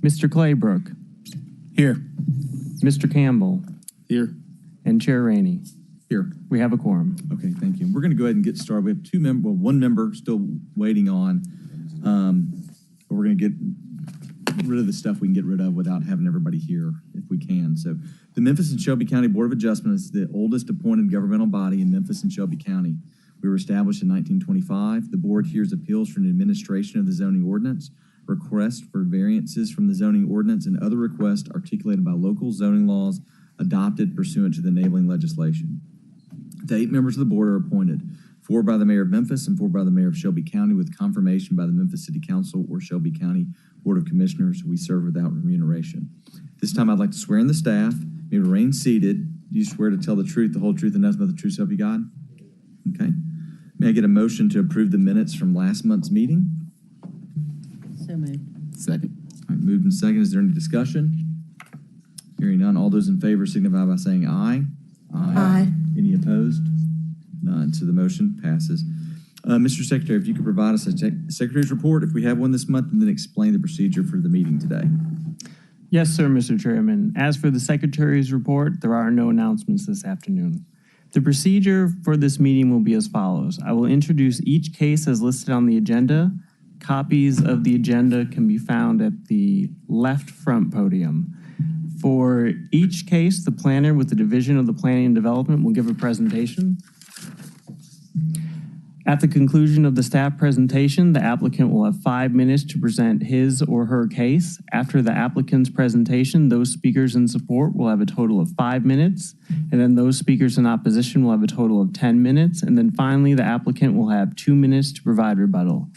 Mr. Claybrook, Here. Mr. Campbell, Here. and Chair Rainey. Here. We have a quorum. Okay, thank you. We're going to go ahead and get started. We have one member still waiting on. But we're going to get rid of the stuff we can get rid of without having everybody here if we can. So the Memphis and Shelby County Board of Adjustment is the oldest appointed governmental body in Memphis and Shelby County. We were established in 1925. The board hears appeals from the administration of the zoning ordinance, requests for variances from the zoning ordinance, and other requests articulated by local zoning laws adopted pursuant to the enabling legislation. The 8 members of the board are appointed, 4 by the mayor of Memphis and 4 by the mayor of Shelby County, with confirmation by the Memphis City Council or Shelby County Board of Commissioners. We serve without remuneration. This time I'd like to swear in the staff. May remain seated. Do you swear to tell the truth, the whole truth, and nothing but the truth, so help you God? Okay. May I get a motion to approve the minutes from last month's meeting? So moved. Second. All right, moved and second. Is there any discussion? Hearing none. All those in favor signify by saying aye. Aye. Any opposed? None. So the motion passes. Mr. Secretary, if you could provide us a secretary's report, if we have one this month, and then explain the procedure for the meeting today. Yes, sir, Mr. Chairman. As for the Secretary's report, there are no announcements this afternoon. The procedure for this meeting will be as follows. I will introduce each case as listed on the agenda. Copies of the agenda can be found at the left front podium. For each case, the planner with the Division of the Planning and Development will give a presentation. At the conclusion of the staff presentation, the applicant will have 5 minutes to present his or her case. After the applicant's presentation, those speakers in support will have a total of 5 minutes, and then those speakers in opposition will have a total of 10 minutes, and then finally, the applicant will have 2 minutes to provide rebuttal.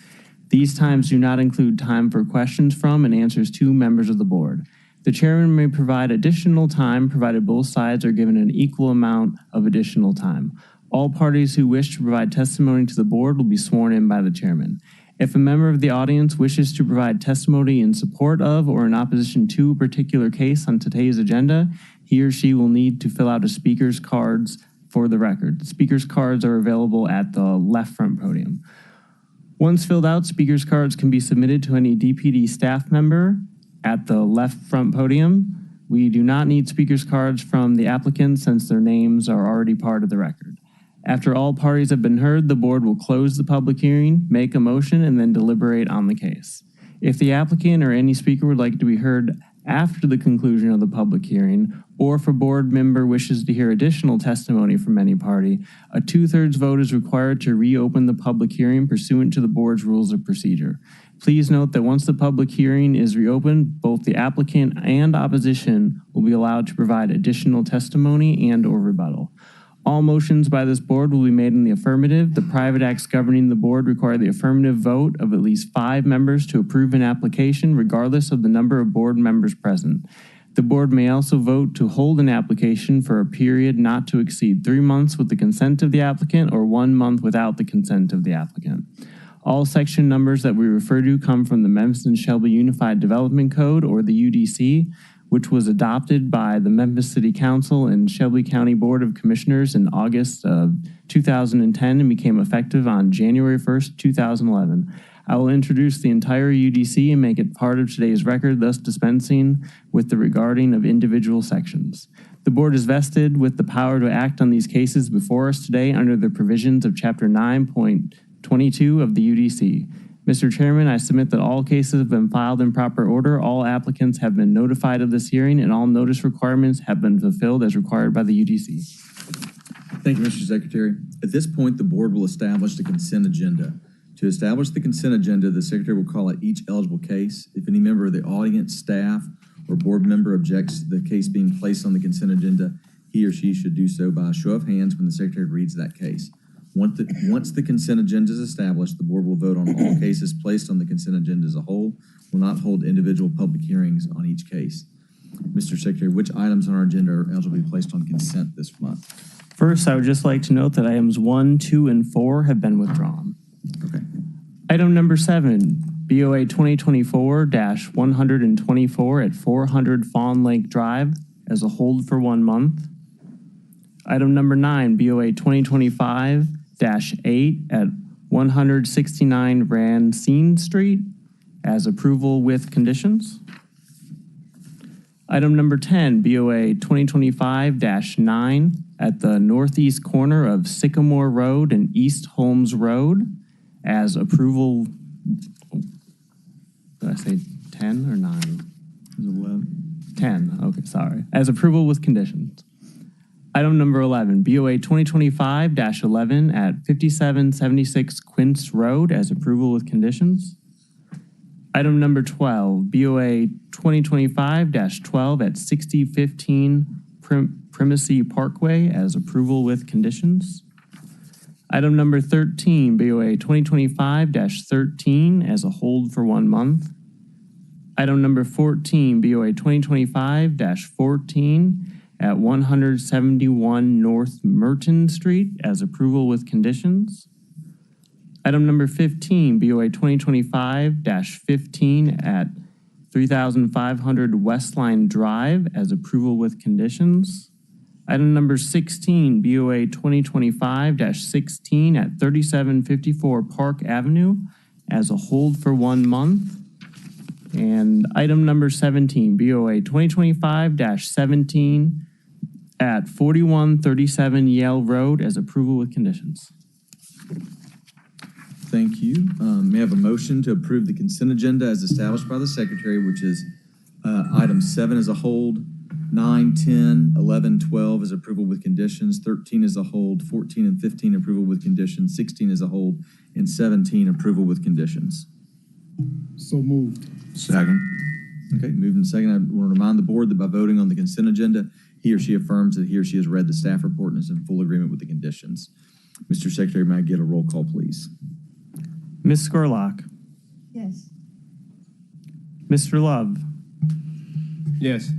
These times do not include time for questions from and answers to members of the board. The chairman may provide additional time provided both sides are given an equal amount of additional time. All parties who wish to provide testimony to the board will be sworn in by the chairman. If a member of the audience wishes to provide testimony in support of or in opposition to a particular case on today's agenda, he or she will need to fill out a speaker's cards for the record. Speaker's cards are available at the left front podium. Once filled out, speaker's cards can be submitted to any DPD staff member at the left front podium. We do not need speaker's cards from the applicant since their names are already part of the record. After all parties have been heard, the board will close the public hearing, make a motion, and then deliberate on the case. If the applicant or any speaker would like to be heard after the conclusion of the public hearing, or if a board member wishes to hear additional testimony from any party, a 2/3 vote is required to reopen the public hearing pursuant to the board's rules of procedure. Please note that once the public hearing is reopened, both the applicant and opposition will be allowed to provide additional testimony and or rebuttal. All motions by this board will be made in the affirmative. The private acts governing the board require the affirmative vote of at least 5 members to approve an application, regardless of the number of board members present. The board may also vote to hold an application for a period not to exceed 3 months with the consent of the applicant or 1 month without the consent of the applicant. All section numbers that we refer to come from the Memphis and Shelby Unified Development Code, or the UDC, which was adopted by the Memphis City Council and Shelby County Board of Commissioners in August of 2010 and became effective on January 1st, 2011. I will introduce the entire UDC and make it part of today's record, thus dispensing with the regarding of individual sections. The board is vested with the power to act on these cases before us today under the provisions of Chapter 9.22 of the UDC. Mr. Chairman, I submit that all cases have been filed in proper order, all applicants have been notified of this hearing, and all notice requirements have been fulfilled as required by the UDC. Thank you, Mr. Secretary. At this point, the board will establish the consent agenda. To establish the consent agenda, the Secretary will call out each eligible case. If any member of the audience, staff, or board member objects to the case being placed on the consent agenda, he or she should do so by a show of hands when the Secretary reads that case. Once the consent agenda is established, the board will vote on all cases placed on the consent agenda as a whole, will not hold individual public hearings on each case. Mr. Secretary, which items on our agenda are eligible to be placed on consent this month? First, I would just like to note that items 1, 2, and 4 have been withdrawn. Okay. Item number 7, BOA 2024-124 at 400 Fawn Lake Drive as a hold for 1 month. Item number 9, BOA 2025-8 at 169 Racine Street as approval with conditions. Item number 10, BOA 2025-9 at the northeast corner of Sycamore Road and East Holmes Road as approval. Did I say 10 or 9? Is it 11? 10, okay, sorry. As approval with conditions. Item number 11, BOA 2025-11 at 5776 Quince Road as approval with conditions. Item number 12, BOA 2025-12 at 6015 Primacy Parkway as approval with conditions. Item number 13, BOA 2025-13 as a hold for 1 month. Item number 14, BOA 2025-14 at 171 North Merton Street as approval with conditions. Item number 15, BOA 2025-15 at 3500 Westline Drive as approval with conditions. Item number 16, BOA 2025-16 at 3754 Park Avenue as a hold for 1 month. And item number 17, BOA 2025-17 at 4137 Yale Road as approval with conditions. Thank you. May I have a motion to approve the consent agenda as established by the secretary, which is item 7 as a hold, 9, 10, 11, 12 as approval with conditions, 13 as a hold, 14 and 15 approval with conditions, 16 as a hold, and 17 approval with conditions. So moved. Second. Okay, moved and second. I want to remind the board that by voting on the consent agenda, he or she affirms that he or she has read the staff report and is in full agreement with the conditions. Mr. Secretary, may I get a roll call, please? Ms. Skurlock, Yes. Mr. Love, Yes.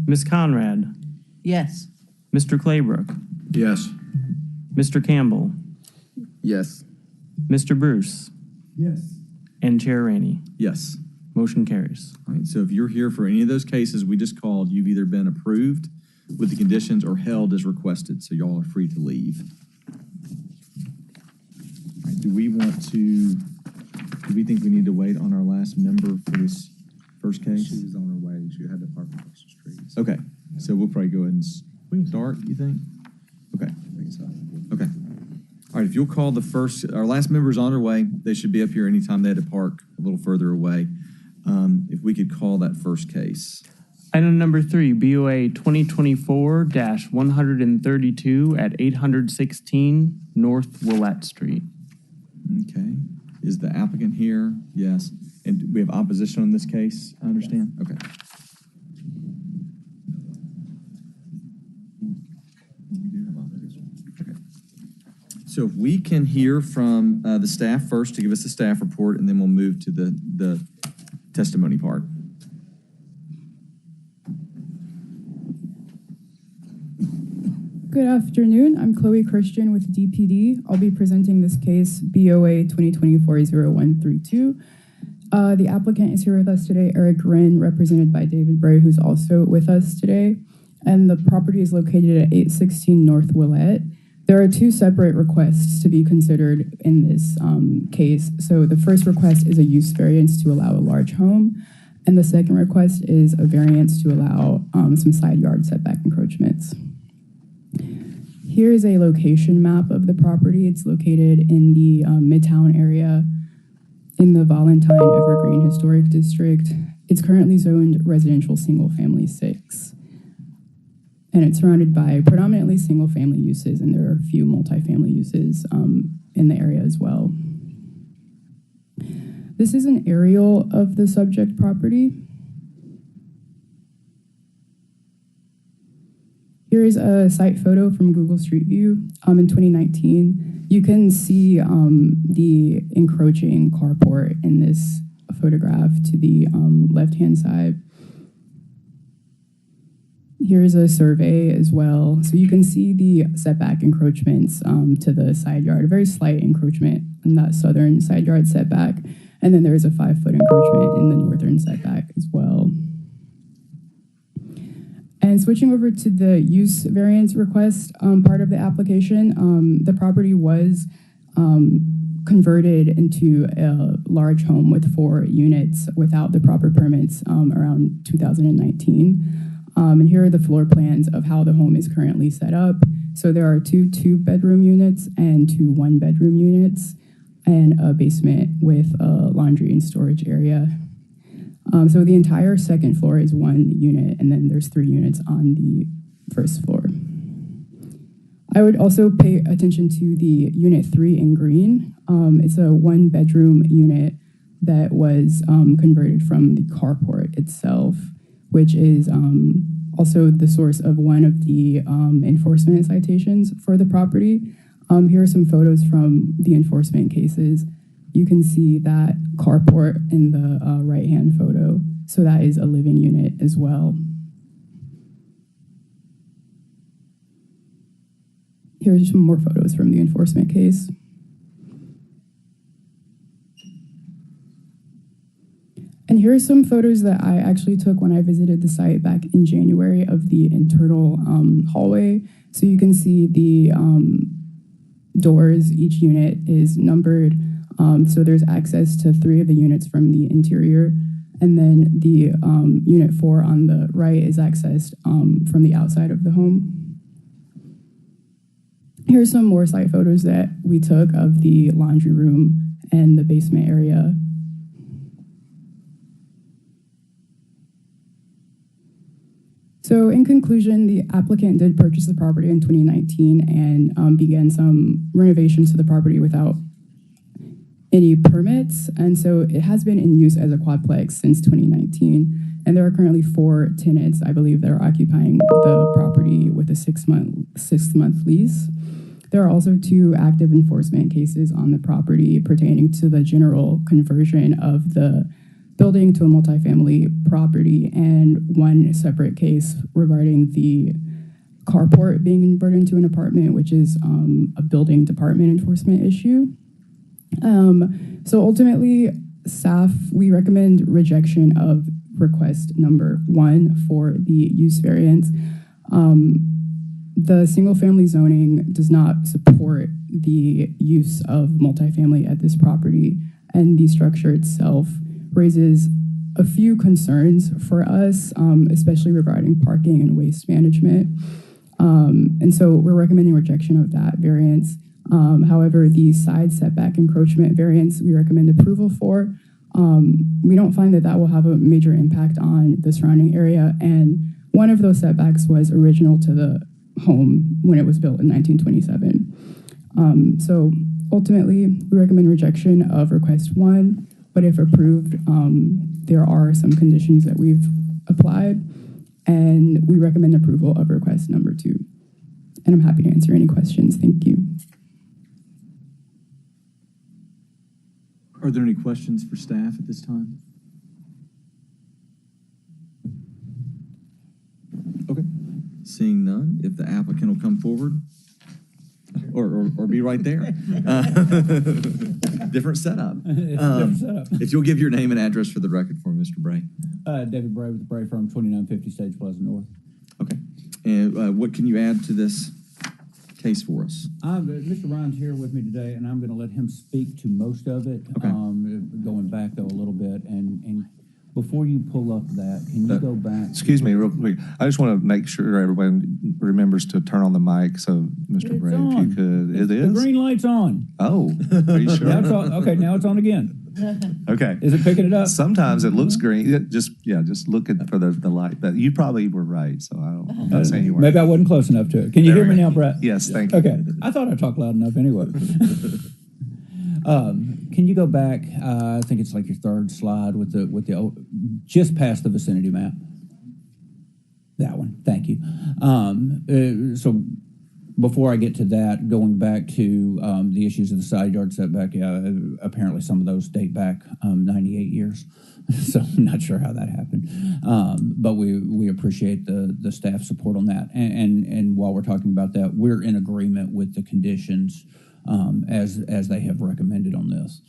Ms. Conrad, Yes. Mr. Claybrook, Yes. Mr. Campbell, Yes. Mr. Bruce, Yes. and Chair Rainey. Yes. Motion carries. All right, so if you're here for any of those cases we just called, you've either been approved with the conditions or held as requested, so y'all are free to leave. All right, do we think we need to wait on our last member for this first case? She was on her way. She had to park across the street. Okay, so we'll probably go ahead and, we can start, you think? Okay. Okay. All right, if you'll call our last member's on their way. They should be up here anytime they had to park a little further away. If we could call that first case. Item number 3, BOA 2024-132 at 816 North Willette Street. Okay. Is the applicant here? Yes. And we have opposition on this case, I understand? Okay. Okay. So if we can hear from the staff first to give us the staff report, and then we'll move to the testimony part. Good afternoon. I'm Chloe Christian with DPD. I'll be presenting this case, BOA 2024-0132. The applicant is here with us today, Eric Wren, represented by David Bray, who's also with us today. And the property is located at 816 North Willette. There are 2 separate requests to be considered in this case. So the first request is a use variance to allow a large home. And the second request is a variance to allow some side yard setback encroachments. Here is a location map of the property. It's located in the Midtown area in the Valentine Evergreen Historic District. It's currently zoned residential single-family 6. And it's surrounded by predominantly single-family uses, and there are a few multifamily uses in the area as well. This is an aerial of the subject property. Here is a site photo from Google Street View in 2019. You can see the encroaching carport in this photograph to the left-hand side. Here is a survey as well. So you can see the setback encroachments to the side yard, a very slight encroachment in that southern side yard setback. And then there is a 5-foot encroachment in the northern setback as well. And switching over to the use variance request part of the application, the property was converted into a large home with 4 units without the proper permits around 2019. And here are the floor plans of how the home is currently set up. So there are 2 2-bedroom units and 2 1-bedroom units, and a basement with a laundry and storage area. So the entire second floor is 1 unit, and then there's 3 units on the first floor. I would also pay attention to the unit 3 in green. It's a 1-bedroom unit that was converted from the carport itself, which is also the source of one of the enforcement citations for the property. Here are some photos from the enforcement cases. You can see that carport in the right-hand photo. So that is a living unit as well. Here's some more photos from the enforcement case. And here are some photos that I actually took when I visited the site back in January of the internal hallway. So you can see the doors. Each unit is numbered. So there's access to 3 of the units from the interior. And then the unit 4 on the right is accessed from the outside of the home. Here's some more site photos that we took of the laundry room and the basement area. So in conclusion, the applicant did purchase the property in 2019 and began some renovations to the property without any permits. And so it has been in use as a quadplex since 2019. And there are currently 4 tenants, I believe, that are occupying the property with a 6-month lease. There are also 2 active enforcement cases on the property pertaining to the general conversion of the building to a multifamily property, and 1 separate case regarding the carport being converted into an apartment, which is a building department enforcement issue. So ultimately, staff, we recommend rejection of request number 1 for the use variance. The single-family zoning does not support the use of multifamily at this property, and the structure itself raises a few concerns for us, especially regarding parking and waste management. And so we're recommending rejection of that variance. However, the side setback encroachment variance, we recommend approval for. We don't find that that will have a major impact on the surrounding area. And one of those setbacks was original to the home when it was built in 1927. So ultimately, we recommend rejection of request 1, but if approved, there are some conditions that we've applied, and we recommend approval of request number 2. And I'm happy to answer any questions. Thank you. Are there any questions for staff at this time? Okay. Seeing none, if the applicant will come forward or be right there. Different setup. If you'll give your name and address for the record for me, Mr. Bray. David Bray with the Bray Firm, 2950 Stage Plaza North. Okay. And what can you add to this case for us? Mr. Ryan's here with me today, and I'm going to let him speak to most of it. Okay. Going back, though, a little bit. And before you pull up that, can you go back? Excuse me, real quick. I just want to make sure everybody remembers to turn on the mic. So, Mr. Bray, if you could. It is? The green light's on. Oh, are you sure? Now it's on. Okay, now it's on again. Okay. Is it picking it up? Sometimes it looks green. Just look for the light. But you probably were right, so I'm not saying you weren't. Maybe I wasn't close enough to it. Can you hear me now, Brett? Yes, thank you. Okay. I thought I talked loud enough anyway. Can you go back? I think it's like your 3rd slide with the just past the vicinity map. That one. Thank you. So before I get to that, going back to the issues of the side yard setback, apparently some of those date back 98 years. So I'm not sure how that happened. But we appreciate the staff support on that. And while we're talking about that, we're in agreement with the conditions as they have recommended on this.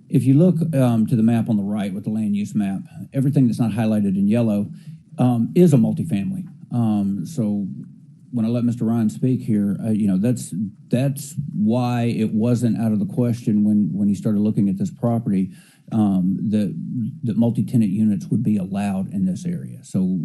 If you look to the map on the right with the land use map, everything that's not highlighted in yellow is a multifamily. So when I let Mr. Ryan speak here, that's why it wasn't out of the question when he started looking at this property, that multi-tenant units would be allowed in this area. So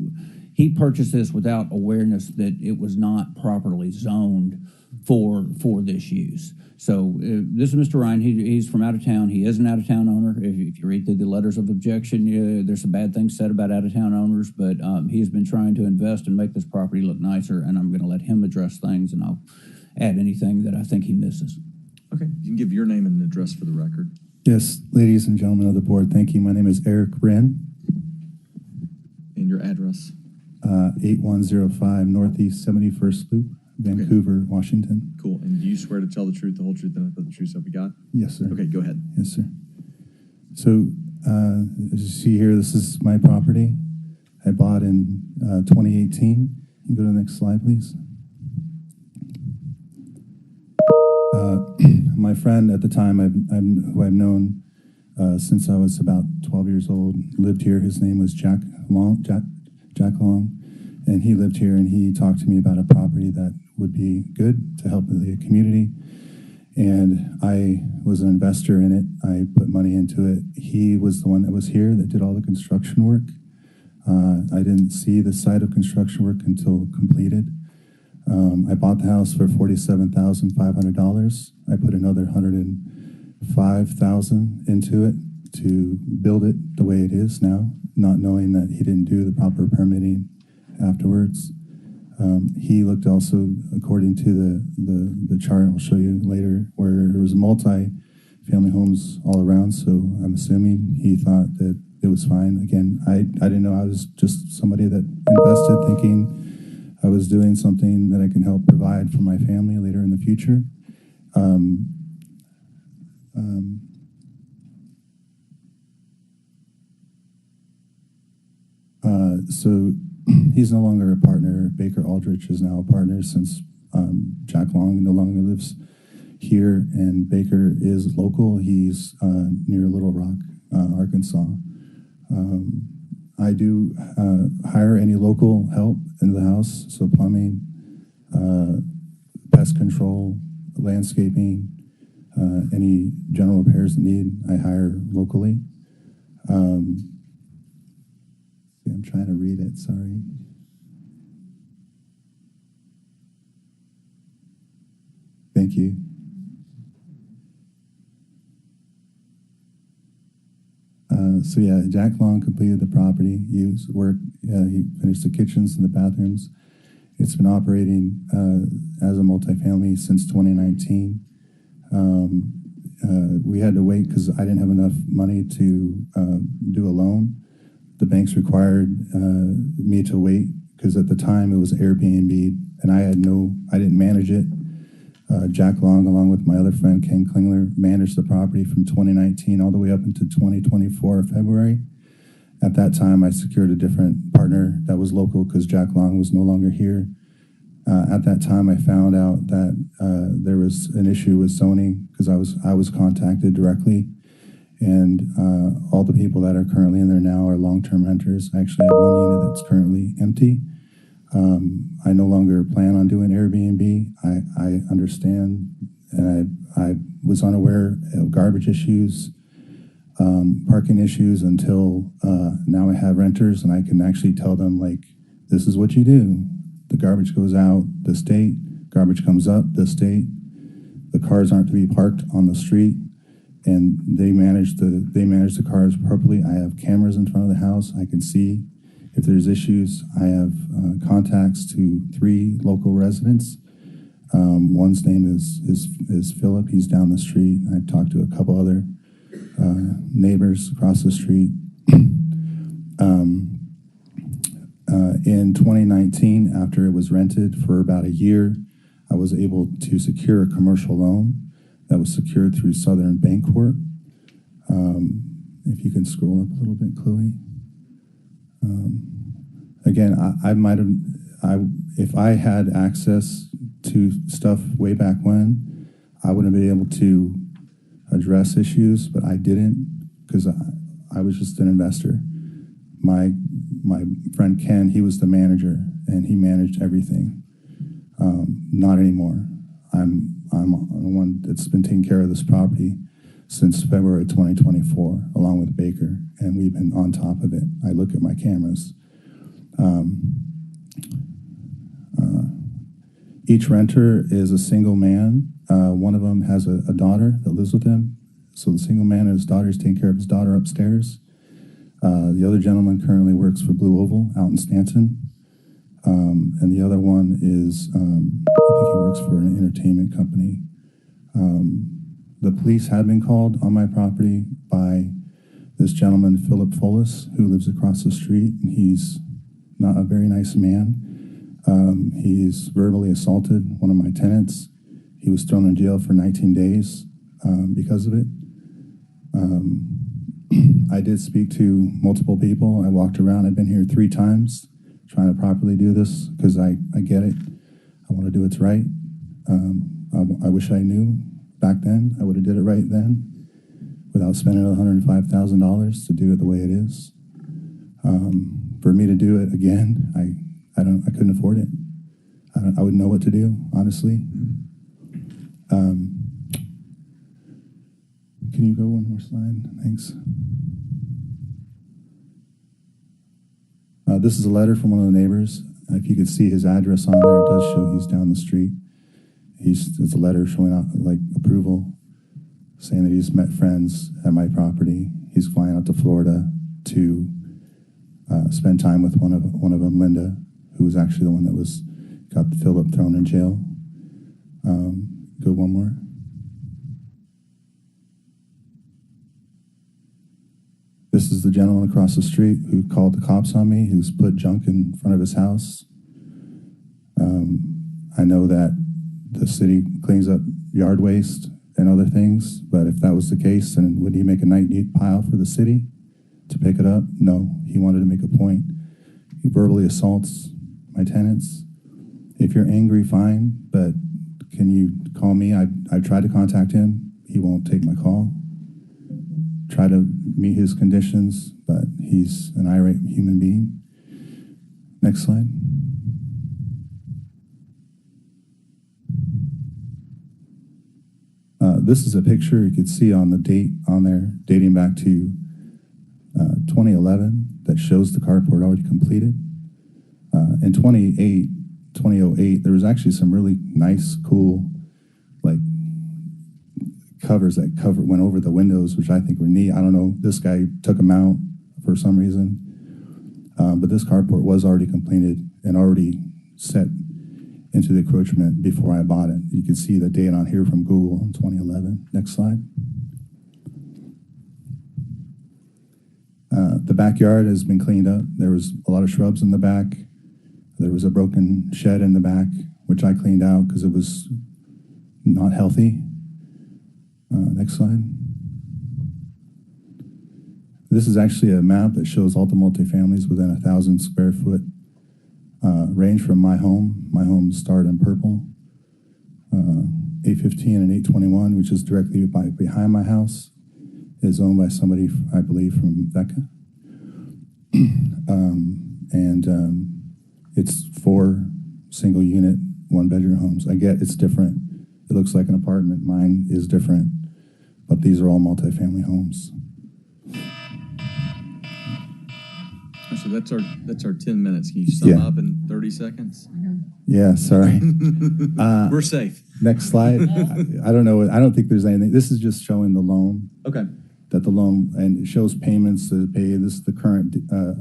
he purchased this without awareness that it was not properly zoned for this use. So this is Mr. Ryan. He's from out of town. He is an out-of-town owner. If you read through the letters of objection, there's some bad things said about out-of-town owners, but he's been trying to invest and make this property look nicer, and I'm going to let him address things, and I'll add anything that I think he misses. Okay, you can give your name and address for the record. Yes, ladies and gentlemen of the board, thank you. My name is Eric Wren, And your address. 8105 Northeast 71st Loop, Vancouver, Washington. Cool. And do you swear to tell the truth, the whole truth, and nothing but the truth, so we got? Yes, sir. Okay, go ahead. Yes, sir. So, as you see here, this is my property. I bought in 2018. You can go to the next slide, please. My friend at the time, who I've known since I was about 12 years old, lived here. His name was Jack Long, and he lived here, and he talked to me about a property that would be good to help the community. And I was an investor in it. I put money into it. He was the one that was here that did all the construction work. I didn't see the site of construction work until completed. I bought the house for $47,500. I put another $105,000 into it to build it the way it is now, not knowing that he didn't do the proper permitting afterwards. He looked also, according to the chart I'll show you later, where there was multi-family homes all around, so I'm assuming he thought that it was fine. Again, I didn't know. I was just somebody that invested thinking I was doing something that I can help provide for my family later in the future. So he's no longer a partner. Baker Aldrich is now a partner since Jack Long no longer lives here, and Baker is local. He's near Little Rock, Arkansas. I do hire any local help in the house, so plumbing, pest control, landscaping, any general repairs that need, I hire locally. I'm trying to read it, sorry. Thank you. So yeah, Jack Long completed the property. He finished the kitchens and the bathrooms. It's been operating as a multifamily since 2019. We had to wait because I didn't have enough money to do a loan. The banks required me to wait because at the time it was Airbnb and I didn't manage it. Jack Long, along with my other friend, Ken Klingler, managed the property from 2019 all the way up into 2024, February. At that time, I secured a different partner that was local because Jack Long was no longer here. At that time, I found out that there was an issue with zoning because I was contacted directly, and all the people that are currently in there now are long-term renters. I actually have one unit that's currently empty. I no longer plan on doing Airbnb. I understand, and I was unaware of garbage issues, parking issues until now I have renters and I can actually tell them, like, this is what you do. The garbage goes out the state, garbage comes up the state. The cars aren't to be parked on the street, and they manage the cars properly. I have cameras in front of the house. I can see if there's issues. I have contacts to 3 local residents. One's name is Philip. He's down the street. I've talked to a couple other neighbors across the street. In 2019, after it was rented for about a year, I was able to secure a commercial loan that was secured through Southern Bancorp. If you can scroll up a little bit, Chloe. Again, if I had access to stuff way back when, I wouldn't be able to address issues, but I didn't because I was just an investor. My friend Ken, he was the manager, and he managed everything. Not anymore. I'm the one that's been taking care of this property since February 2024, along with Baker, and we've been on top of it. I look at my cameras. Each renter is a single man. One of them has a daughter that lives with him. So the single man and his daughter is taking care of his daughter upstairs. The other gentleman currently works for Blue Oval out in Stanton. And the other one is, I think he works for an entertainment company. The police have been called on my property by this gentleman, Philip Follis, who lives across the street. He's not a very nice man. He's verbally assaulted one of my tenants. He was thrown in jail for 19 days because of it. I did speak to multiple people. I walked around. I've been here 3 times trying to properly do this because I get it. I want to do what's right. I wish I knew back then. I would have did it right then without spending $105,000 to do it the way it is. For me to do it again, I couldn't afford it. I wouldn't know what to do, honestly. Can you go one more slide? Thanks. This is a letter from one of the neighbors. If you could see his address on there, it does show he's down the street. It's a letter showing out like approval, saying that he's met friends at my property. He's flying out to Florida to spend time with one of them, Linda, who was actually the one that got Philip thrown in jail. Go one more. This is the gentleman across the street who called the cops on me, who's put junk in front of his house. I know that the city cleans up yard waste and other things, but if that was the case, then would he make a night neat pile for the city to pick it up? No, he wanted to make a point. He verbally assaults my tenants. If you're angry, fine, but can you call me? I tried to contact him. He won't take my call. Try to meet his conditions, but he's an irate human being. Next slide. This is a picture you could see on the date on there, dating back to 2011, that shows the carport already completed. In 2008, there was actually some really nice, cool, like covers that went over the windows, which I think were neat. I don't know, this guy took them out for some reason. But this carport was already completed and already set into the encroachment before I bought it. You can see the date on here from Google in 2011. Next slide. The backyard has been cleaned up. There was a lot of shrubs in the back. There was a broken shed in the back, which I cleaned out because it was not healthy. Next slide. This is actually a map that shows all the multifamilies within 1,000 square foot range from my home. My home starred in purple. 815 and 821, which is directly behind my house, is owned by somebody, I believe, from Becca. It's 4 single unit, 1-bedroom homes. I get it's different. It looks like an apartment. Mine is different, but these are all multifamily homes. So that's our 10 minutes. Can you sum up in 30 seconds? Yeah, sorry. We're safe. Next slide. I don't know. I don't think there's anything. This is just showing the loan. Okay. That the loan, and it shows payments to pay. This is the current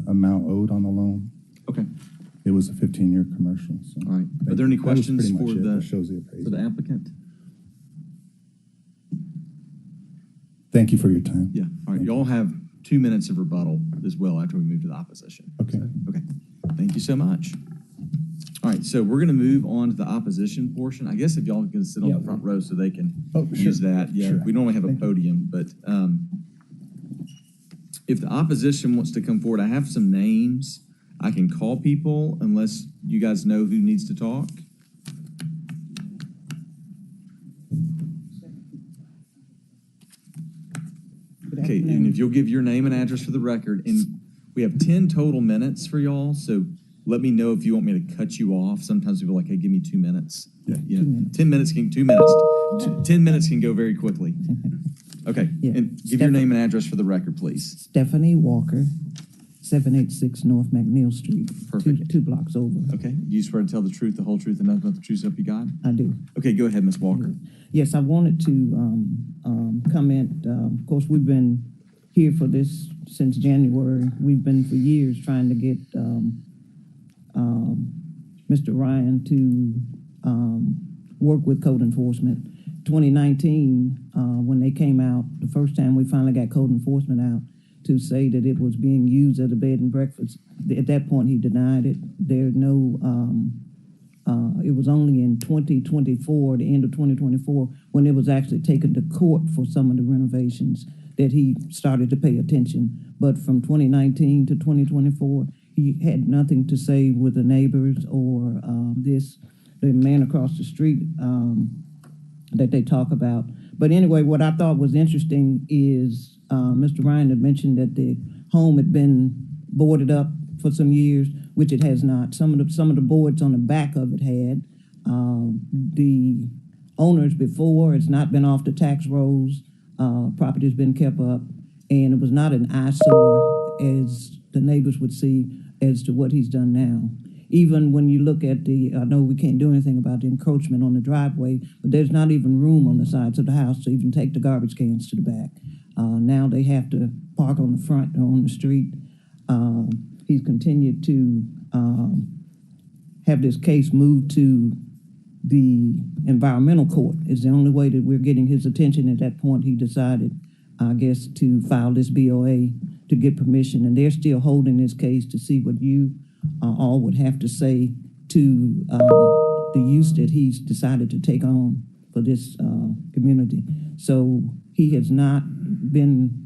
amount owed on the loan. Okay. It was a 15-year commercial. So. All right. Are there any questions for shows the appraisal. for the applicant? Thank you for your time. Yeah. All right. Y'all have 2 minutes of rebuttal as well after we move to the opposition. Okay. Okay. Thank you so much. All right. So we're going to move on to the opposition portion. I guess if y'all can sit on the front row so they can use that. Yeah. Sure. We normally have a podium, but if the opposition wants to come forward, I have some names. I can call people unless you guys know who needs to talk. Okay, and if you'll give your name and address for the record, and we have 10 total minutes for y'all, so let me know if you want me to cut you off. Sometimes people are like, hey, give me 2 minutes. Yeah. You know, 10 minutes can, 2 minutes. 10 minutes can go very quickly. Okay, Yeah. and give your name and address for the record, please. Stephanie Walker, 786 North McNeil Street. Perfect. Two blocks over. Okay, do you swear to tell the truth, the whole truth, and nothing but the truth, so help you God? I do. Okay, go ahead, Ms. Walker. Yes, I wanted to comment. Of course, we've been here for this since January. We've been for years trying to get Mr. Ryan to work with code enforcement. 2019, when they came out, the first time we finally got code enforcement out to say that it was being used as a bed and breakfast. At that point, he denied it. There's no, it was only in 2024, the end of 2024, when it was actually taken to court for some of the renovations that he started to pay attention. But from 2019 to 2024, he had nothing to say with the neighbors or the man across the street that they talk about. But anyway, what I thought was interesting is Mr. Ryan had mentioned that the home had been boarded up for some years, which it has not. Some of the boards on the back of it had. The owners before, it's not been off the tax rolls. Property's been kept up, and it was not an eyesore, as the neighbors would see, as to what he's done now. Even when you look at I know we can't do anything about the encroachment on the driveway, but there's not even room on the sides of the house to even take the garbage cans to the back. Now they have to park on the front or on the street. He's continued to have this case moved to the environmental court. Is the only way that we're getting his attention. At that point, he decided, I guess, to file this BOA to get permission, and they're still holding this case to see what you all would have to say to the use that he's decided to take on for this community. So he has not been,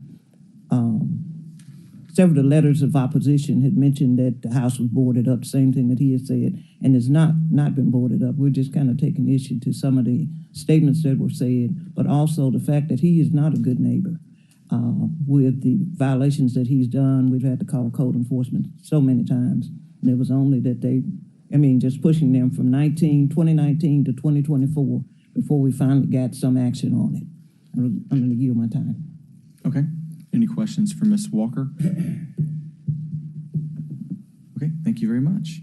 several of the letters of opposition had mentioned that the house was boarded up, same thing that he had said, and it's not been boarded up. We're just kind of taking issue to some of the statements that were said, but also the fact that he is not a good neighbor. With the violations that he's done, we've had to call code enforcement so many times. And it was only that just pushing them from 2019 to 2024 before we finally got some action on it. I'm going to yield my time. Okay, any questions for Ms. Walker? Okay, thank you very much.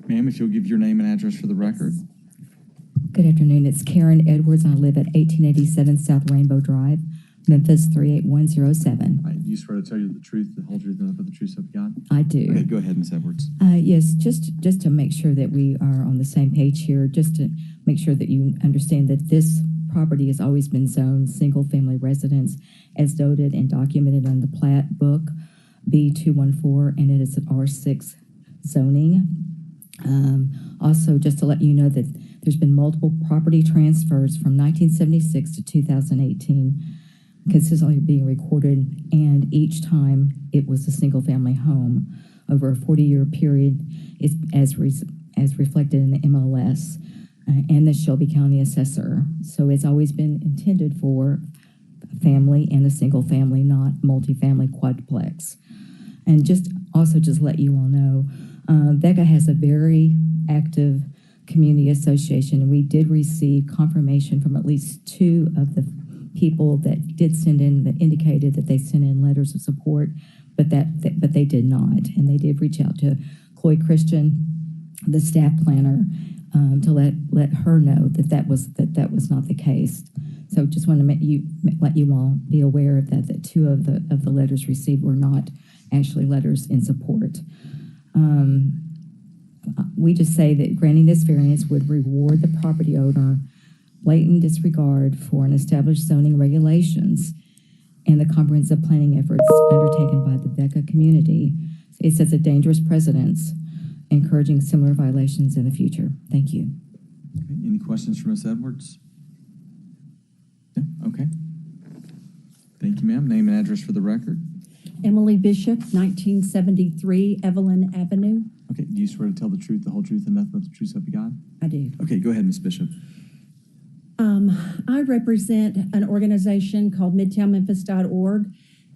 Ma'am, if you'll give your name and address for the record. Good afternoon. It's Karen Edwards. I live at 1887 South Rainbow Drive, Memphis 38107. All right, do you swear to tell you the truth, the whole truth, and nothing but the truth, so help you God? I do. Okay, go ahead, Ms. Edwards. Yes, just to make sure that we are on the same page here, just to make sure that you understand that this property has always been zoned single-family residence as noted and documented on the plat book B214, and it is an R6 zoning. Also, just to let you know that there's been multiple property transfers from 1976 to 2018 consistently being recorded, and each time it was a single-family home over a 40-year period, as reflected in the MLS and the Shelby County Assessor. So it's always been intended for a family and a single family, not multifamily quadplex. And just let you all know, Becca has a very active community association, and we did receive confirmation from at least 2 of the people that did send in, that indicated that they sent in letters of support, but they did not. And they did reach out to Chloe Christian, the staff planner, to let her know that was not the case. So just want to let you all be aware of that 2 of the letters received were not actually letters in support. We just say that granting this variance would reward the property owner blatant disregard for an established zoning regulations and the comprehensive planning efforts undertaken by the Becca community. It sets a dangerous precedence, encouraging similar violations in the future. Thank you. Okay, any questions for Ms. Edwards? No? Okay. Thank you, ma'am. Name and address for the record. Emily Bishop, 1973 Evelyn Avenue. Okay, do you swear to tell the truth, the whole truth, and nothing but the truth, so help you God? I do. Okay, go ahead, Ms. Bishop. I represent an organization called MidtownMemphis.org,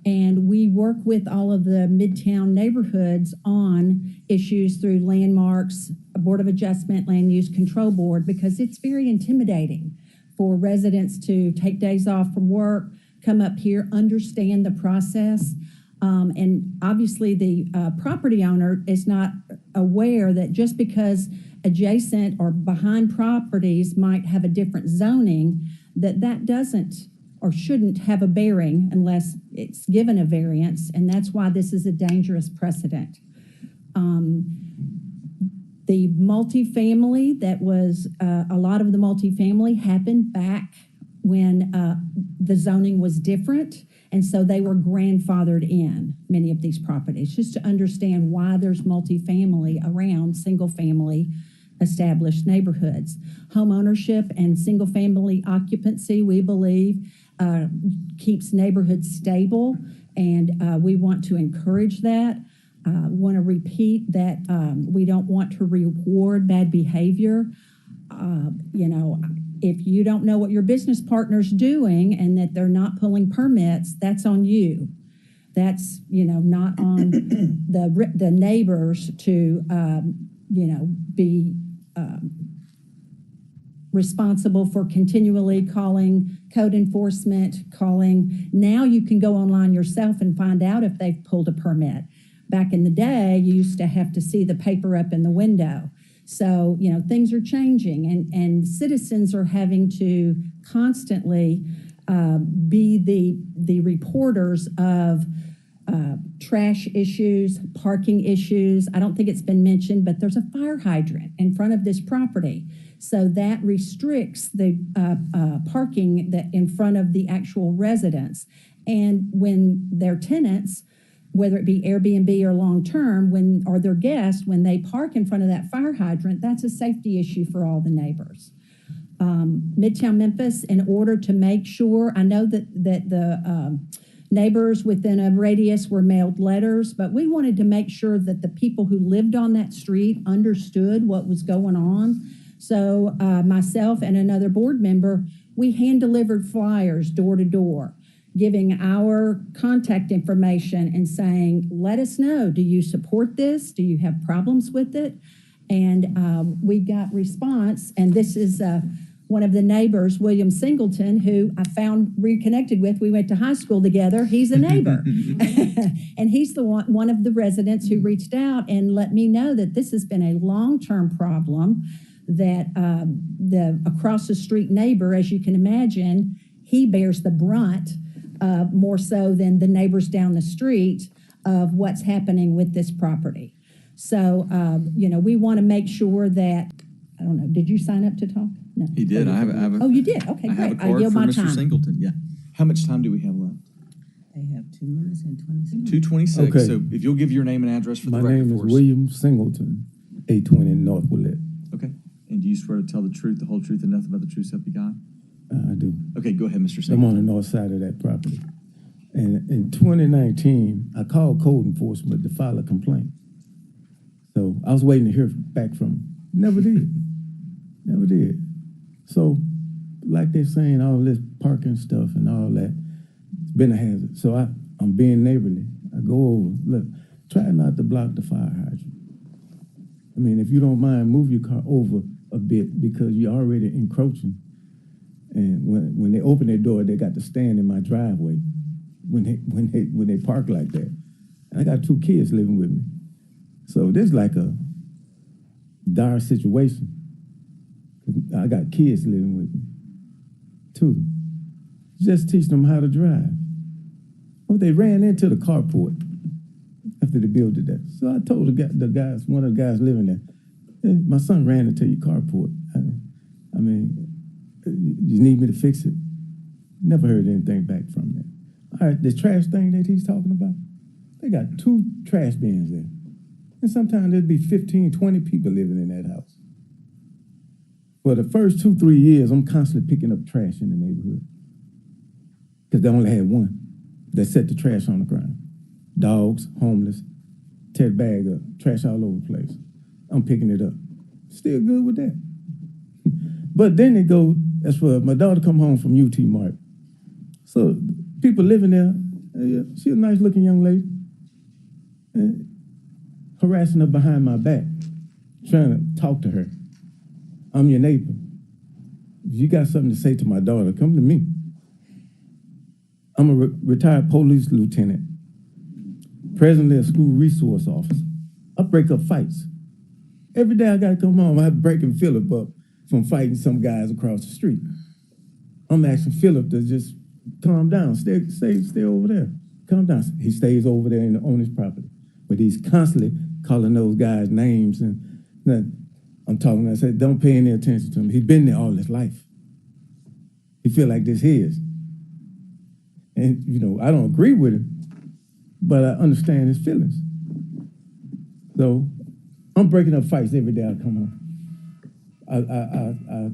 And we work with all of the Midtown neighborhoods on issues through landmarks, a Board of Adjustment, Land Use Control Board, because it's very intimidating for residents to take days off from work, come up here, understand the process. And obviously the property owner is not aware that just because adjacent or behind properties might have a different zoning, that doesn't or shouldn't have a bearing unless it's given a variance, and that's why this is a dangerous precedent. The multifamily that was, a lot of the multifamily happened back when the zoning was different, and so they were grandfathered in, many of these properties, just to understand why there's multifamily around single-family established neighborhoods. Home ownership and single-family occupancy, we believe, keeps neighborhoods stable, and we want to encourage that. Want to repeat that we don't want to reward bad behavior. If you don't know what your business partner's doing and that they're not pulling permits, that's on you. That's, not on the neighbors to, be responsible for continually calling code enforcement, now you can go online yourself and find out if they've pulled a permit. Back in the day, you used to have to see the paper up in the window. So, things are changing, and citizens are having to constantly be the reporters of trash issues, parking issues. I don't think it's been mentioned, but there's a fire hydrant in front of this property. So that restricts the parking that in front of the actual residents. And when their tenants, whether it be Airbnb or long-term, or their guests, when they park in front of that fire hydrant, that's a safety issue for all the neighbors. Midtown Memphis, in order to make sure, I know that the neighbors within a radius were mailed letters, but we wanted to make sure that the people who lived on that street understood what was going on. So myself and another board member, we hand-delivered flyers door to door, giving our contact information and saying, let us know, do you support this? Do you have problems with it? And we got response, and this is one of the neighbors, William Singleton, who I found reconnected with. We went to high school together. He's a neighbor. And he's one of the residents who reached out and let me know that this has been a long-term problem, that the across the street neighbor, as you can imagine, he bears the brunt more so than the neighbors down the street of what's happening with this property. So, we want to make sure that, I don't know, did you sign up to talk? No. He did. I have a. Oh, you did? Okay, I have a great. I card yield for my Mr. time. Singleton. Yeah. How much time do we have left? They have 2 minutes and 20 seconds. 2:26. Okay. So if you'll give your name and address for My the record name is for us. William Singleton, 820 North Willett. Okay. And do you swear to tell the truth, the whole truth, and nothing but the truth, so help you God? I do. Okay, go ahead, Mr. I'm Singleton. on the north side of that property. And in 2019, I called code enforcement to file a complaint. So I was waiting to hear back from them. Never did. Never did. So, like they're saying, all this parking stuff and all that, it's been a hazard. So I'm being neighborly. I go over, look, try not to block the fire hydrant. I mean, if you don't mind, move your car over a bit because you're already encroaching. And when they open their door, they got to stand in my driveway when they park like that. And I got 2 kids living with me. So this is like a dire situation. I got kids living with me, too. Just teach them how to drive. Oh, they ran into the carport after they built it there. So I told the guys, one of the guys living there, hey, my son ran into your carport. I mean, you need me to fix it? Never heard anything back from them. All right, the trash thing that he's talking about, they got 2 trash bins there. And sometimes there'd be 15, 20 people living in that house. For the first 2-3 years, I'm constantly picking up trash in the neighborhood. Because they only had one that set the trash on the ground. Dogs, homeless, tear the bag up, trash all over the place. I'm picking it up. Still good with that. But then they go, that's where my daughter come home from UT Mark. So people living there, Yeah, she a nice looking young lady. Harassing her behind my back, trying to talk to her. I'm your neighbor. If you got something to say to my daughter, come to me. I'm a retired police lieutenant, presently a school resource officer. I break up fights. Every day I gotta come home, I'm breaking Philip up from fighting some guys across the street. I'm asking Philip to just calm down, stay over there. Calm down. He stays over there on his property. But he's constantly calling those guys names, and I'm talking, I said, don't pay any attention to him. He's been there all his life. He feel like this his. And, you know, I don't agree with him, but I understand his feelings. So I'm breaking up fights every day I come home. I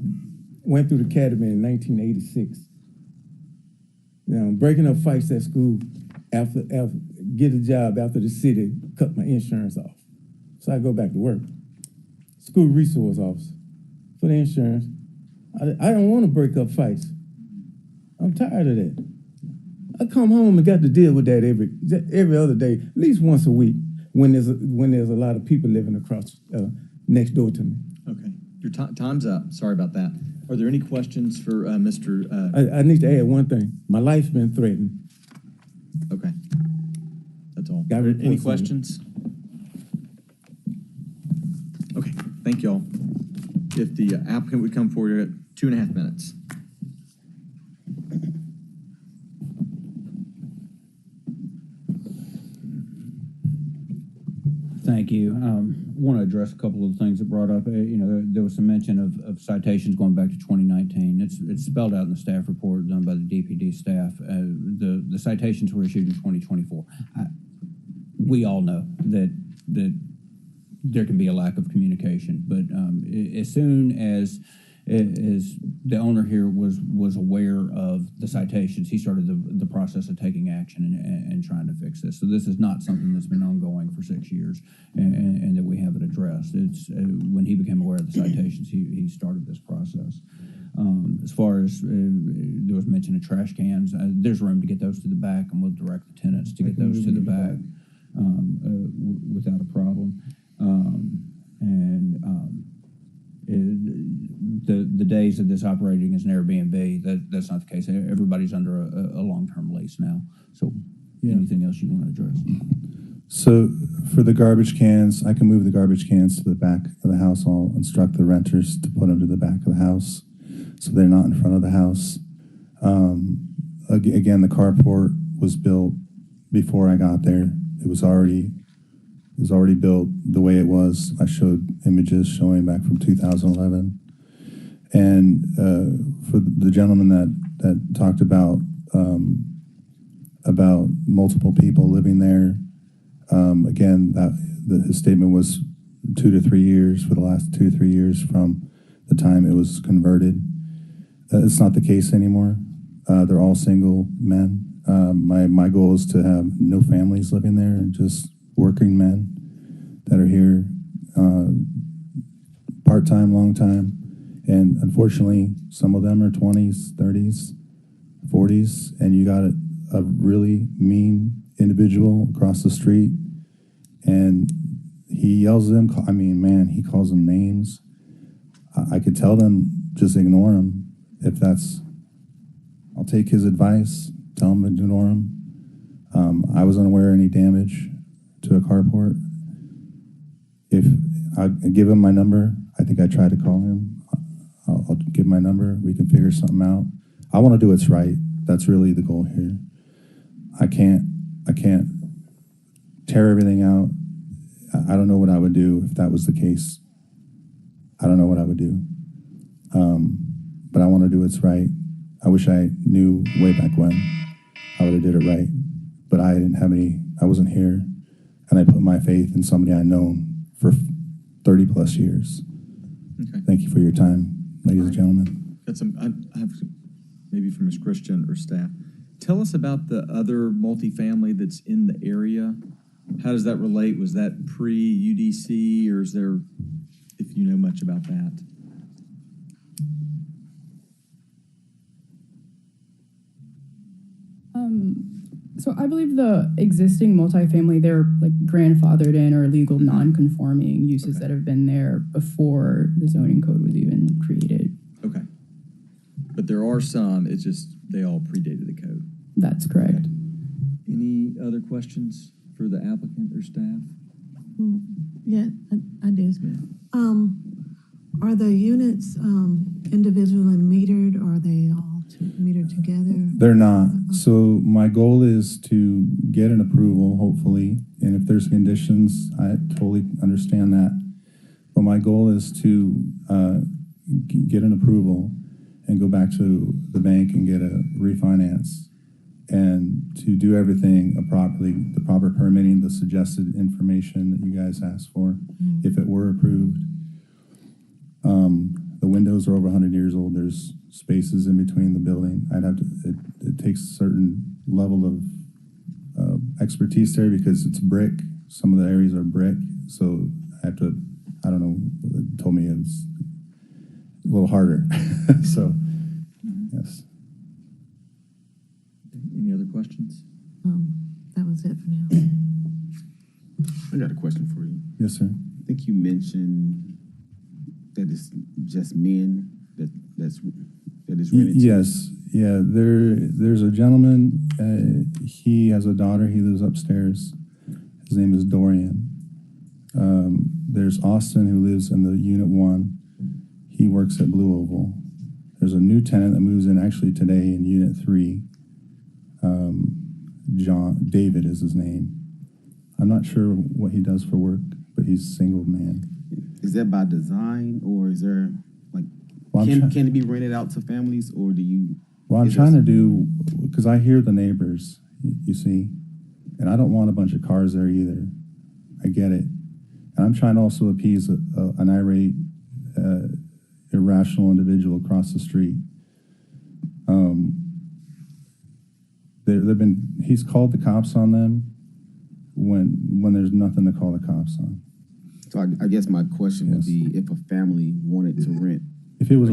went through the academy in 1986. Now, I'm breaking up fights at school after get a job after the city cut my insurance off. So I go back to work. School resource officer for the insurance. I don't want to break up fights. I'm tired of that. I come home and got to deal with that every other day, at least once a week, when there's a lot of people living across next door to me. Okay, your time's up. Sorry about that. Are there any questions for Mr.? I need to add one thing. My life's been threatened. Okay, that's all. Any questions? Okay, thank y'all. If the applicant would come forward at 2.5 minutes. Thank you. Want to address a couple of things that brought up. There was some mention of citations going back to 2019. It's spelled out in the staff report done by the DPD staff. The citations were issued in 2024. We all know that there can be a lack of communication, but as soon as the owner here was aware of the citations, he started the process of taking action and trying to fix this. So this is not something that's been ongoing for 6 years and that we haven't addressed. It's when he became aware of the citations, he started this process. As far as there was mention of trash cans, there's room to get those to the back, and we'll direct the tenants to get those to the back without a problem. The days of this operating as an Airbnb, that's not the case. Everybody's under a long-term lease now. So anything else you want to address? So for the garbage cans, I can move the garbage cans to the back of the house. I'll instruct the renters to put them to the back of the house so they're not in front of the house. Again, the carport was built before I got there. It was already built the way it was. I showed images showing back from 2011. And for the gentleman that talked about multiple people living there, again, his statement was 2 to 3 years, for the last 2 to 3 years from the time it was converted. It's not the case anymore. They're all single men. My goal is to have no families living there, and just working men that are here part-time, long-time. And unfortunately, some of them are 20s, 30s, 40s, and you got a really mean individual across the street, and he yells at them. He calls them names. I could tell them, just ignore him. I'll take his advice, tell him to ignore him. I was unaware of any damage to a carport. If I give him my number, I think I tried to call him. I'll give my number. We can figure something out. I want to do what's right. That's really the goal here. I can't tear everything out. I don't know what I would do if that was the case. I don't know what I would do. But I want to do what's right. I wish I knew way back when I would have did it right. But I wasn't here. And I put my faith in somebody I've known for 30 plus years. Okay. Thank you for your time, ladies and gentlemen. I have maybe from Ms. Christian or staff. Tell us about the other multifamily that's in the area. How does that relate? Was that pre-UDC, or is there, if you know much about that? So I believe the existing multifamily, they're like grandfathered in or legal non-conforming uses that have been there before the zoning code was even created. Okay. But there are some, it's just, they all predated the code. That's correct. Any other questions for the applicant or staff? Yeah, I did. Are the units individually metered, or are they all metered together? They're not. So my goal is to get an approval, hopefully, and if there's conditions, I totally understand that. But my goal is to get an approval and go back to the bank and get a refinance, and to do everything properly, the proper permitting, the suggested information that you guys asked for, if it were approved. The windows are over 100 years old. There's spaces in between the building. It takes a certain level of expertise there because it's brick. Some of the areas are brick. So I have to, I don't know, it told me it's a little harder. So, yes. Any other questions? That was it for now. I got a question for you. Yes, sir. I think you mentioned that it's just men that is rented to. Yes. Yeah. There's a gentleman. He has a daughter. He lives upstairs. His name is Dorian. There's Austin, who lives in the Unit 1. He works at Blue Oval. There's a new tenant that moves in actually today in Unit 3. David is his name. I'm not sure what he does for work, but he's a single man. Is that by design, or is there, like, Well, can it be rented out to families, or do you? Well, I'm trying to do, because I hear the neighbors, you see, and I don't want a bunch of cars there either. I get it. And I'm trying to also appease an irate, irrational individual across the street. He's called the cops on them when there's nothing to call the cops on. So I guess my question would be, if a family wanted to rent. If it was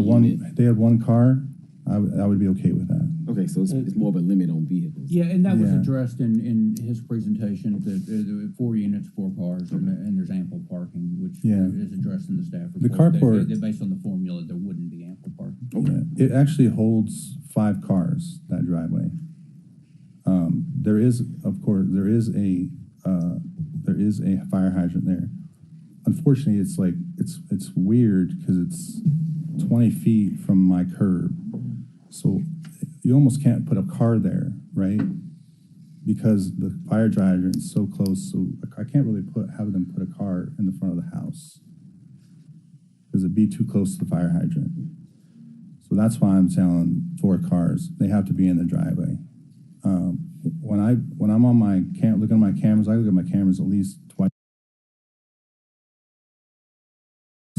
they had one car, I would be okay with that. Okay, so it's more of a limit on vehicles. Yeah, and that was addressed in his presentation, that 4 units, 4 cars, and there's ample parking, which is addressed in the staff report. The carport, that based on the formula, there wouldn't be ample parking. Okay. It actually holds 5 cars, that driveway. There is, of course, there is a fire hydrant there. Unfortunately, it's weird because it's 20 feet from my curb. So you almost can't put a car there, right? Because the fire hydrant is so close. So I can't really have them put a car in the front of the house because it'd be too close to the fire hydrant. So that's why I'm selling 4 cars. They have to be in the driveway. When I'm on my looking at my cameras, I look at my cameras at least twice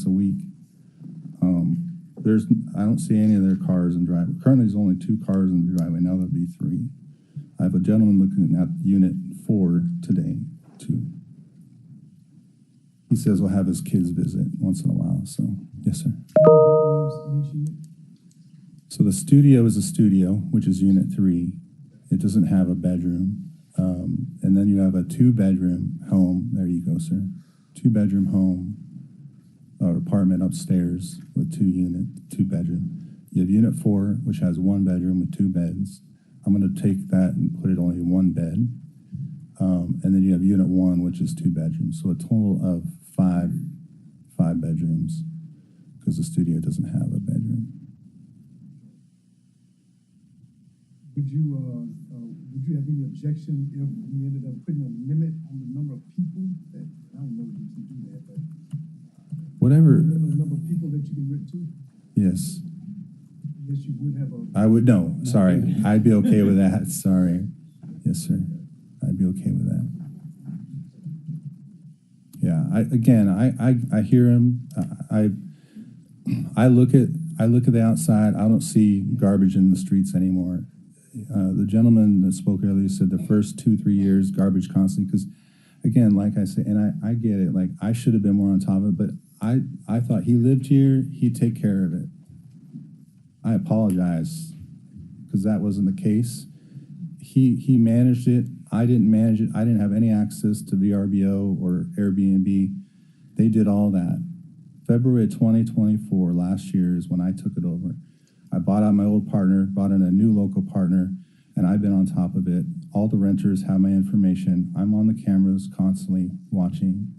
a week. I don't see any of their cars in driveway. Currently, there's only 2 cars in the driveway. Now there'll be 3. I have a gentleman looking at Unit 4 today, too. He says we'll have his kids visit once in a while. So, yes, sir. So the studio is a studio, which is Unit 3. It doesn't have a bedroom. And then you have a 2-bedroom home. There you go, sir. 2-bedroom home or apartment upstairs with 2 bedroom. You have Unit 4, which has 1 bedroom with 2 beds. I'm going to take that and put it only 1 bed. And then you have Unit 1, which is 2 bedrooms. So a total of 5 bedrooms because the studio doesn't have a bedroom. Would you have any objection if we ended up putting a limit on the number of people that, I don't know if you can do that, but. Whatever. The number of people that you can rent to? Yes. Yes, you would have I would, no, sorry. I'd be okay with that. Sorry. Yes, sir. I'd be okay with that. Yeah, I hear him. I look at the outside. I don't see garbage in the streets anymore. The gentleman that spoke earlier said the first 2-3 years, garbage constantly. Because, again, like I said, and I get it. Like, I should have been more on top of it. But I thought he lived here. He'd take care of it. I apologize because that wasn't the case. he managed it. I didn't manage it. I didn't have any access to VRBO or Airbnb. They did all that. February of 2024, last year, is when I took it over. I bought out my old partner, bought in a new local partner, and I've been on top of it. All the renters have my information. I'm on the cameras constantly watching,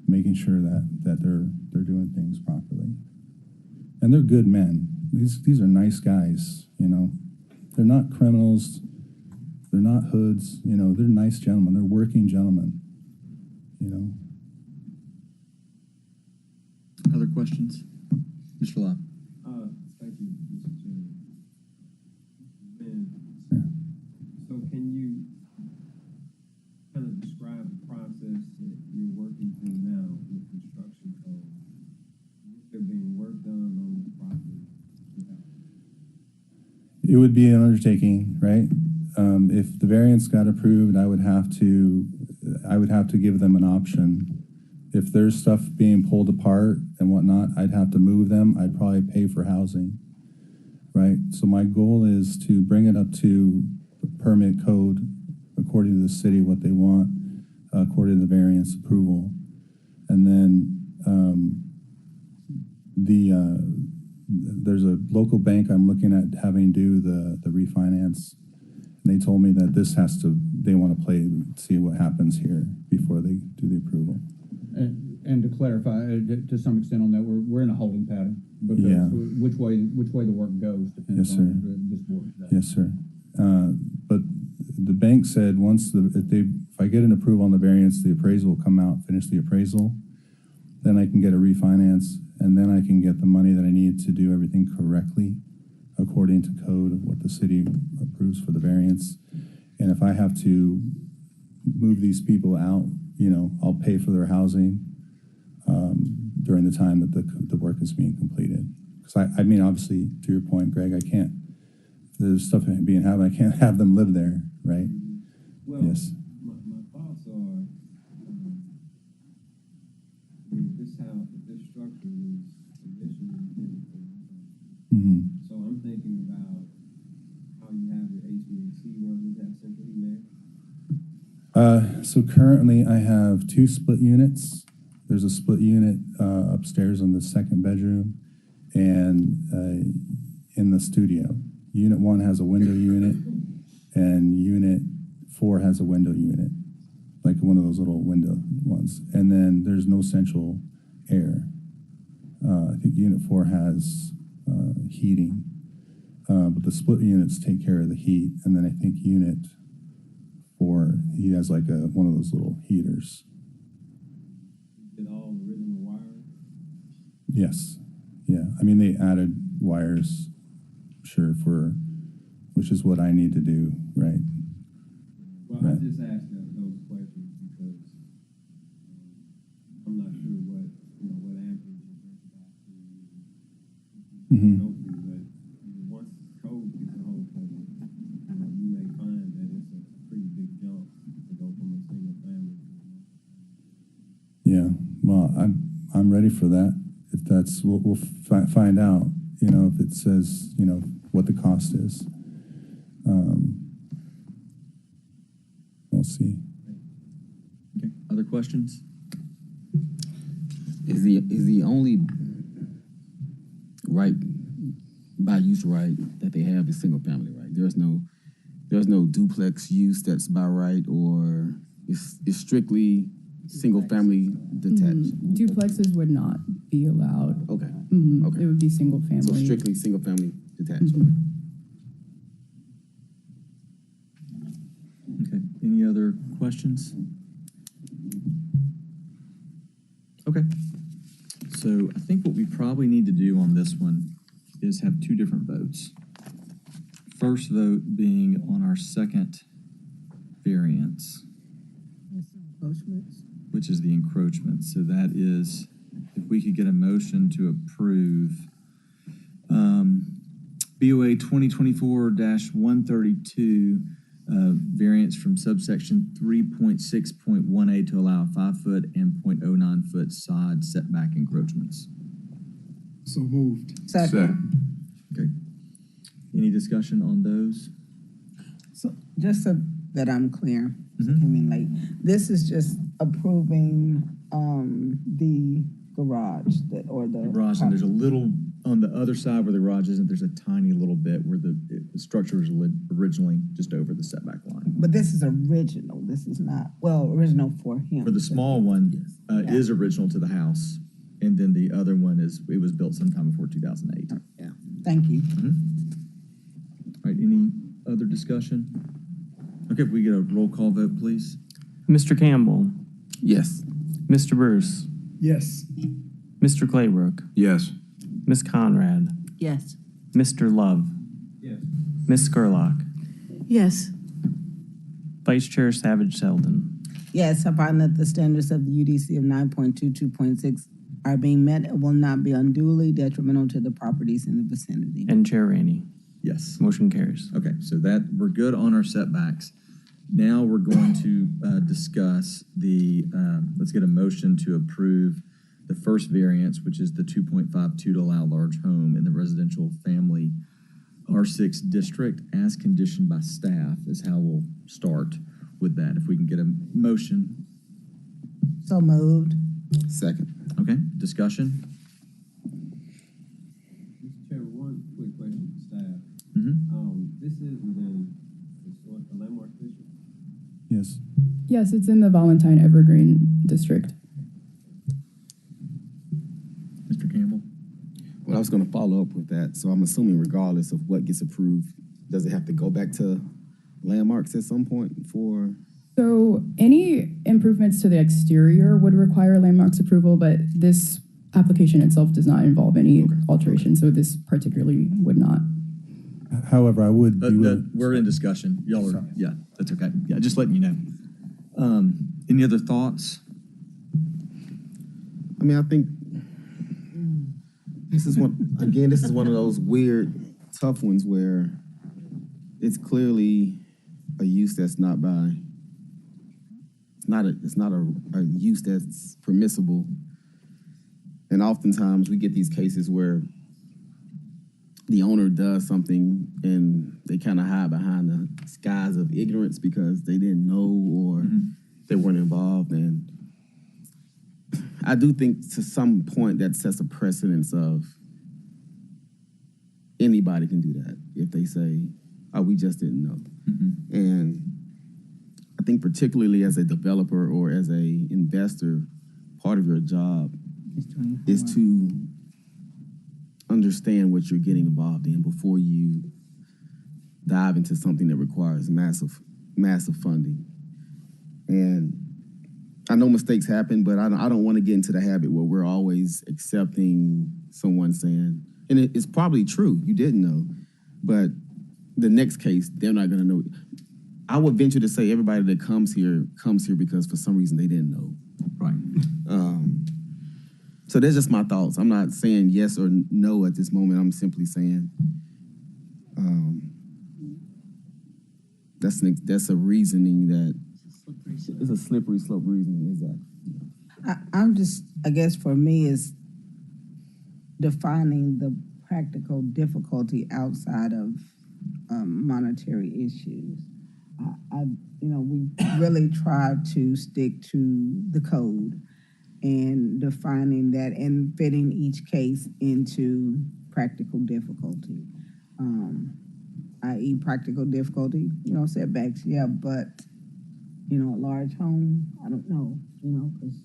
making sure that they're doing things properly. And they're good men. These are nice guys, you know. They're not criminals. They're not hoods, you know. They're nice gentlemen. They're working gentlemen, you know. Other questions? Mr. Lott? Thank you, Mr. Chairman. So can you kind of describe the process that you're working through now with construction code? Is there being work done on the property? It would be an undertaking, right? If the variance got approved, I would have to give them an option. If there's stuff being pulled apart and whatnot, I'd have to move them. I'd probably pay for housing, right? So my goal is to bring it up to permit code according to the city, what they want, according to the variance approval. And then there's a local bank I'm looking at having do the refinance. And they told me that they want to see what happens here before they do the approval. And to clarify, to some extent on that, we're in a holding pattern. Because Yeah. which way the work goes depends Yes, sir. on this board. Yes, sir. But the bank said if I get an approval on the variance, the appraisal will come out, finish the appraisal, then I can get a refinance, and then I can get the money that I need to do everything correctly according to code of what the city approves for the variance. And if I have to move these people out, you know, I'll pay for their housing during the time that the work is being completed. Because I mean, obviously, to your point, Greg, I can't. If there's stuff being happened, I can't have them live there, right? Well, yes. my thoughts are, this structure was initially intended for Mm-hmm. So I'm thinking about how you have your HVAC run. Does that central heating there? So currently I have 2 split units. There's a split unit upstairs in the second bedroom and in the studio. Unit 1 has a window unit and unit 4 has a window unit, like one of those little window ones. And then there's no central air. I think unit 4 has heating, but the split units take care of the heat. And then I think unit 4, he has like one of those little heaters. Did all the original wiring? Yes. Yeah. I mean, they added wires, sure, which is what I need to do, right? Well, right. I just asked those questions because I'm not sure what amperage you're breaking out to. Mm-hmm. But once code gets a hold of it, you may find that it's a pretty big jump to go from a single family. Yeah. Well, I'm ready for that. If that's, we'll find out, you know, if it says, you know, what the cost is. We'll see. Okay, other questions? Is the only right by use right that they have is single family, right? There's no duplex use that's by right, or it's strictly single family detached. Duplexes would not be allowed. Okay. Okay. It would be single family. So strictly single family detached. Okay, any other questions? Okay, so I think what we probably need to do on this one is have 2 different votes. First vote being on our second variance, which is the encroachment. So that is, if we could get a motion to approve BOA 2024-132, variance from subsection 3.6.1A to allow 5-foot and 0.09-foot side setback encroachments. So moved. Second. Okay. Any discussion on those? So just so that I'm clear, Mhm. I mean, like, this is just approving, the garage or the. Garage, and there's a little, on the other side where the garage isn't, there's a tiny little bit where the structure was originally just over the setback line. But this is original, this is not, well, original for him. For the small one, Yeah. is original to the house, and then the other one it was built sometime before 2008. Yeah, thank you. All right, any other discussion? Okay, if we get a roll call vote, please. Mr. Campbell, Yes. Mr. Bruce, Yes. Mr. Claybrook, Yes. Ms. Conrad, Yes. Mr. Love, Yes. Ms. Scurlock, Yes. Vice Chair Savage Selden. Yes, I find that the standards of the UDC of 9.22.6 are being met and will not be unduly detrimental to the properties in the vicinity. And Chair Rainey. Yes. Motion carries. Okay, so that, we're good on our setbacks. Now we're going to discuss let's get a motion to approve the first variance, which is the 2.52 to allow large home in the residential family R6 district as conditioned by staff is how we'll start with that. If we can get a motion. So moved. Second. Okay, discussion? Mr. Chairman, one quick question to staff. Mm-hmm. This is within the landmark district? Yes. Yes, it's in the Valentine Evergreen District. Mr. Campbell? Well, I was going to follow up with that. So I'm assuming regardless of what gets approved, does it have to go back to landmarks at some point for? So any improvements to the exterior would require landmarks approval, but this application itself does not involve any alteration, so this particularly would not. However, I would. We're in discussion. Y'all are, yeah, that's okay. Yeah, just letting you know. Any other thoughts? I mean, I think this is one of those weird, tough ones where it's clearly a use that's not by, it's not a use that's permissible. And oftentimes we get these cases where the owner does something and they kind of hide behind the skies of ignorance because they didn't know or they weren't involved. And I do think to some point that sets a precedence of anybody can do that if they say, oh, we just didn't know. And I think particularly as a developer or as a investor, part of your job is to understand what you're getting involved in before you dive into something that requires massive funding. And I know mistakes happen, but I don't want to get into the habit where we're always accepting someone saying, and it's probably true, you didn't know, but the next case, they're not going to know. I would venture to say everybody that comes here because for some reason they didn't know. Right. So that's just my thoughts. I'm not saying yes or no at this moment. I'm simply saying that's a reasoning that it's a slippery slope reasoning. Exactly. I'm just, I guess for me, is defining the practical difficulty outside of monetary issues. We really try to stick to the code and defining that and fitting each case into practical difficulty. I.e. practical difficulty, setbacks, yeah, but, a large home, I don't know, because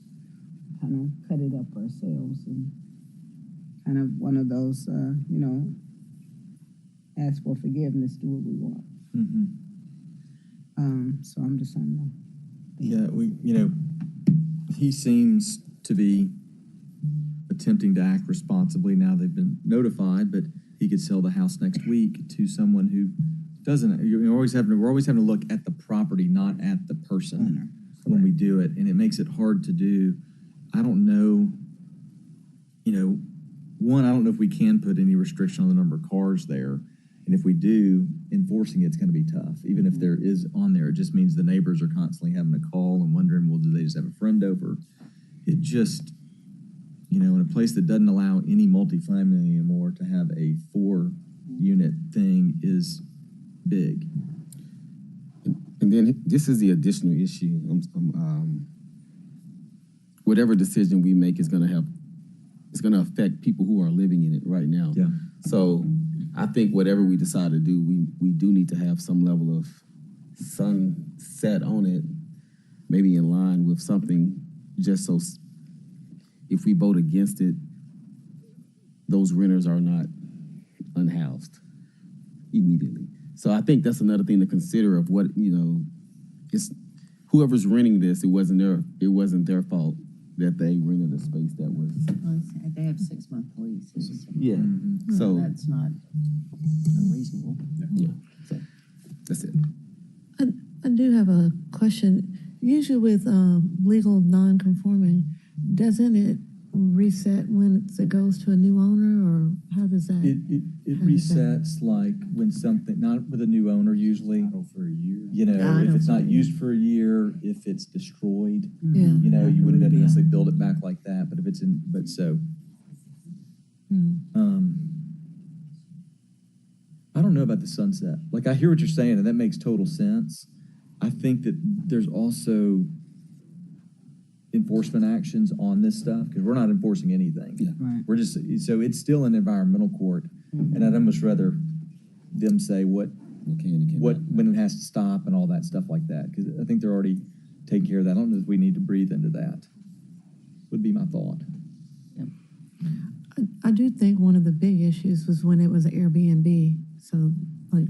kind of cut it up ourselves and kind of one of those, ask for forgiveness, do what we want. So I'm just on the. Yeah, he seems to be attempting to act responsibly. Now they've been notified, but he could sell the house next week to someone who doesn't. We're always having to look at the property, not at the person when we do it, and it makes it hard to do. I don't know. One, I don't know if we can put any restriction on the number of cars there. And if we do, enforcing it's going to be tough. Even if there is on there, it just means the neighbors are constantly having to call and wondering, well, do they just have a friend over? It just, in a place that doesn't allow any multifamily anymore to have a 4-unit thing is big. And then this is the additional issue. Whatever decision we make is gonna affect people who are living in it right now. Yeah. So I think whatever we decide to do, we do need to have some level of sunset on it, maybe in line with something, just so if we vote against it, those renters are not unhoused immediately. So I think that's another thing to consider of what, it's whoever's renting this, it wasn't their fault that they rented a space that was. They have 6-month leases. Yeah. So That's not unreasonable. yeah. So that's it. I do have a question. Usually with legal non-conforming, doesn't it reset when it goes to a new owner, or how does that? It resets like when something, not with a new owner usually. For a year. If it's not used for a year, if it's destroyed, Yeah. you wouldn't necessarily build it back like that, but if it's I don't know about the sunset. Like, I hear what you're saying, and that makes total sense. I think that there's also enforcement actions on this stuff, because we're not enforcing anything. Yeah. Right. We're just, so it's still in environmental court, and I'd almost rather them say when it has to stop and all that stuff like that, because I think they're already taking care of that. I don't know if we need to breathe into that, would be my thought. I do think one of the big issues was when it was Airbnb. So, like,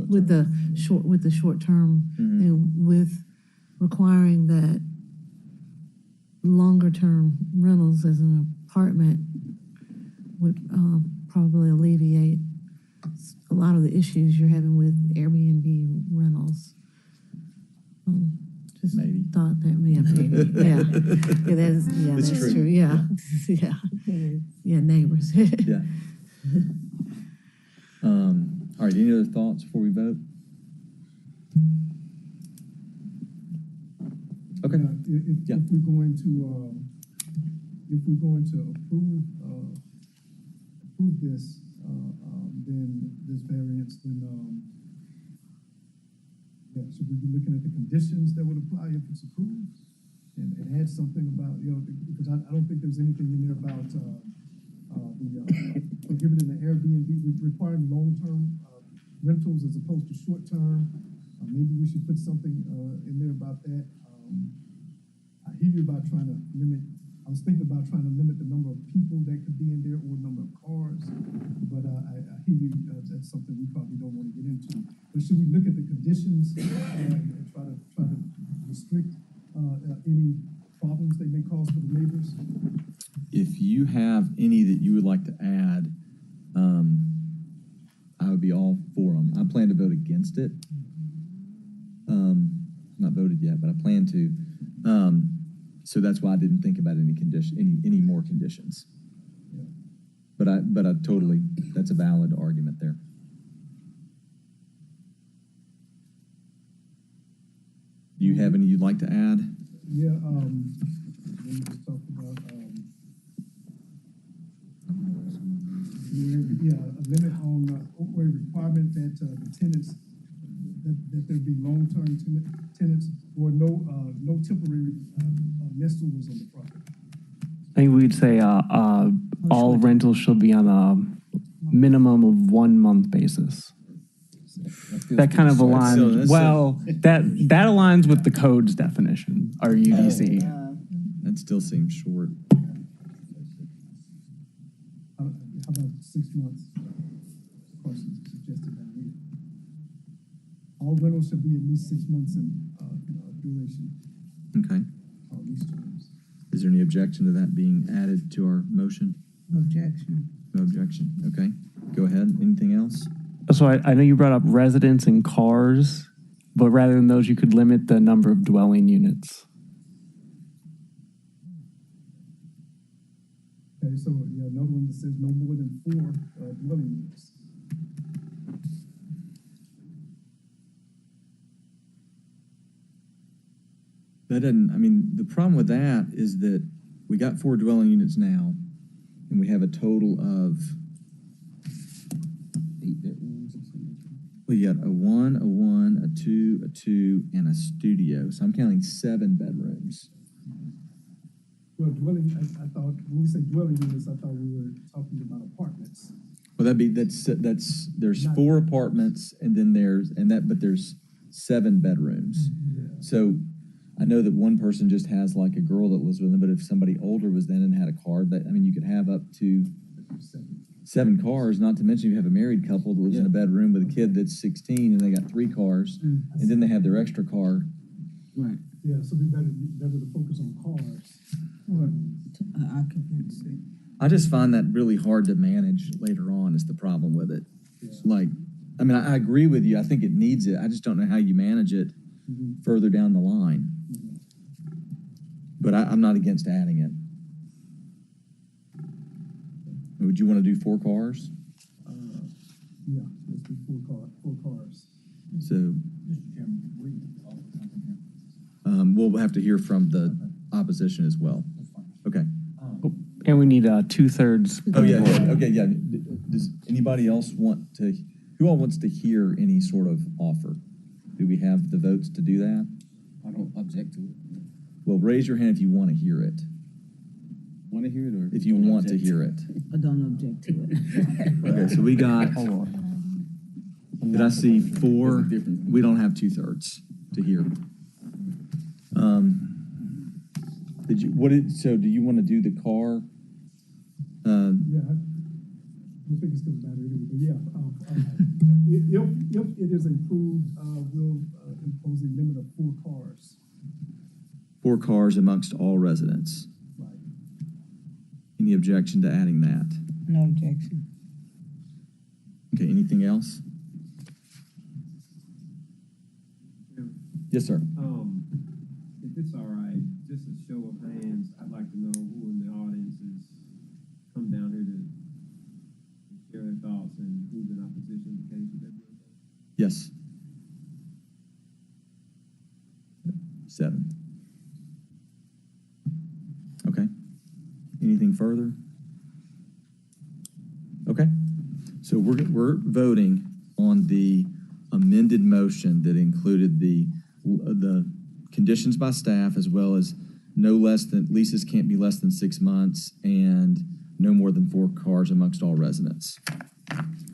with the short term, and with requiring that longer term rentals as an apartment would probably alleviate a lot of the issues you're having with Airbnb rentals. Just Maybe. thought that maybe, yeah, that's true. Yeah, yeah, neighbors. Yeah. All right, any other thoughts before we vote? Okay. If we're going to approve this, then this variance, then should we be looking at the conditions that would apply if it's approved, and add something about, because I don't think there's anything in there about prohibiting the Airbnb, requiring long-term rentals as opposed to short-term. Maybe we should put something in there about that. I hear you about trying to limit. I was thinking about trying to limit the number of people that could be in there or number of cars, but I hear you. That's something we probably don't want to get into. But should we look at the conditions and try to restrict any problems they may cause for the neighbors? If you have any that you would like to add, I would be all for them. I plan to vote against it. Not voted yet, but I plan to. So that's why I didn't think about any more conditions. Yeah. But I totally, that's a valid argument there. Do you have any you'd like to add? Yeah. We just talked about a limit on or a requirement that the tenants that there be long-term tenants or no temporary nesters on the property. I think we'd say all rentals should be on a minimum of 1 month basis. That kind of aligns. That aligns with the code's definition, our UDC. That still seems short. How about 6 months? Of course, it's suggested down here. All rentals should be at least 6 months in duration. Okay. Lease terms. Is there any objection to that being added to our motion? Objection. No objection. Okay. Go ahead. Anything else? So I know you brought up residents and cars, but rather than those, you could limit the number of dwelling units. Okay, so another one that says no more than 4 dwelling units. That doesn't, I mean, the problem with that is that we got 4 dwelling units now, and we have a total of 8 bedrooms or something. Well, you got a 1, a 2, 2, a 2, and a studio. So I'm counting 7 bedrooms. Well, dwelling, I thought, when we say dwelling units, I thought we were talking about apartments. Well, there's 4 apartments and then but there's 7 bedrooms. So I know that one person just has like a girl that lives with them, but if somebody older was then and had a car, you could have up to 7 cars, not to mention you have a married couple that lives in a bedroom with a kid that's 16 and they got 3 cars, and then they have their extra car. Right. Yeah, so it'd be better to focus on cars. Occupancy. I just find that really hard to manage later on is the problem with it. Like, I agree with you. I think it needs it. I just don't know how you manage it further down the line. But I'm not against adding it. Would you want to do 4 cars? Yeah, let's do 4 cars. So, we'll have to hear from the opposition as well. Okay. And we need 2/3. Oh, yeah. Okay, yeah. Does anybody else who all wants to hear any sort of offer? Do we have the votes to do that? I don't object to it. Well, raise your hand if you want to hear it. Want to hear it, or if you want to hear it? I don't object to it. Okay, so we got. Did I see 4? We don't have 2/3 to hear. So do you want to do the car? Yeah, I don't think it's going to matter anyway, but yeah. If it is approved, we'll impose a limit of 4 cars. 4 cars amongst all residents. Right. Any objection to adding that? No objection. Okay, anything else? Yes, sir. If it's all right, just a show of hands, I'd like to know who in the audience has come down here to share their thoughts and who's in opposition to the case. Would that be okay? Yes. 7. Okay. Anything further? Okay. So we're voting on the amended motion that included the conditions by staff, as well as leases can't be less than 6 months and no more than 4 cars amongst all residents.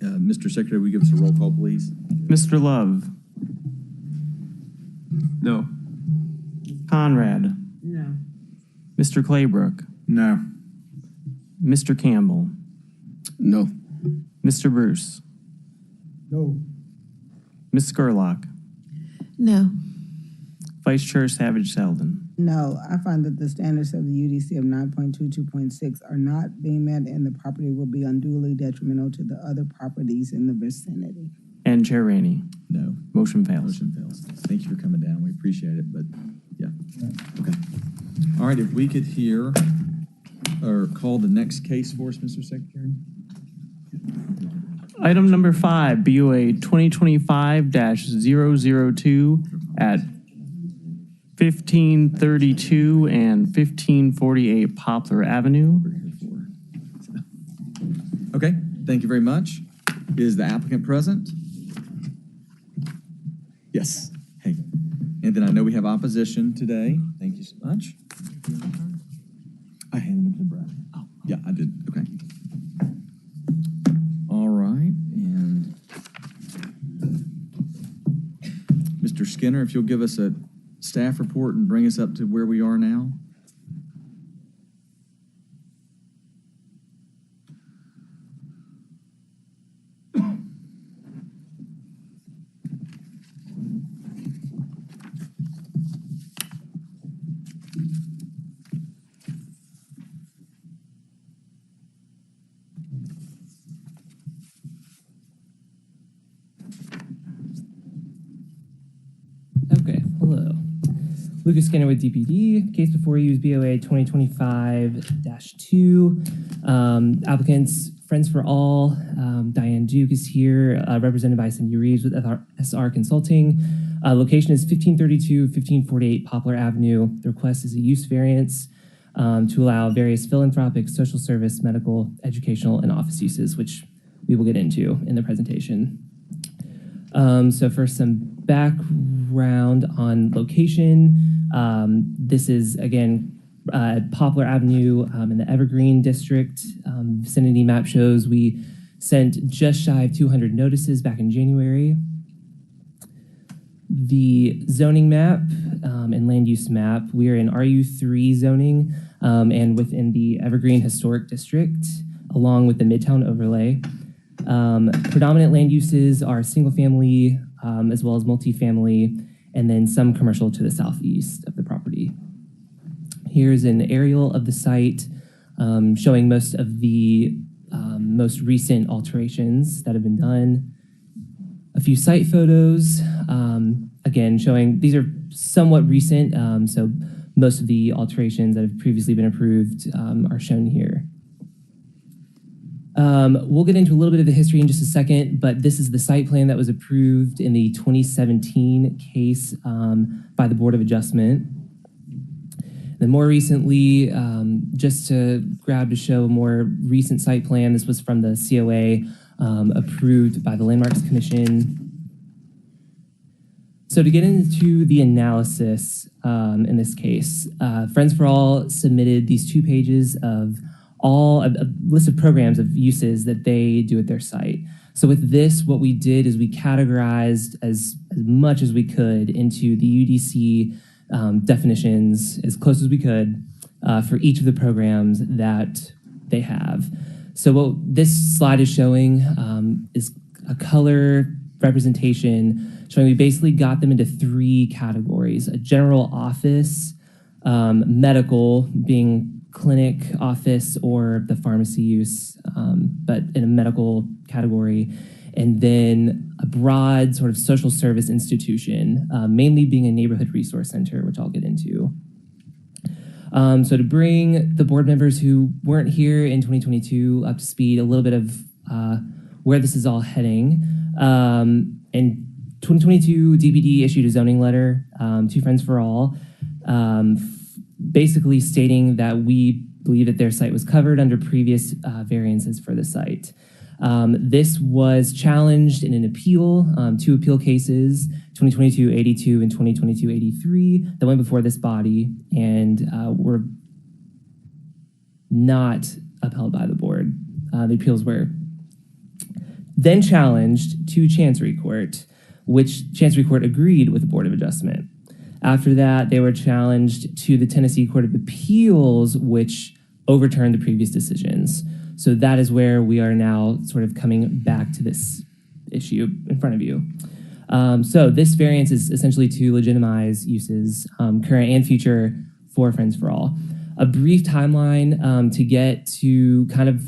Mr. Secretary, will you give us a roll call, please? Mr. Love. No. Conrad. No. Mr. Claybrook. No. Mr. Campbell. No. Mr. Bruce. No. Ms. Scurlock. No. Vice Chair Savage Selden. No, I find that the standards of the UDC of 9.22.6 are not being met and the property will be unduly detrimental to the other properties in the vicinity. And Chair Rainey. No. Motion fails. Motion fails. Thank you for coming down. We appreciate it, but yeah. Okay. All right, if we could hear or call the next case for us, Mr. Secretary. Item number 5, BOA 2025-002 at 1532 and 1548 Poplar Avenue. Okay, thank you very much. Is the applicant present? Yes. Hey. And then I know we have opposition today. Thank you so much. I handed him to Brad. Oh, yeah, I did. Okay. All right, and Mr. Skinner, if you'll give us a staff report and bring us up to where we are now. Okay, hello. Lucas Skinner with DPD. Case before you is BOA 2025-2. Applicants, Friends for All. Diane Duke is here, represented by Cindy Reeves with SR Consulting. Location is 1532, 1548 Poplar Avenue. The request is a use variance to allow various philanthropic, social service, medical, educational, and office uses, which we will get into in the presentation. So for some background, background on location. This is, again, Poplar Avenue in the Evergreen District. Vicinity map shows we sent just shy of 200 notices back in January. The zoning map and land use map, we are in RU3 zoning and within the Evergreen Historic District, along with the Midtown overlay. Predominant land uses are single family as well as multifamily, and then some commercial to the southeast of the property. Here's an aerial of the site showing most of the most recent alterations that have been done. A few site photos, again, showing these are somewhat recent, so most of the alterations that have previously been approved are shown here. We'll get into a little bit of the history in just a second, but this is the site plan that was approved in the 2017 case by the Board of Adjustment. Then more recently, just to grab to show a more recent site plan, this was from the COA approved by the Landmarks Commission. So to get into the analysis in this case, Friends for All submitted these 2 pages of a list of programs of uses that they do at their site. So with this, what we did is we categorized as much as we could into the UDC definitions as close as we could for each of the programs that they have. So what this slide is showing is a color representation showing we basically got them into 3 categories: a general office, medical being clinic, office, or the pharmacy use, but in a medical category, and then a broad sort of social service institution, mainly being a neighborhood resource center, which I'll get into. So to bring the board members who weren't here in 2022 up to speed, a little bit of where this is all heading. In 2022, DPD issued a zoning letter to Friends for All, basically stating that we believe that their site was covered under previous variances for the site. This was challenged in an appeal, 2 appeal cases, 2022-82 and 2022-83, that went before this body and were not upheld by the board. The appeals were then challenged to Chancery Court, which Chancery Court agreed with the Board of Adjustment. After that, they were challenged to the Tennessee Court of Appeals, which overturned the previous decisions. So that is where we are now sort of coming back to this issue in front of you. So this variance is essentially to legitimize uses, current and future, for Friends for All. A brief timeline to get to kind of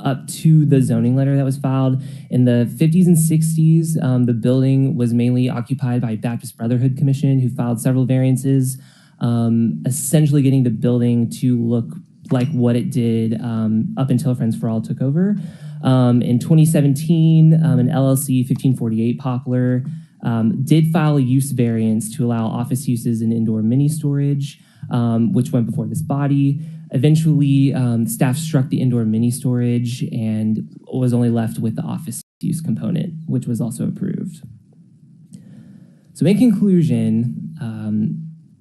up to the zoning letter that was filed. In the 50s and 60s, the building was mainly occupied by Baptist Brotherhood Commission, who filed several variances, essentially getting the building to look like what it did up until Friends for All took over. In 2017, an LLC 1548 Poplar did file a use variance to allow office uses and indoor mini storage, which went before this body. Eventually, staff struck the indoor mini storage and was only left with the office use component, which was also approved. So in conclusion,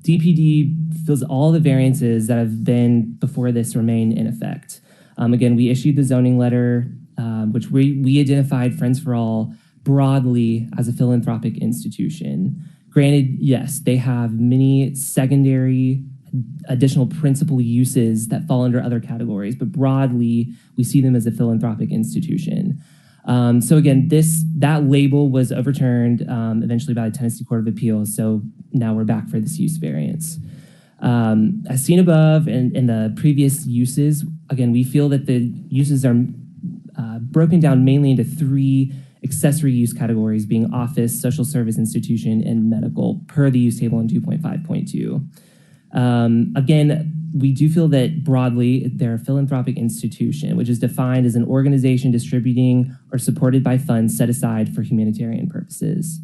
DPD feels all the variances that have been before this remain in effect. Again, we issued the zoning letter, which we identified Friends for All broadly as a philanthropic institution. Granted, yes, they have many secondary additional principal uses that fall under other categories, but broadly, we see them as a philanthropic institution. So again, that label was overturned eventually by the Tennessee Court of Appeals, so now we're back for this use variance. As seen above in the previous uses, again, we feel that the uses are broken down mainly into 3 accessory use categories, being office, social service institution, and medical, per the use table in 2.5.2. Again, we do feel that broadly they're a philanthropic institution, which is defined as an organization distributing or supported by funds set aside for humanitarian purposes.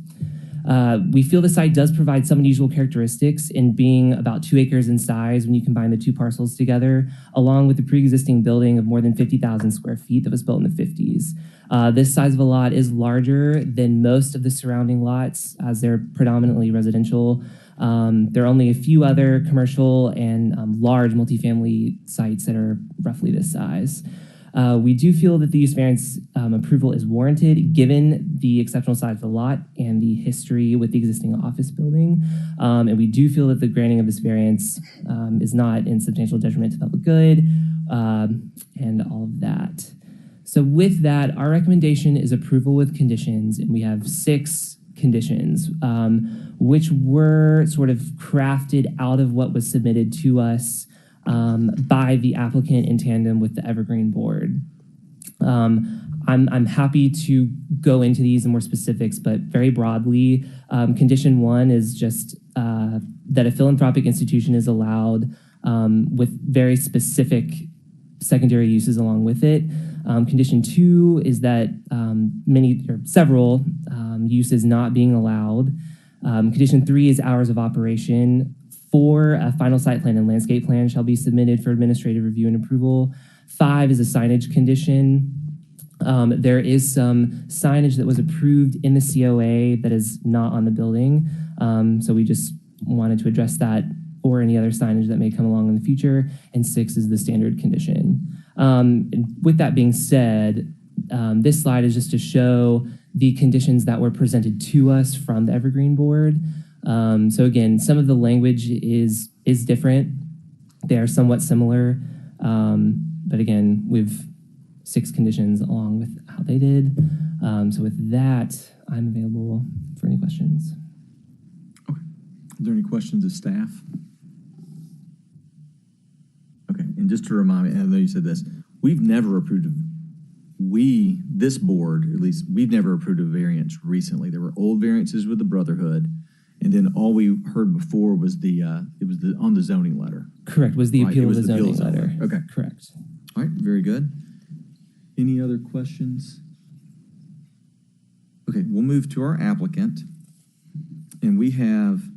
We feel the site does provide some unusual characteristics in being about 2 acres in size when you combine the two parcels together, along with the pre-existing building of more than 50,000 square feet that was built in the 50s. This size of a lot is larger than most of the surrounding lots, as they're predominantly residential. There are only a few other commercial and large multifamily sites that are roughly this size. We do feel that the use variance approval is warranted given the exceptional size of the lot and the history with the existing office building. And we do feel that the granting of this variance is not in substantial detriment to public good and all of that. So with that, our recommendation is approval with conditions, and we have 6 conditions, which were sort of crafted out of what was submitted to us by the applicant in tandem with the Evergreen Board. I'm happy to go into these in more specifics, but very broadly, condition 1 is just that a philanthropic institution is allowed with very specific secondary uses along with it. Condition 2 is that several uses not being allowed. Condition 3 is hours of operation. 4, a final site plan and landscape plan shall be submitted for administrative review and approval. 5 is a signage condition. There is some signage that was approved in the COA that is not on the building. So we just wanted to address that or any other signage that may come along in the future. And 6 is the standard condition. With that being said, this slide is just to show the conditions that were presented to us from the Evergreen Board. So again, some of the language is different. They are somewhat similar. But again, we've 6 conditions along with how they did. So with that, I'm available for any questions. Okay. Are there any questions of staff? Okay. And just to remind me, I know you said this, we've never approved this board, at least, we've never approved a variance recently. There were old variances with the Brotherhood. And then all we heard before was on the zoning letter. Correct, was the appeal of the zoning appeal letter. Okay. Correct. All right, very good. Any other questions? Okay, we'll move to our applicant. And we have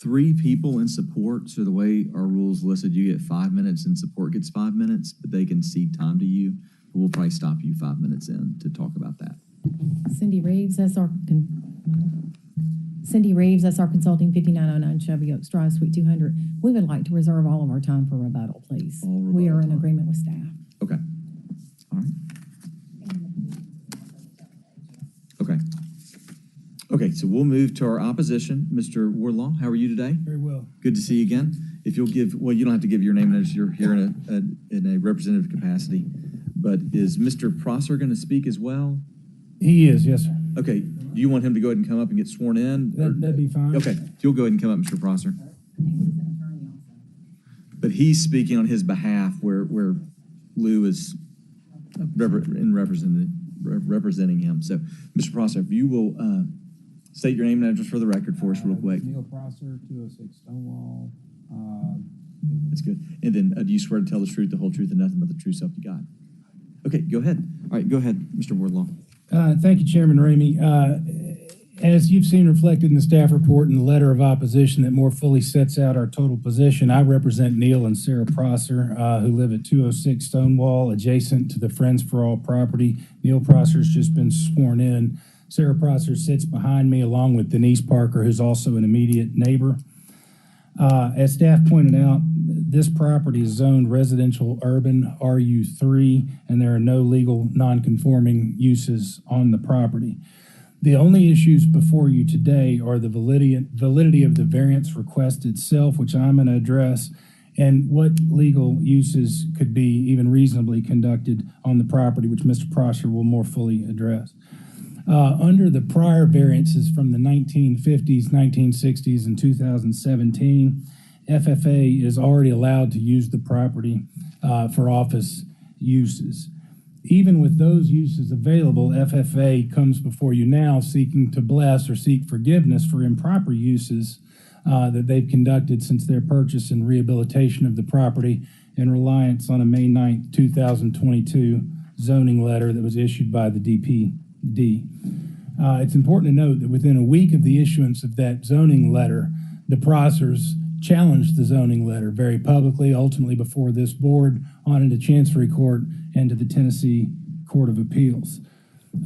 3 people in support. So the way our rules listed, you get 5 minutes and support gets 5 minutes, but they can cede time to you. We'll probably stop you 5 minutes in to talk about that. Cindy Reeves, that's our consulting, 5909 Chevy Oaks Drive, Suite 200. We would like to reserve all of our time for rebuttal, please. We are in agreement with staff. Okay. All right. Okay. Okay, so we'll move to our opposition. Mr. Wardlaw, how are you today? Very well. Good to see you again. If you'll give, well, you don't have to give your name as you're here in a representative capacity, but is Mr. Prosser going to speak as well? He is, yes, sir. Okay, do you want him to go ahead and come up and get sworn in? That'd be fine. Okay, you'll go ahead and come up, Mr. Prosser. But he's speaking on his behalf where Lou is representing him. So, Mr. Prosser, if you will state your name and address for the record for us real quick. Neil Prosser, 206 Stonewall. That's good. And then do you swear to tell the truth, the whole truth, and nothing but the truth, self you got? Okay, go ahead. All right, go ahead, Mr. Wardlaw. Thank you, Chairman Ramey. As you've seen reflected in the staff report and the letter of opposition that more fully sets out our total position, I represent Neil and Sarah Prosser, who live at 206 Stonewall, adjacent to the Friends for All property. Neil Prosser's just been sworn in. Sarah Prosser sits behind me along with Denise Parker, who's also an immediate neighbor. As staff pointed out, this property is zoned residential urban RU3, and there are no legal non-conforming uses on the property. The only issues before you today are the validity of the variance request itself, which I'm going to address, and what legal uses could be even reasonably conducted on the property, which Mr. Prosser will more fully address. Under the prior variances from the 1950s, 1960s, and 2017, FFA is already allowed to use the property for office uses. Even with those uses available, FFA comes before you now seeking to bless or seek forgiveness for improper uses that they've conducted since their purchase and rehabilitation of the property in reliance on a May 9th, 2022 zoning letter that was issued by the DPD. It's important to note that within a week of the issuance of that zoning letter, the Prossers challenged the zoning letter very publicly, ultimately before this board, on into Chancery Court and to the Tennessee Court of Appeals.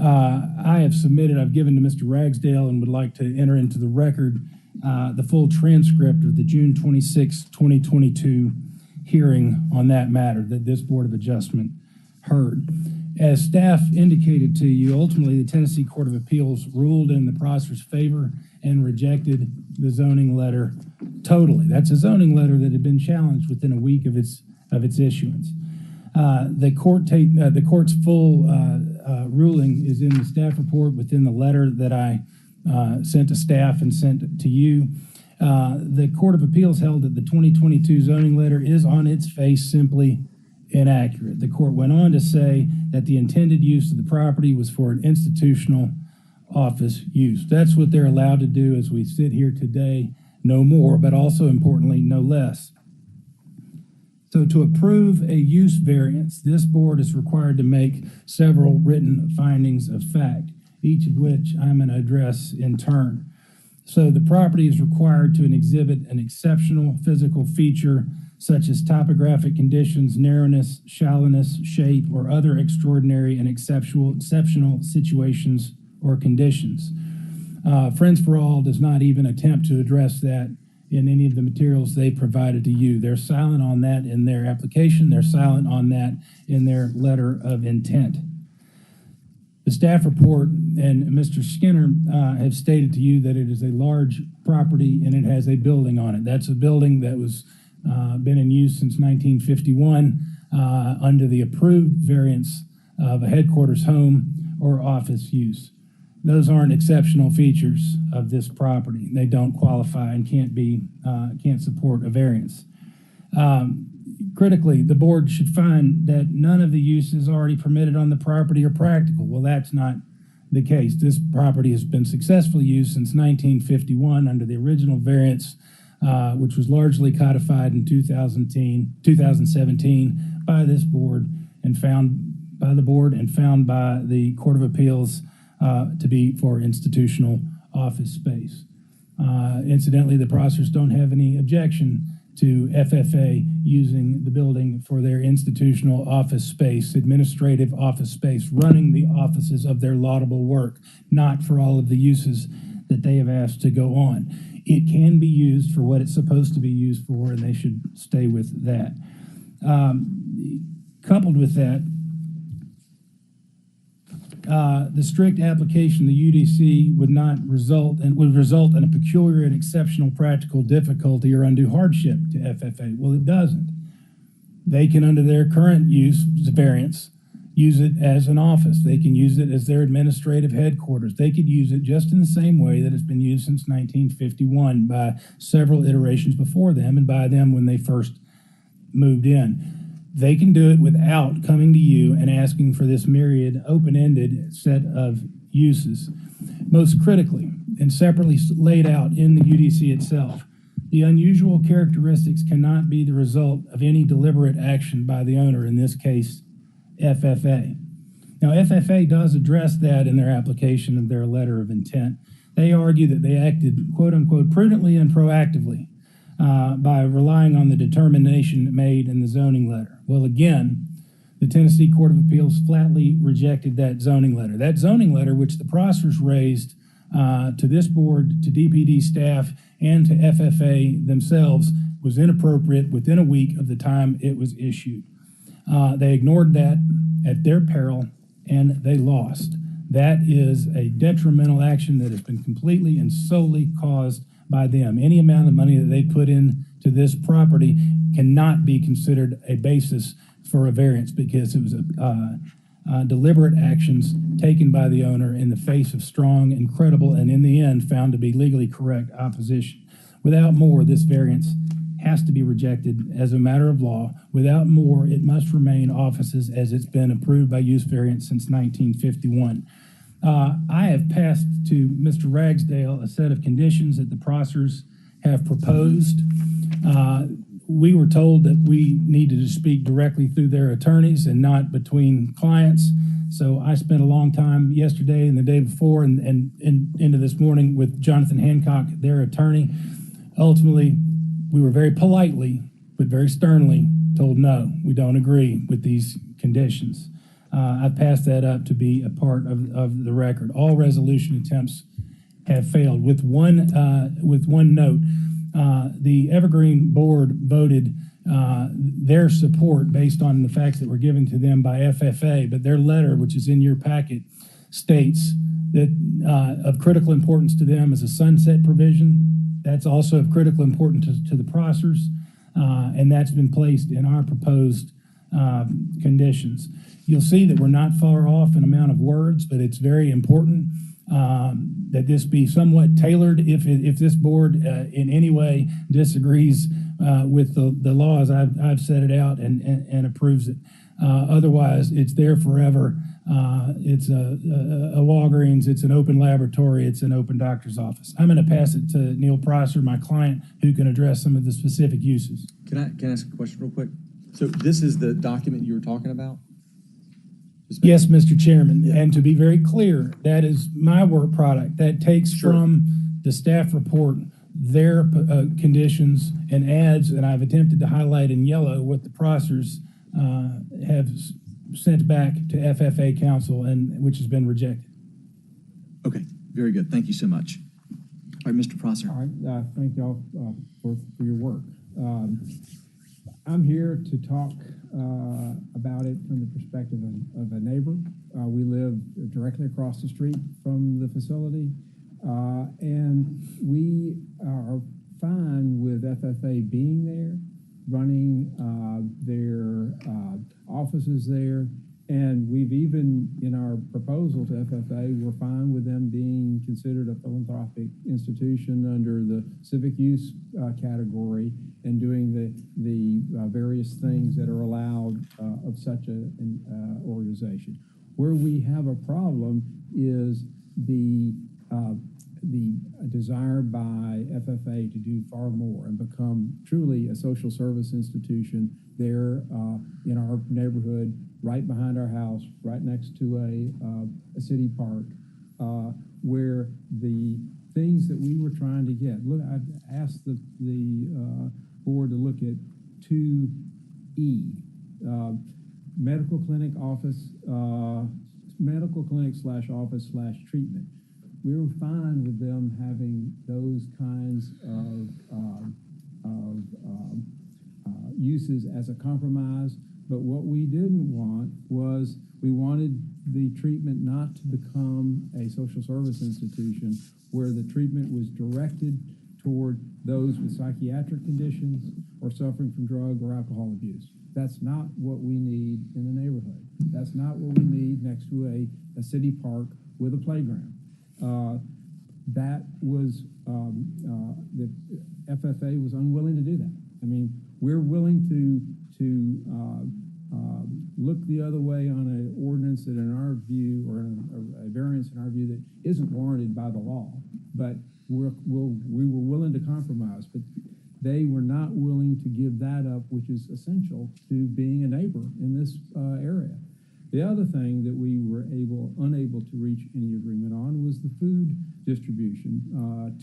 I have submitted, I've given to Mr. Ragsdale and would like to enter into the record the full transcript of the June 26, 2022 hearing on that matter that this Board of Adjustment heard. As staff indicated to you, ultimately the Tennessee Court of Appeals ruled in the Prossers' favor and rejected the zoning letter totally. That's a zoning letter that had been challenged within a week of its issuance. The court's full ruling is in the staff report within the letter that I sent to staff and sent to you. The Court of Appeals held that the 2022 zoning letter is on its face simply inaccurate. The court went on to say that the intended use of the property was for an institutional office use. That's what they're allowed to do as we sit here today, no more, but also importantly, no less. So to approve a use variance, this board is required to make several written findings of fact, each of which I'm going to address in turn. So the property is required to exhibit an exceptional physical feature such as topographic conditions, narrowness, shallowness, shape, or other extraordinary and exceptional situations or conditions. Friends for All does not even attempt to address that in any of the materials they provided to you. They're silent on that in their application. They're silent on that in their letter of intent. The staff report and Mr. Skinner have stated to you that it is a large property and it has a building on it. That's a building that was been in use since 1951 under the approved variance of a headquarters home or office use. Those aren't exceptional features of this property. They don't qualify and can't support a variance. Critically, the board should find that none of the uses already permitted on the property are practical. Well, that's not the case. This property has been successfully used since 1951 under the original variance, which was largely codified in 2017 by this board and found by the board and found by the Court of Appeals to be for institutional office space. Incidentally, the Prossers don't have any objection to FFA using the building for their institutional office space, administrative office space, running the offices of their laudable work, not for all of the uses that they have asked to go on. It can be used for what it's supposed to be used for, and they should stay with that. Coupled with that, the strict application of the UDC would result in a peculiar and exceptional practical difficulty or undue hardship to FFA. Well, it doesn't. They can, under their current use variance, use it as an office. They can use it as their administrative headquarters. They could use it just in the same way that it's been used since 1951 by several iterations before them and by them when they first moved in. They can do it without coming to you and asking for this myriad, open-ended set of uses. Most critically, and separately laid out in the UDC itself, the unusual characteristics cannot be the result of any deliberate action by the owner, in this case, FFA. Now, FFA does address that in their application of their letter of intent. They argue that they acted, quote-unquote, prudently and proactively by relying on the determination made in the zoning letter. Well, again, the Tennessee Court of Appeals flatly rejected that zoning letter. That zoning letter, which the Prossers raised to this board, to DPD staff, and to FFA themselves, was inappropriate within a week of the time it was issued. They ignored that at their peril, and they lost. That is a detrimental action that has been completely and solely caused by them. Any amount of money that they put into this property cannot be considered a basis for a variance because it was deliberate actions taken by the owner in the face of strong and credible and in the end found to be legally correct opposition. Without more, this variance has to be rejected as a matter of law. Without more, it must remain offices as it's been approved by use variance since 1951. I have passed to Mr. Ragsdale a set of conditions that the Prossers have proposed. we were told that we needed to speak directly through their attorneys and not between clients. So I spent a long time yesterday and the day before and into this morning with Jonathan Hancock, their attorney. Ultimately, we were very politely, but very sternly told, no, we don't agree with these conditions. I've passed that up to be a part of the record. All resolution attempts have failed with one note. The Evergreen Board voted their support based on the facts that were given to them by FFA, but their letter, which is in your packet, states that of critical importance to them is a sunset provision. That's also of critical importance to the Prossers, and that's been placed in our proposed conditions. You'll see that we're not far off in amount of words, but it's very important that this be somewhat tailored if this board in any way disagrees with the law as I've set it out and approves it. Otherwise, it's there forever. It's a Walgreens, it's an open laboratory, it's an open doctor's office. I'm going to pass it to Neil Prosser, my client, who can address some of the specific uses. Can I ask a question real quick? So this is the document you were talking about? Yes, Mr. Chairman, and to be very clear, that is my work product. That takes from the staff report their conditions and adds, and I've attempted to highlight in yellow what the Prossers have sent back to FFA Council, and which has been rejected. Okay, very good. Thank you so much. All right, Mr. Prosser. All right, thank y'all for your work. I'm here to talk about it from the perspective of a neighbor. We live directly across the street from the facility, and we are fine with FFA being there, running their offices there, and we've even, in our proposal to FFA, we're fine with them being considered a philanthropic institution under the civic use category and doing the various things that are allowed of such an organization. Where we have a problem is the desire by FFA to do far more and become truly a social service institution there in our neighborhood, right behind our house, right next to a city park, where the things that we were trying to get. Look, I asked the board to look at 2E, medical clinic office, medical clinic / office / treatment. We were fine with them having those kinds of uses as a compromise, but what we didn't want was we wanted the treatment not to become a social service institution where the treatment was directed toward those with psychiatric conditions or suffering from drug or alcohol abuse. That's not what we need in the neighborhood. That's not what we need next to a city park with a playground. That was, the FFA was unwilling to do that. I mean, we're willing to look the other way on an ordinance that in our view, or a variance in our view that isn't warranted by the law, but we were willing to compromise, but they were not willing to give that up, which is essential to being a neighbor in this area. The other thing that we were unable to reach any agreement on was the food distribution,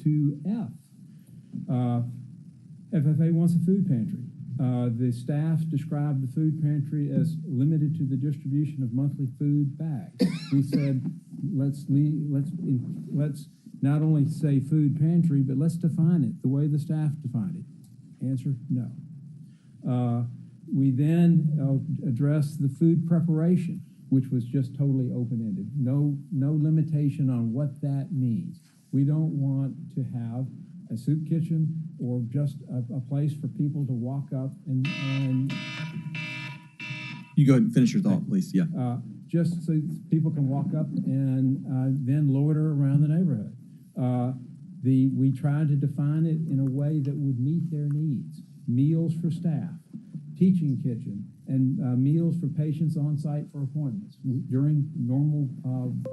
2F. FFA wants a food pantry. The staff described the food pantry as limited to the distribution of monthly food bags. We said, let's not only say food pantry, but let's define it the way the staff defined it. Answer, no. We then addressed the food preparation, which was just totally open-ended. No limitation on what that means. We don't want to have a soup kitchen or just a place for people to walk up and You go ahead and finish your thought, please. Yeah. Just so people can walk up and then loiter around the neighborhood. We tried to define it in a way that would meet their needs. Meals for staff, teaching kitchen, and meals for patients on site for appointments during normal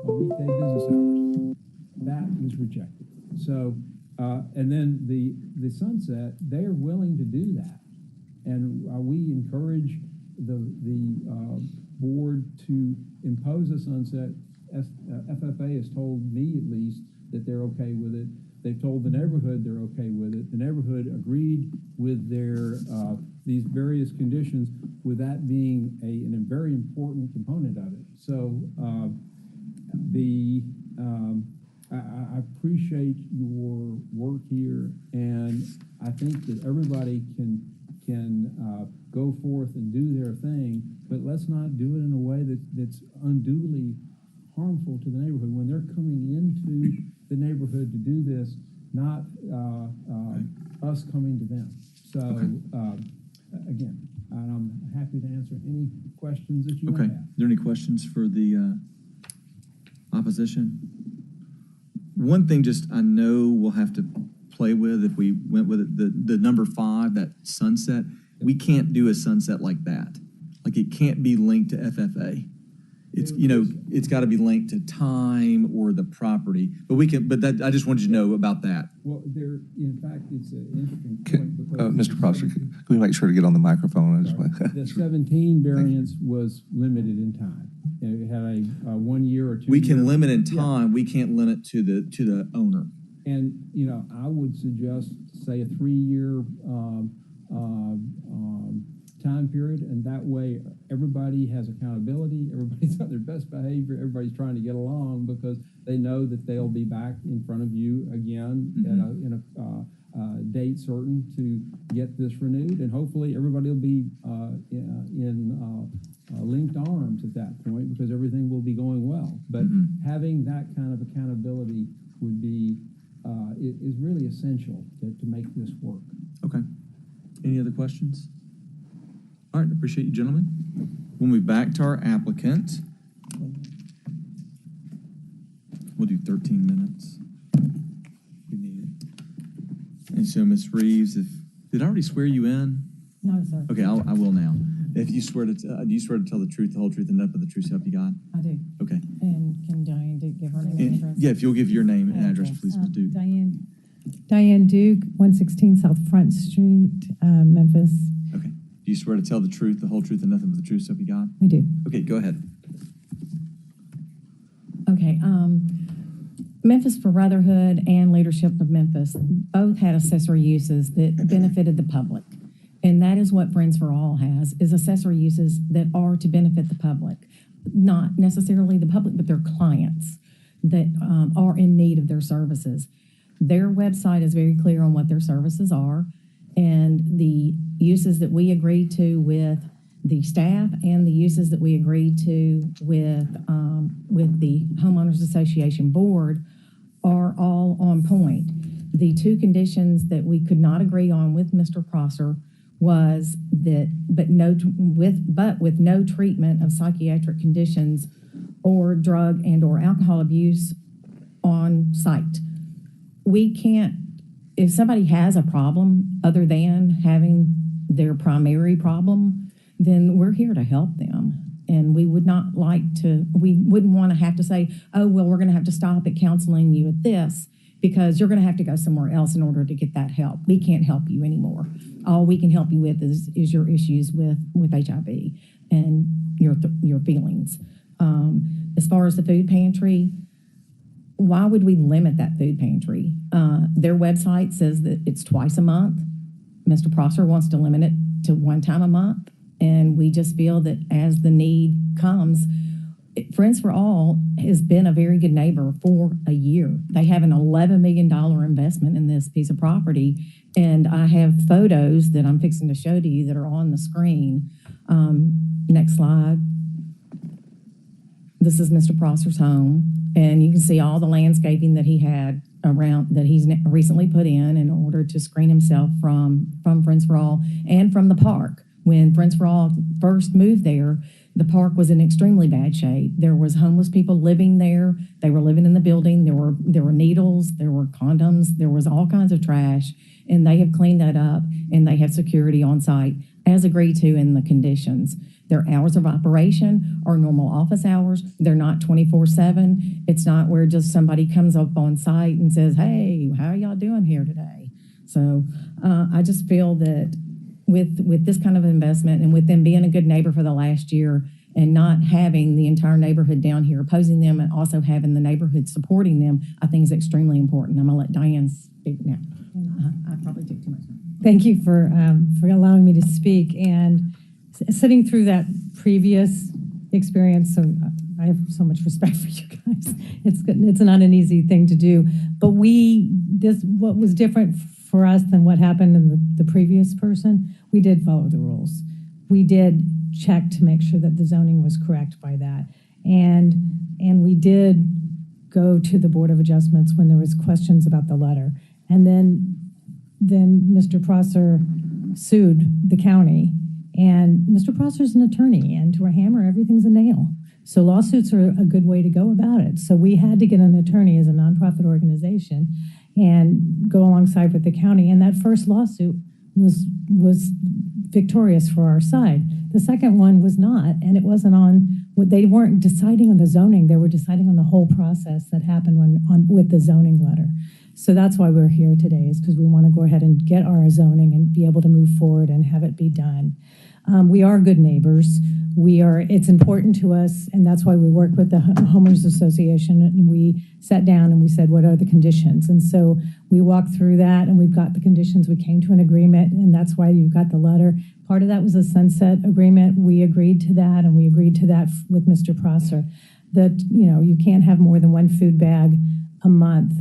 weekday business hours. That was rejected. So, and then the sunset, they're willing to do that. And we encourage the board to impose a sunset. FFA has told me at least that they're okay with it. They've told the neighborhood they're okay with it. The neighborhood agreed with their these various conditions, with that being a very important component of it. So I appreciate your work here, and I think that everybody can go forth and do their thing, but let's not do it in a way that's unduly harmful to the neighborhood when they're coming into the neighborhood to do this, not us coming to them. So again, I'm happy to answer any questions that you might have. Are there any questions for the opposition? One thing just I know we'll have to play with if we went with it, the number 5, that sunset, we can't do a sunset like that. Like it can't be linked to FFA. It's, you know, it's got to be linked to time or the property, but we can, but that, I just wanted you to know about that. Well, there, in fact, it's an interesting point because Mr. Prosser, can we make sure to get on the microphone as well? the 17 variance was limited in time. It had a 1 year or 2 We can year- limit in time. We can't limit to the owner. And, you know, I would suggest, say, a 3-year time period, and that way everybody has accountability, everybody's on their best behavior, everybody's trying to get along because they know that they'll be back in front of you again in a date certain to get this renewed, and hopefully everybody will be linked arms at that point because everything will be going well. But having that kind of accountability would be is really essential to make this work. Okay. Any other questions? All right, appreciate you, gentlemen. We'll move back to our applicant. We'll do 13 minutes. We need it. And so, Ms. Reeves, did I already swear you in? No, sir. Okay, I will now. If you swear to, do you swear to tell the truth, the whole truth, and nothing but the truth, so help you God? I do. Okay. And can Diane give her name and And, address? yeah, if you'll give your name and address, please, Ms. Duke. Diane Duke, 116 South Front Street, Memphis. Okay. Do you swear to tell the truth, the whole truth, and nothing but the truth, so help you God? I do. Okay, go ahead. Okay, Memphis for Brotherhood and Leadership of Memphis both had accessory uses that benefited the public. And that is what Friends for All has, is accessory uses that are to benefit the public. Not necessarily the public, but their clients that are in need of their services. Their website is very clear on what their services are, and the uses that we agreed to with the staff and the uses that we agreed to with the Homeowners Association Board are all on point. The 2 conditions that we could not agree on with Mr. Prosser was that, with no treatment of psychiatric conditions or drug and or alcohol abuse on site. We can't, if somebody has a problem other than having their primary problem, then we're here to help them. And we would not like to, we wouldn't want to have to say, oh, well, we're going to have to stop at counseling you at this because you're going to have to go somewhere else in order to get that help. We can't help you anymore. All we can help you with is your issues with HIV and your feelings. As far as the food pantry, why would we limit that food pantry? Their website says that it's twice a month. Mr. Prosser wants to limit it to 1 time a month. And we just feel that as the need comes, Friends for All has been a very good neighbor for a year. They have an $11 million investment in this piece of property. And I have photos that I'm fixing to show to you that are on the screen. Next slide. This is Mr. Prosser's home. And you can see all the landscaping that he had around, that he's recently put in order to screen himself from Friends for All and from the park. When Friends for All first moved there, the park was in extremely bad shape. There was homeless people living there. They were living in the building. There were needles, there were condoms, there was all kinds of trash, and they have cleaned that up, and they have security on site as agreed to in the conditions. Their hours of operation are normal office hours. They're not 24/7. It's not where just somebody comes up on site and says, hey, how are y'all doing here today? So I just feel that with this kind of investment and with them being a good neighbor for the last year and not having the entire neighborhood down here opposing them and also having the neighborhood supporting them, I think is extremely important. I'm gonna let Diane speak now. I probably took too much time. Thank you for allowing me to speak. And sitting through that previous experience, so I have so much respect for you guys. It's not an easy thing to do, but what was different for us than what happened in the previous person, we did follow the rules. We did check to make sure that the zoning was correct by that. And we did go to the Board of Adjustments when there was questions about the letter. And then Mr. Prosser sued the county. And Mr. Prosser's an attorney, and to a hammer, everything's a nail. So lawsuits are a good way to go about it. So we had to get an attorney as a nonprofit organization and go alongside with the county. And that first lawsuit was victorious for our side. The second one was not, and it wasn't on, they weren't deciding on the zoning, they were deciding on the whole process that happened with the zoning letter. So that's why we're here today, is because we want to go ahead and get our zoning and be able to move forward and have it be done. We are good neighbors. It's important to us, and that's why we worked with the Homeowners Association, and we sat down and we said, what are the conditions? And so we walked through that, and we've got the conditions. We came to an agreement, and that's why you got the letter. Part of that was a sunset agreement. We agreed to that, and we agreed to that with Mr. Prosser, that, you can't have more than one food bag a month.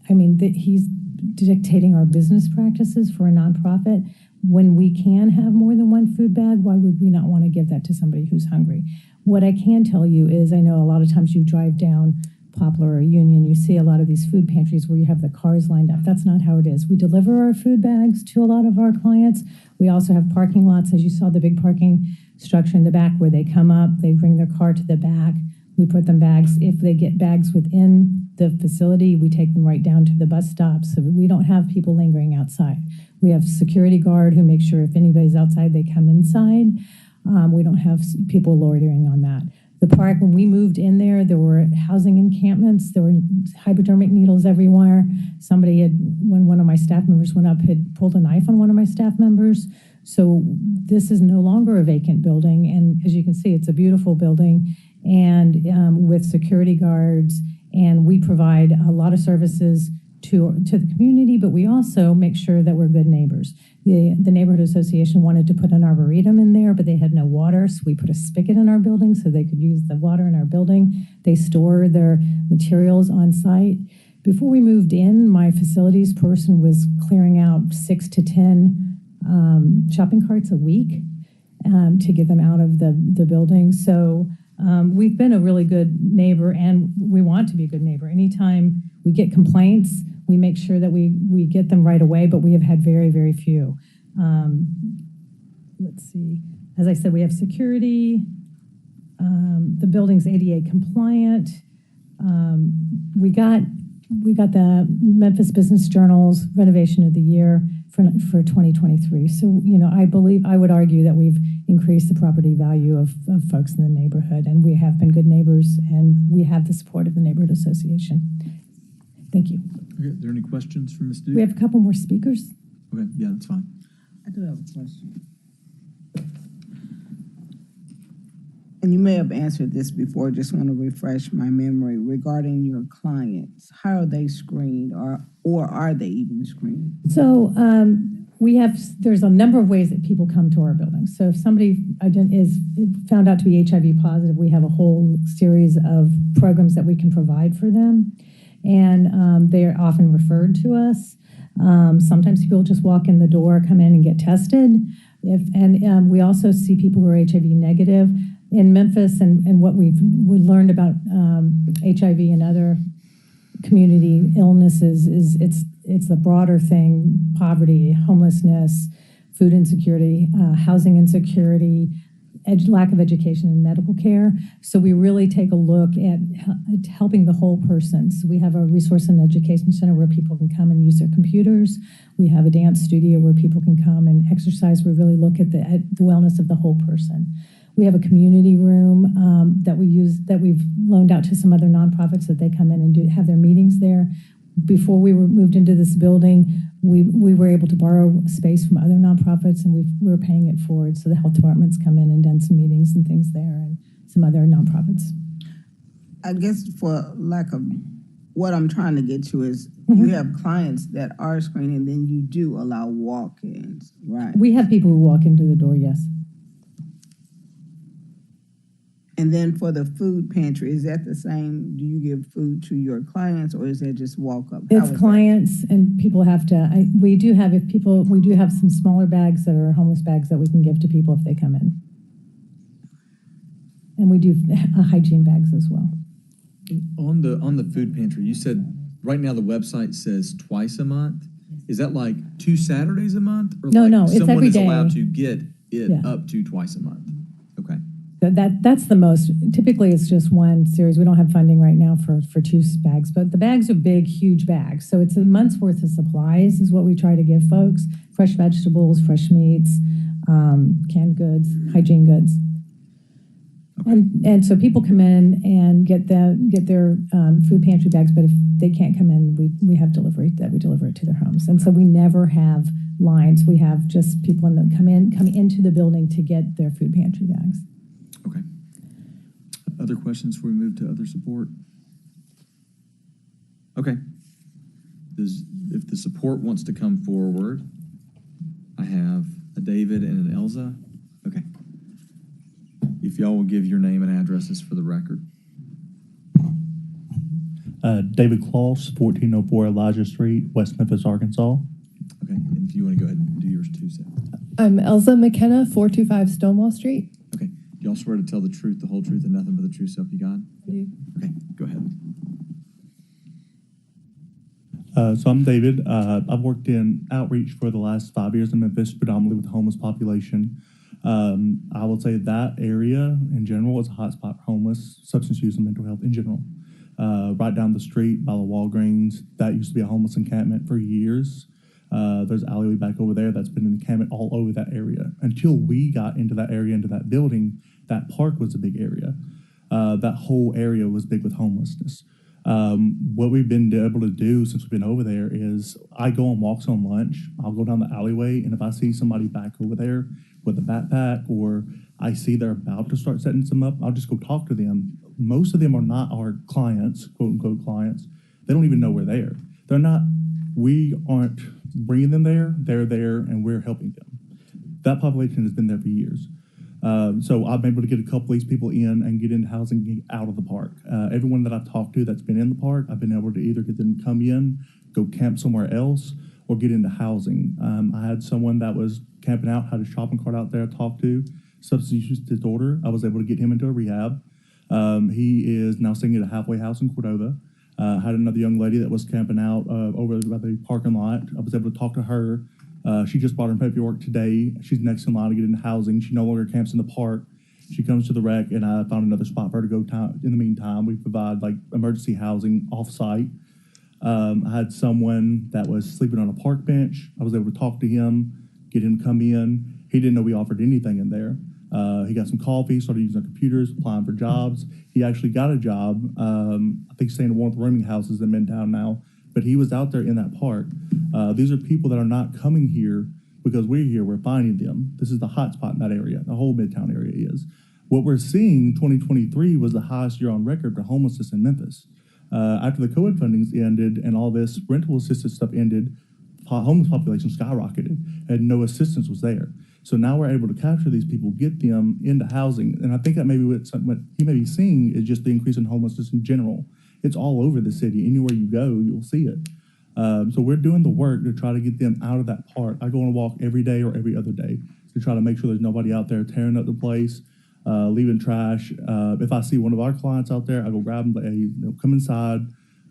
I mean, he's dictating our business practices for a nonprofit. When we can have more than one food bag, why would we not want to give that to somebody who's hungry? What I can tell you is, I know a lot of times you drive down Poplar or Union, you see a lot of these food pantries where you have the cars lined up. That's not how it is. We deliver our food bags to a lot of our clients. We also have parking lots, as you saw the big parking structure in the back where they come up, they bring their car to the back. We put them bags. If they get bags within the facility, we take them right down to the bus stop, so we don't have people lingering outside. We have security guard who makes sure if anybody's outside, they come inside. We don't have people loitering on that. The park, when we moved in there were housing encampments. There were hypodermic needles everywhere. Somebody when one of my staff members went up, had pulled a knife on one of my staff members. So this is no longer a vacant building. And as you can see, it's a beautiful building, and with security guards. And we provide a lot of services to the community, but we also make sure that we're good neighbors. The neighborhood association wanted to put an arboretum in there, but they had no water, so we put a spigot in our building so they could use the water in our building. They store their materials on site. Before we moved in, my facilities person was clearing out 6 to 10 shopping carts a week to get them out of the building. So we've been a really good neighbor, and we want to be a good neighbor. Anytime we get complaints, we make sure that we get them right away, but we have had very, very few. Let's see. As I said, we have security. The building's ADA compliant. We got the Memphis Business Journal's Renovation of the Year for 2023. So, I would argue that we've increased the property value of folks in the neighborhood, and we have been good neighbors, and we have the support of the Neighborhood Association. Thank you. Okay, are there any questions from Ms. Duke? We have a couple more speakers. Okay, yeah, that's fine. I do have a question. And you may have answered this before, just want to refresh my memory regarding your clients. How are they screened, or are they even screened? So there's a number of ways that people come to our building. So if somebody is found out to be HIV positive, we have a whole series of programs that we can provide for them. And they are often referred to us. Sometimes people just walk in the door, come in and get tested. We also see people who are HIV negative. In Memphis, and what we learned about HIV and other community illnesses is it's the broader thing: poverty, homelessness, food insecurity, housing insecurity, lack of education and medical care. So we really take a look at helping the whole person. So we have a resource and education center where people can come and use their computers. We have a dance studio where people can come and exercise. We really look at the wellness of the whole person. We have a community room that we've loaned out to some other nonprofits that they come in and have their meetings there. before we were moved into this building, we were able to borrow space from other nonprofits, and we're paying it forward. So the health department's come in and done some meetings and things there, and some other nonprofits. I guess for lack of, what I'm trying to get to is you have clients that are screening, then you do allow walk-ins, right? We have people who walk into the door, yes. And then for the food pantry, is that the same? Do you give food to your clients, or is that just walk up? It's clients, and people have to, we do have some smaller bags that are homeless bags that we can give to people if they come in. And we do hygiene bags as well. On the food pantry, you said right now the website says twice a month. Is that like 2 Saturdays a month? Or No, like no, it's someone every is day. allowed to get it Yeah. up to twice a month? Okay. That's the most, typically it's just one series. We don't have funding right now for 2 bags, but the bags are big, huge bags. So it's a month's worth of supplies is what we try to give folks. Fresh vegetables, fresh meats, canned goods, hygiene goods. And so people come in and get their food pantry bags, but if they can't come in, we have delivery that we deliver it to their homes. And so we never have lines. We have just people coming into the building to get their food pantry bags. Okay. Other questions before we move to other support? Okay. If the support wants to come forward, I have a David and an Elza. Okay. If y'all will give your name and addresses for the record. David Kloss, 1404 Elijah Street, West Memphis, Arkansas. Okay, and if you want to go ahead and do yours too, Seth. I'm Elza McKenna, 425 Stonewall Street. Okay, y'all swear to tell the truth, the whole truth, and nothing but the true self you got? I do. Okay, go ahead. So I'm David. I've worked in outreach for the last 5 years in Memphis, predominantly with the homeless population. I would say that area in general is a hotspot for homeless, substance use, and mental health in general. Right down the street by the Walgreens, that used to be a homeless encampment for years. There's an alleyway back over there that's been an encampment all over that area. Until we got into that area, into that building, that park was a big area. That whole area was big with homelessness. What we've been able to do since we've been over there is I go on walks on lunch. I'll go down the alleyway, and if I see somebody back over there with a backpack, or I see they're about to start setting some up, I'll just go talk to them. Most of them are not our clients, quote unquote clients. They don't even know we're there. We aren't bringing them there. They're there, and we're helping them. That population has been there for years. So I'm able to get a couple of these people in and get into housing, get out of the park. Everyone that I've talked to that's been in the park, I've been able to either get them to come in, go camp somewhere else, or get into housing. I had someone that was camping out, had a shopping cart out there I talked to, substance use disorder. I was able to get him into a rehab. He is now staying at a halfway house in Cordova. Had another young lady that was camping out over by the parking lot. I was able to talk to her. She just bought her paperwork today. She's next in line to get into housing. She no longer camps in the park. She comes to the rec, and I found another spot for her to go. In the meantime, we provide like emergency housing off-site. I had someone that was sleeping on a park bench. I was able to talk to him, get him to come in. He didn't know we offered anything in there. He got some coffee, started using the computers, applying for jobs. He actually got a job. I think staying in one of the rooming houses in Midtown now, but he was out there in that park. These are people that are not coming here because we're here, we're finding them. This is the hot spot in that area, the whole Midtown area is. What we're seeing, 2023 was the highest year on record for homelessness in Memphis. After the COVID fundings ended and all this rental assistance stuff ended, homeless population skyrocketed and no assistance was there. So now we're able to capture these people, get them into housing. And I think that maybe what he may be seeing is just the increase in homelessness in general. It's all over the city. Anywhere you go, you'll see it. So we're doing the work to try to get them out of that park. I go on a walk every day or every other day to try to make sure there's nobody out there tearing up the place, leaving trash. If I see one of our clients out there, I go grab them, hey, come inside.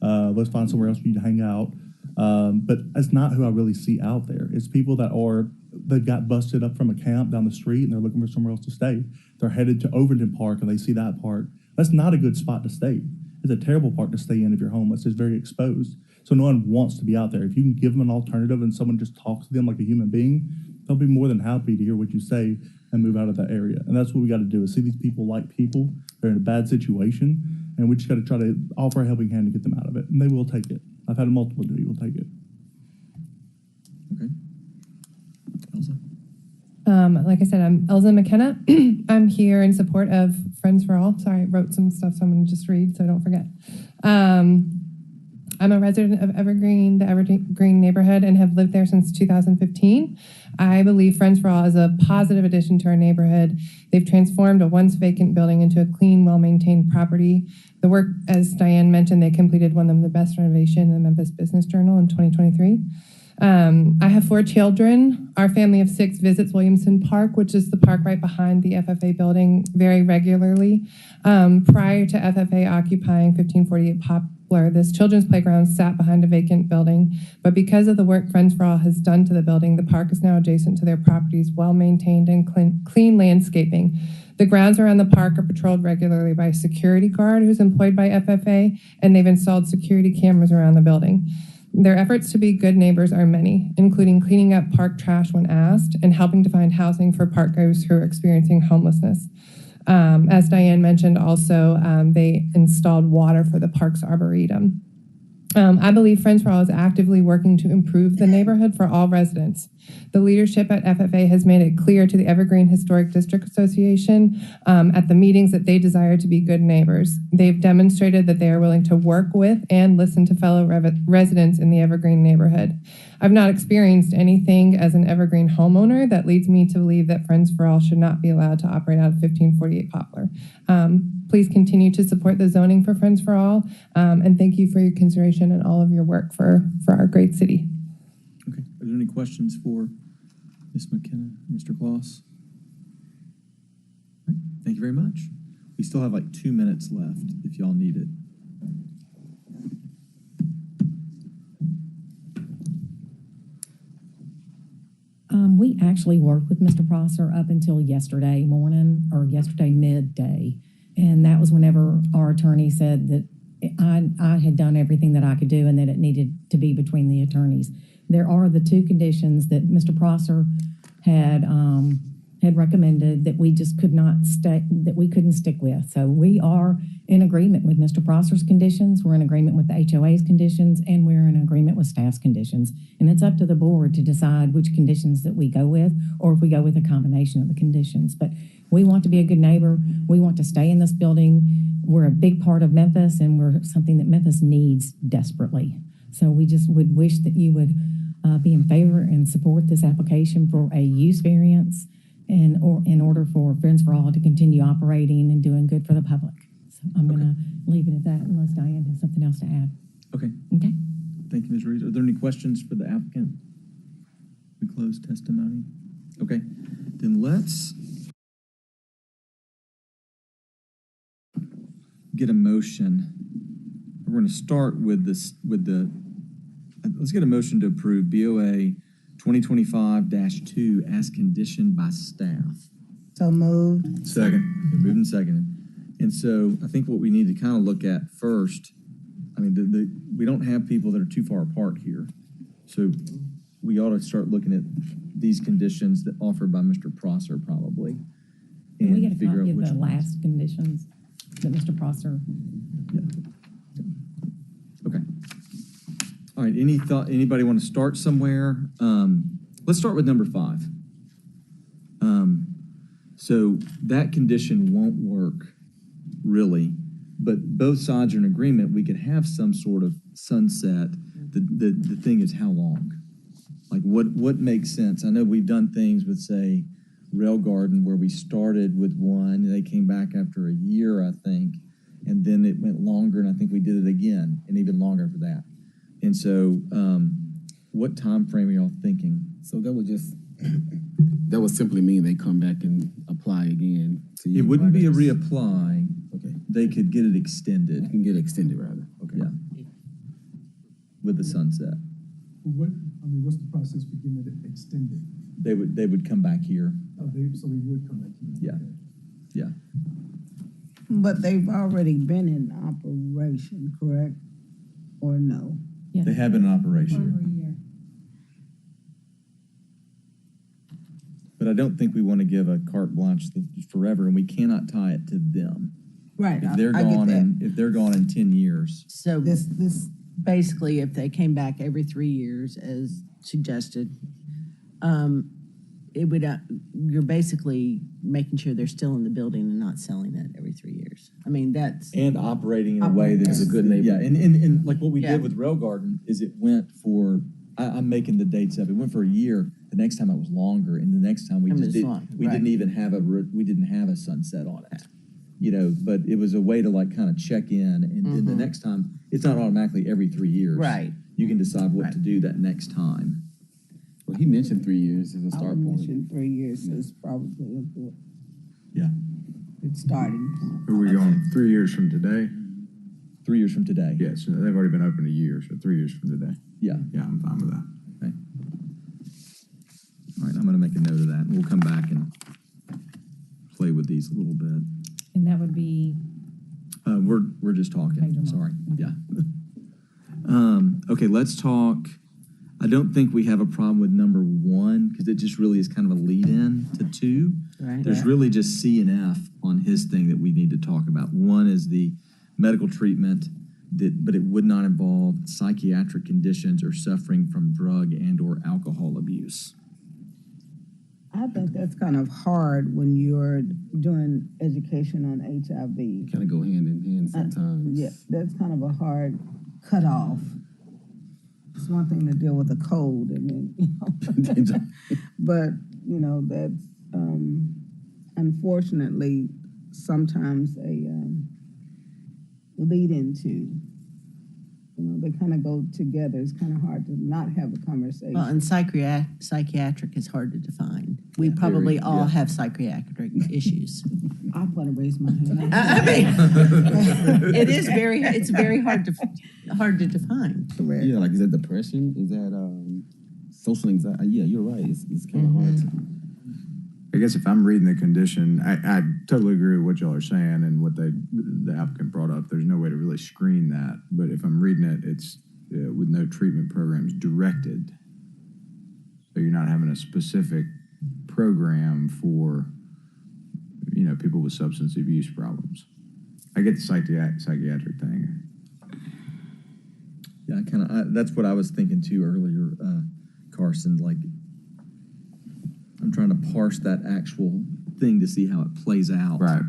Let's find somewhere else for you to hang out. But that's not who I really see out there. It's people that got busted up from a camp down the street and they're looking for somewhere else to stay. They're headed to Overton Park and they see that park. That's not a good spot to stay. It's a terrible park to stay in if you're homeless. It's very exposed. So no one wants to be out there. If you can give them an alternative and someone just talks to them like a human being, they'll be more than happy to hear what you say and move out of that area. And that's what we got to do is see these people like people. They're in a bad situation and we just got to try to offer a helping hand to get them out of it. And they will take it. I've had multiple do. We'll take it. Okay. Elsa? Like I said, I'm Elza McKenna. I'm here in support of Friends for All. Sorry, I wrote some stuff, so I'm going to just read so I don't forget. I'm a resident of Evergreen, the Evergreen neighborhood, and have lived there since 2015. I believe Friends for All is a positive addition to our neighborhood. They've transformed a once vacant building into a clean, well-maintained property. The work, as Diane mentioned, they completed one of the best renovations in the Memphis Business Journal in 2023. I have 4 children. Our family of 6 visits Williamson Park, which is the park right behind the FFA building, very regularly. Prior to FFA occupying 1548 Poplar, this children's playground sat behind a vacant building, but because of the work Friends for All has done to the building, the park is now adjacent to their property's well-maintained and clean landscaping. The grounds around the park are patrolled regularly by a security guard who's employed by FFA, and they've installed security cameras around the building. Their efforts to be good neighbors are many, including cleaning up park trash when asked and helping to find housing for parkgoers who are experiencing homelessness. As Diane mentioned also, they installed water for the park's arboretum. I believe Friends for All is actively working to improve the neighborhood for all residents. The leadership at FFA has made it clear to the Evergreen Historic District Association at the meetings that they desire to be good neighbors. They've demonstrated that they are willing to work with and listen to fellow residents in the Evergreen neighborhood. I've not experienced anything as an Evergreen homeowner that leads me to believe that Friends for All should not be allowed to operate out of 1548 Poplar. Please continue to support the zoning for Friends for All, and thank you for your consideration and all of your work for our great city. Okay. Are there any questions for Ms. McKenna, Mr. Kloss? All right. Thank you very much. We still have like 2 minutes left if y'all need it. We actually worked with Mr. Prosser up until yesterday morning or yesterday midday. And that was whenever our attorney said that I had done everything that I could do and that it needed to be between the attorneys. There are the 2 conditions that Mr. Prosser had recommended that we just could not that we couldn't stick with. So we are in agreement with Mr. Prosser's conditions. We're in agreement with the HOA's conditions, and we're in agreement with staff's conditions. And it's up to the board to decide which conditions that we go with, or if we go with a combination of the conditions. But we want to be a good neighbor. We want to stay in this building. We're a big part of Memphis, and we're something that Memphis needs desperately. So we just would wish that you would be in favor and support this application for a use variance in order for Friends for All to continue operating and doing good for the public. So I'm going to leave it at that unless Diane has something else to add. Okay. Okay. Thank you, Ms. Reeves. Are there any questions for the applicant? We close testimony. Okay. Then let's get a motion. We're going to start with this, let's get a motion to approve BOA 2025-2 as conditioned by staff. So moved. Second. Okay, moved and seconded. And so I think what we need to kind of look at first, I mean, we don't have people that are too far apart here. So we ought to start looking at these conditions that offered by Mr. Prosser probably. Can we get a figure copy out of which the ones. last conditions that Mr. Prosser? Yeah. Okay. All right, anybody want to start somewhere? Let's start with number 5. So that condition won't work, really, but both sides are in agreement we could have some sort of sunset. The thing is how long? Like what makes sense? I know we've done things with, say, Rail Garden where we started with one, and they came back after a year, I think, and then it went longer, and I think we did it again, and even longer for that. And so, what time frame are y'all thinking? So that would simply mean they come back and apply again. It wouldn't be a reapply. Okay. They could get it extended. They can get it extended, rather. Okay. Yeah. With the sunset. What's the process for getting it extended? They would come back here. So we would come back here. Yeah. Yeah. But they've already been in operation, correct? Or no? Yes. They have been in operation. But I don't think we want to give a carte blanche forever, and we cannot tie it to them. Right. If they're gone in 10 years. So this basically, if they came back every 3 years as suggested, it would, you're basically making sure they're still in the building and not selling it every 3 years. I mean, that's. And operating in a way that's a good neighbor. Yeah, and like what we Yeah. did with Rail Garden is it went for, I'm making the dates up, it went for a year, the next time it was longer, and the next time we Time just is did, long, we right. didn't even have we didn't have a sunset on it. You know, but it was a way to like kind of check in, and then the next time, it's not automatically every 3 years. Right. You can decide what to do that next time. Well, he mentioned 3 years as a I start would point. mention 3 years is probably a good. Yeah. Good starting point. Are we going 3 years from today? 3 years from today. Yes, they've already been open a year, so 3 years from today. Yeah. Yeah, I'm fine with that. Okay. All right, I'm gonna make a note of that, and we'll come back and play with these a little bit. And that would be, We're just talking, Major sorry, yeah. Okay, let's talk, I don't think we have a problem with number 1, because it just really is kind of a lead-in to 2. Right. There's really just C and F on his thing that we need to talk about. 1 is the medical treatment, but it would not involve psychiatric conditions or suffering from drug and or alcohol abuse. I think that's kind of hard when you're doing education on HIV. Kind of go hand in hand sometimes. Yeah, that's kind of a hard cutoff. It's one thing to deal with a cold, and then, you know, but, you know, that's unfortunately sometimes a lead into. You know, they kind of go together. It's kind of hard to not have a conversation. Well, and psychiatric is hard to define. We probably all have psychiatric issues. I'm going to raise my hand. I mean, it's very hard to define. Correct. Yeah, like is that depression? Is that social anxiety? Yeah, you're right. It's kind of hard to. I guess if I'm reading the condition, I totally agree with what y'all are saying and what the applicant brought up. There's no way to really screen that. But if I'm reading it, it's with no treatment programs directed. So you're not having a specific program for, you know, people with substance abuse problems. I get the psychiatric thing. Yeah, that's what I was thinking too earlier, Carson, like, I'm trying to parse that actual thing to see how it plays out. Right.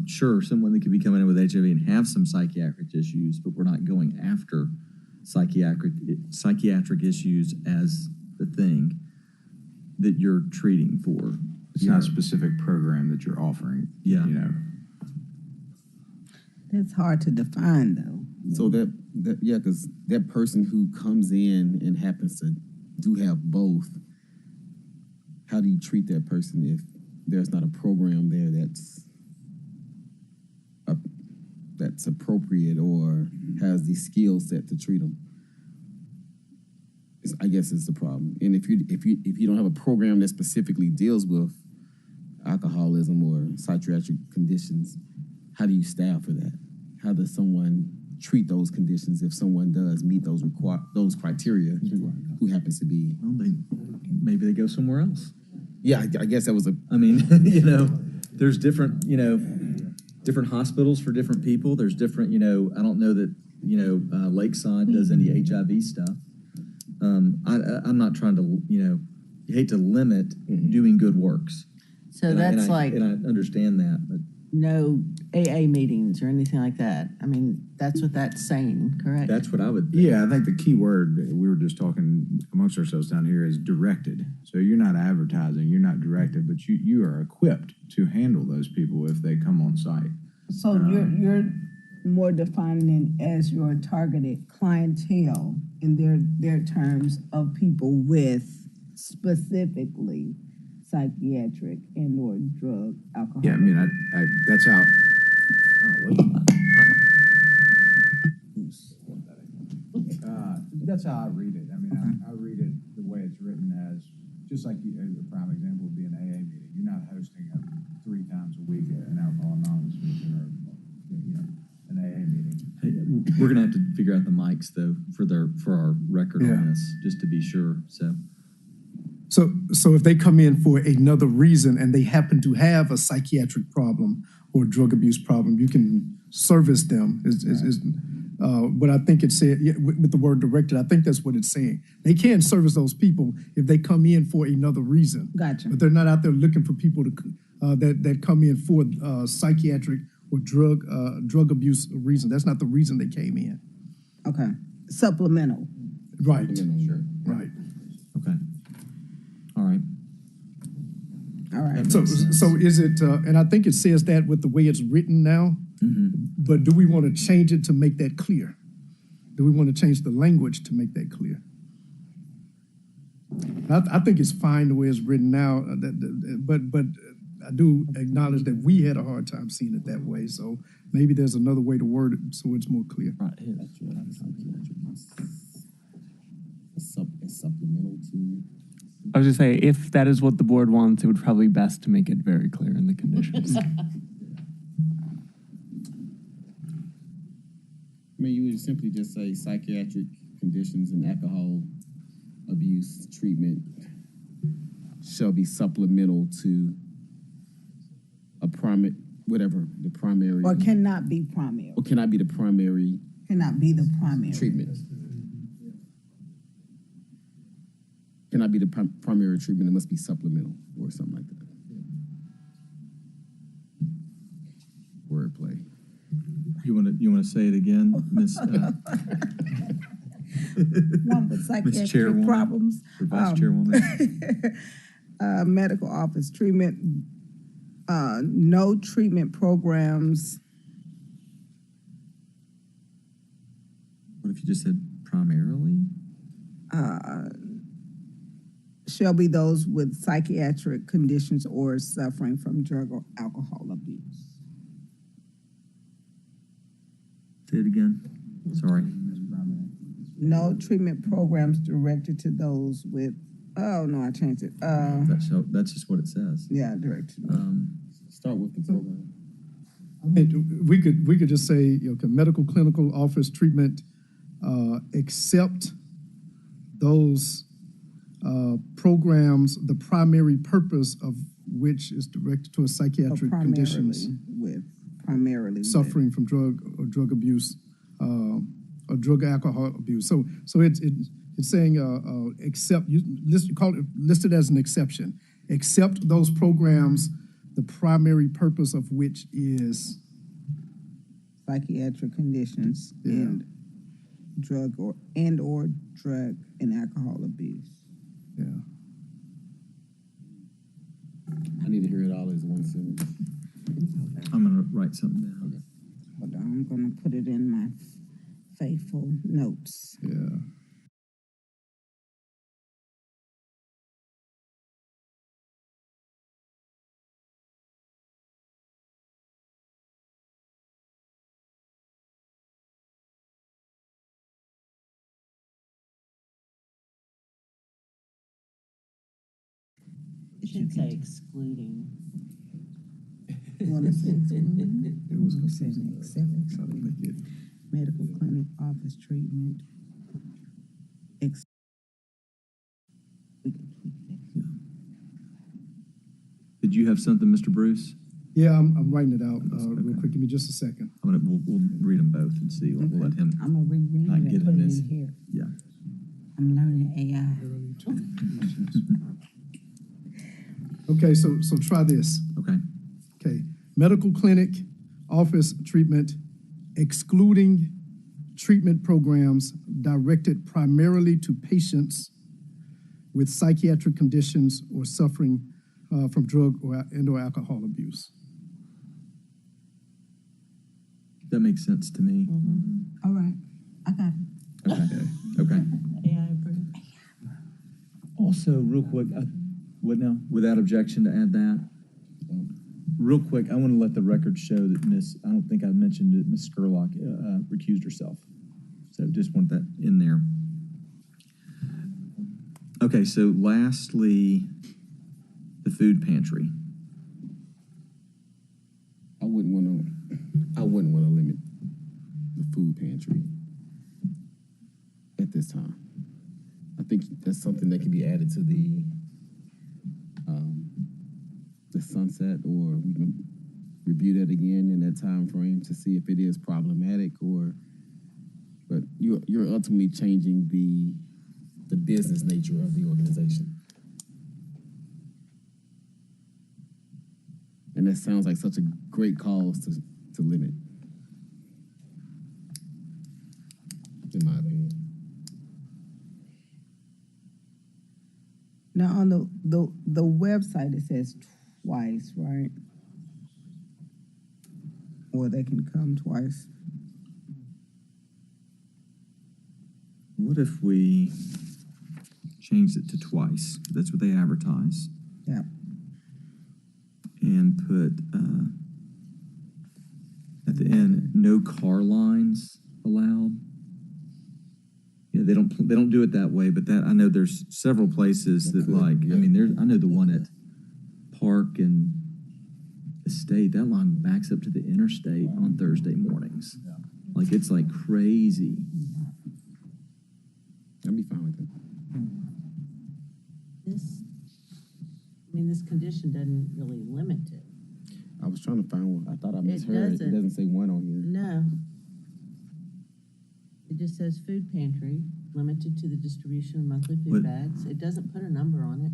Sure, someone that could be coming in with HIV and have some psychiatric issues, but we're not going after psychiatric issues as the thing that you're treating for. It's not a specific program that you're offering. Yeah. You know. That's hard to define, though. So yeah, because that person who comes in and happens to do have both, how do you treat that person if there's not a program there that's appropriate or has the skill set to treat them? I guess it's the problem. And if you don't have a program that specifically deals with alcoholism or psychiatric conditions, how do you staff for that? How does someone treat those conditions if someone does meet those criteria who happens to be? Well, maybe they go somewhere else. Yeah, I guess that was I mean, you know, there's different, you know, different hospitals for different people. There's different, you know, I don't know that, you know, Lakeside does any HIV stuff. I'm not trying to, you know, you hate to limit doing good works. So and and I understand that, but no AA meetings or anything like that. I mean, that's what that's saying, correct? that's what I would think. Yeah, I think the key word we were just talking amongst ourselves down here is directed. So you're not advertising, you're not directed, but you are equipped to handle those people if they come on site. So you're more defining it as your targeted clientele in their terms of people with specifically psychiatric and or drug, alcohol. Yeah, I mean, I that's how. That's how I read it. I mean, I read it the way it's written as just like a prime example would be an AA meeting. You're not hosting 3 times a week an Alcohol Anonymous meeting or an AA meeting. Hey, we're gonna have to figure out the mics though for our record on this, just to be sure. So if they come in for another reason and they happen to have a psychiatric problem or drug abuse problem, you can service them. But I think it said, yeah, with the word directed, I think that's what it's saying. They can service those people if they come in for another reason. Gotcha. But they're not out there looking for people to, that come in for psychiatric or drug abuse reason. That's not the reason they came in. Okay. Supplemental. Right. Sure. Right. Okay. All right. All right. So is it, and I think it says that with the way it's written now, but do we want to change it to make that clear? Do we want to change the language to make that clear? I think it's fine the way it's written now, but I do acknowledge that we had a hard time seeing it that way, so maybe there's another way to word it so it's more clear. Right. Supplemental to. I was just say, if that is what the board wants, it would probably be best to make it very clear in the conditions. I mean, you would simply just say psychiatric conditions and alcohol abuse treatment shall be supplemental to a primary, whatever the primary. Or cannot be primary. Or cannot be the primary. Cannot be the primary. Treatment. Cannot be the primary treatment. It must be supplemental or something like that. Wordplay. You want to say it again, Miss? One with psychiatric Chairwoman, problems. or Vice Chairwoman. Medical office treatment. No treatment programs. What if you just said primarily? Shall be those with psychiatric conditions or suffering from drug or alcohol abuse. Say it again. Sorry. No treatment programs directed to those with, oh, no, I changed it. That's just what it says. Yeah, directed. Start with the program. I mean, we could just say, medical clinical office treatment, except those programs, the primary purpose of which is directed to a psychiatric conditions. Primarily suffering from drug abuse, or drug alcohol abuse. So it's saying except call it listed as an exception, except those programs, the primary purpose of which is psychiatric conditions and drug or drug and alcohol abuse. Yeah. I need to hear it all as one sentence. I'm going to write something down. Okay. Hold on, I'm going to put it in my faithful notes. Yeah. It should say excluding. You want to say excluding? It was except medical clinic office treatment. We can tweak that. Did you have something, Mr. Bruce? Yeah, I'm writing it out real quick. Give me just a second. We'll read them both and see. We'll let him. I'm gonna reread not it get and put in it this. in here. Yeah. I'm learning AI. Okay, so try this. Okay. Okay, medical clinic, office treatment, excluding treatment programs directed primarily to patients with psychiatric conditions or suffering from drug or alcohol abuse. That makes sense to me. All right, I got it. Okay. AI approved. Also, real quick, what now? Without objection to add that? Real quick, I want to let the record show that I don't think I mentioned it, Ms. Skurlock recused herself. So just want that in there. Okay, so lastly, the food pantry. I wouldn't want to limit the food pantry at this time. I think that's something that can be added to the sunset, or we can review that again in that time frame to see if it is problematic, or But you're ultimately changing the business nature of the organization. And that sounds like such a great cause to limit, in my opinion. Now, on the website, it says twice, right? Or they can come twice. What if we changed it to twice? That's what they advertise. Yeah. And put at the end, no car lines allowed. Yeah, they don't do it that way, but that I know there's several places that like. I mean, I know the one at Park and Estate. That line backs up to the interstate on Thursday mornings. Like it's like crazy. I'd be fine with that. This condition doesn't really limit it. I was trying to find one. I thought I misheard. It doesn't say one on here. No. It just says food pantry, limited to the distribution of monthly food bags. It doesn't put a number on it.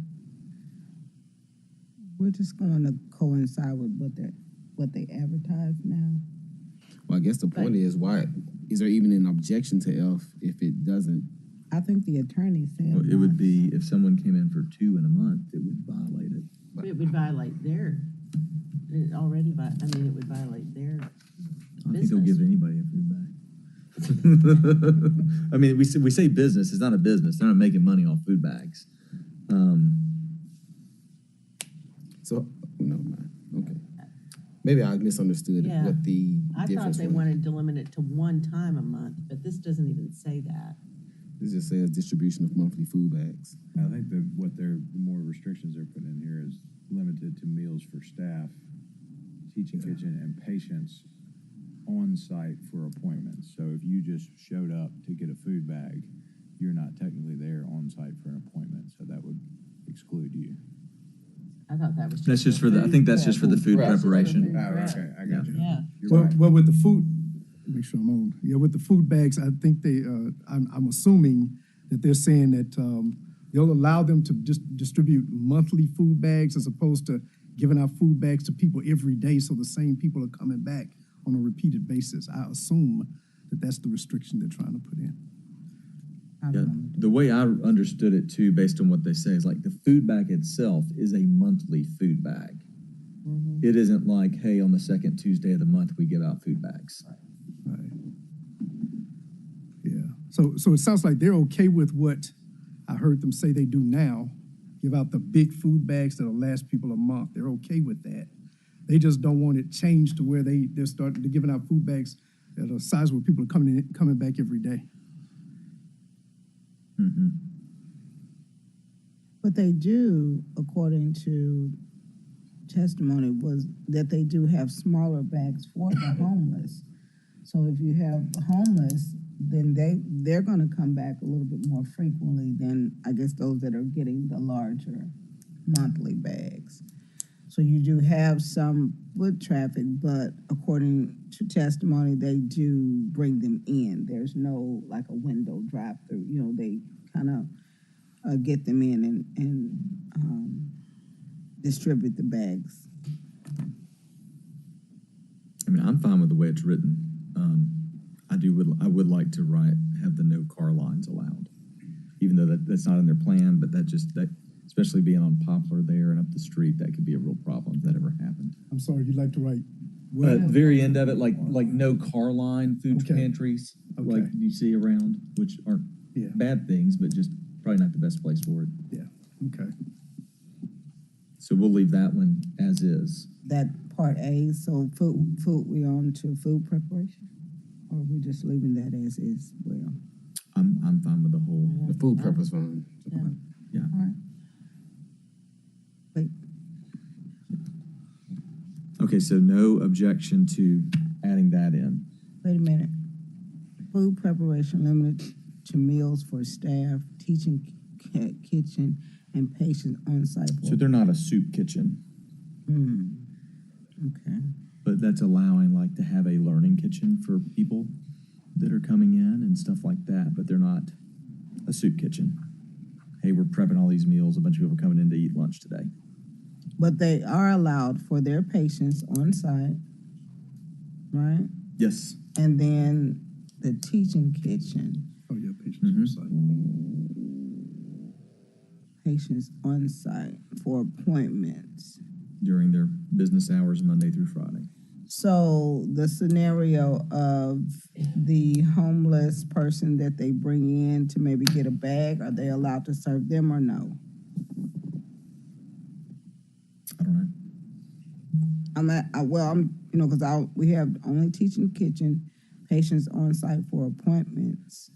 We're just going to coincide with what they advertise now. Well, I guess the point is, why is there even an objection to F if it doesn't? I think the attorney said Well, it would be if someone came in for 2 in a month, it would violate it. It would violate their, it would violate their I don't think they'll give anybody a food bag. I mean, we say business. It's not a business. They're not making money off food bags. So, no mind. Okay. Maybe I misunderstood what the I thought difference they was. wanted to limit it to one time a month, but this doesn't even say that. This just says distribution of monthly food bags. I think that the more restrictions they're putting in here is limited to meals for staff, teaching kitchen, and patients on site for appointments. So if you just showed up to get a food bag, you're not technically there on site for an appointment, so that would exclude you. I thought that was. That's just for the. I think that's just for the food preparation. Oh, okay, I got you. Yeah. Well, with the food, make sure I'm on. Yeah, with the food bags, I think they. I'm assuming that they're saying that they'll allow them to just distribute monthly food bags as opposed to giving out food bags to people every day, so the same people are coming back on a repeated basis. I assume that that's the restriction they're trying to put in. Yeah, the way I understood it too, based on what they say, is like the food bag itself is a monthly food bag. Mm-hmm. It isn't like, hey, on the second Tuesday of the month we give out food bags. Right. Yeah. So it sounds like they're okay with what I heard them say they do now, give out the big food bags that'll last people a month. They're okay with that. They just don't want it changed to where they're giving out food bags at a size where people are coming back every day. Mm-hmm. What they do, according to testimony, was that they do have smaller bags for the homeless. So if you have homeless, then they're going to come back a little bit more frequently than, I guess, those that are getting the larger monthly bags. So you do have some foot traffic, but according to testimony, they do bring them in. There's no like a window drive-through. You know, they kind of get them in and distribute the bags. I mean, I'm fine with the way it's written. I would like to have the no car lines allowed, even though that's not in their plan. But that especially being on Poplar there and up the street, that could be a real problem if that ever happened. I'm sorry, you'd like to write At the very end of it, like no car line food pantries, like you see around, which aren't bad things, but just probably not the best place for it. Yeah. Okay. So we'll leave that one as is. That part A, so food, we on to food preparation? Or are we just leaving that as is? Well, I'm fine with the whole. The food prep is fine. Yeah. All right. Wait. Okay, so no objection to adding that in. Wait a minute. Food preparation limited to meals for staff, teaching kitchen, and patients on site. So they're not a soup kitchen. Okay. But that's allowing like to have a learning kitchen for people that are coming in and stuff like that, but they're not a soup kitchen. Hey, we're prepping all these meals. A bunch of people are coming in to eat lunch today. But they are allowed for their patients on site, right? Yes. And then the teaching kitchen. Oh, yeah, patients on site. Patients on site for appointments. During their business hours, Monday through Friday. So the scenario of the homeless person that they bring in to maybe get a bag, are they allowed to serve them or no? I don't know. Because we have only teaching kitchen, patients on site for appointments,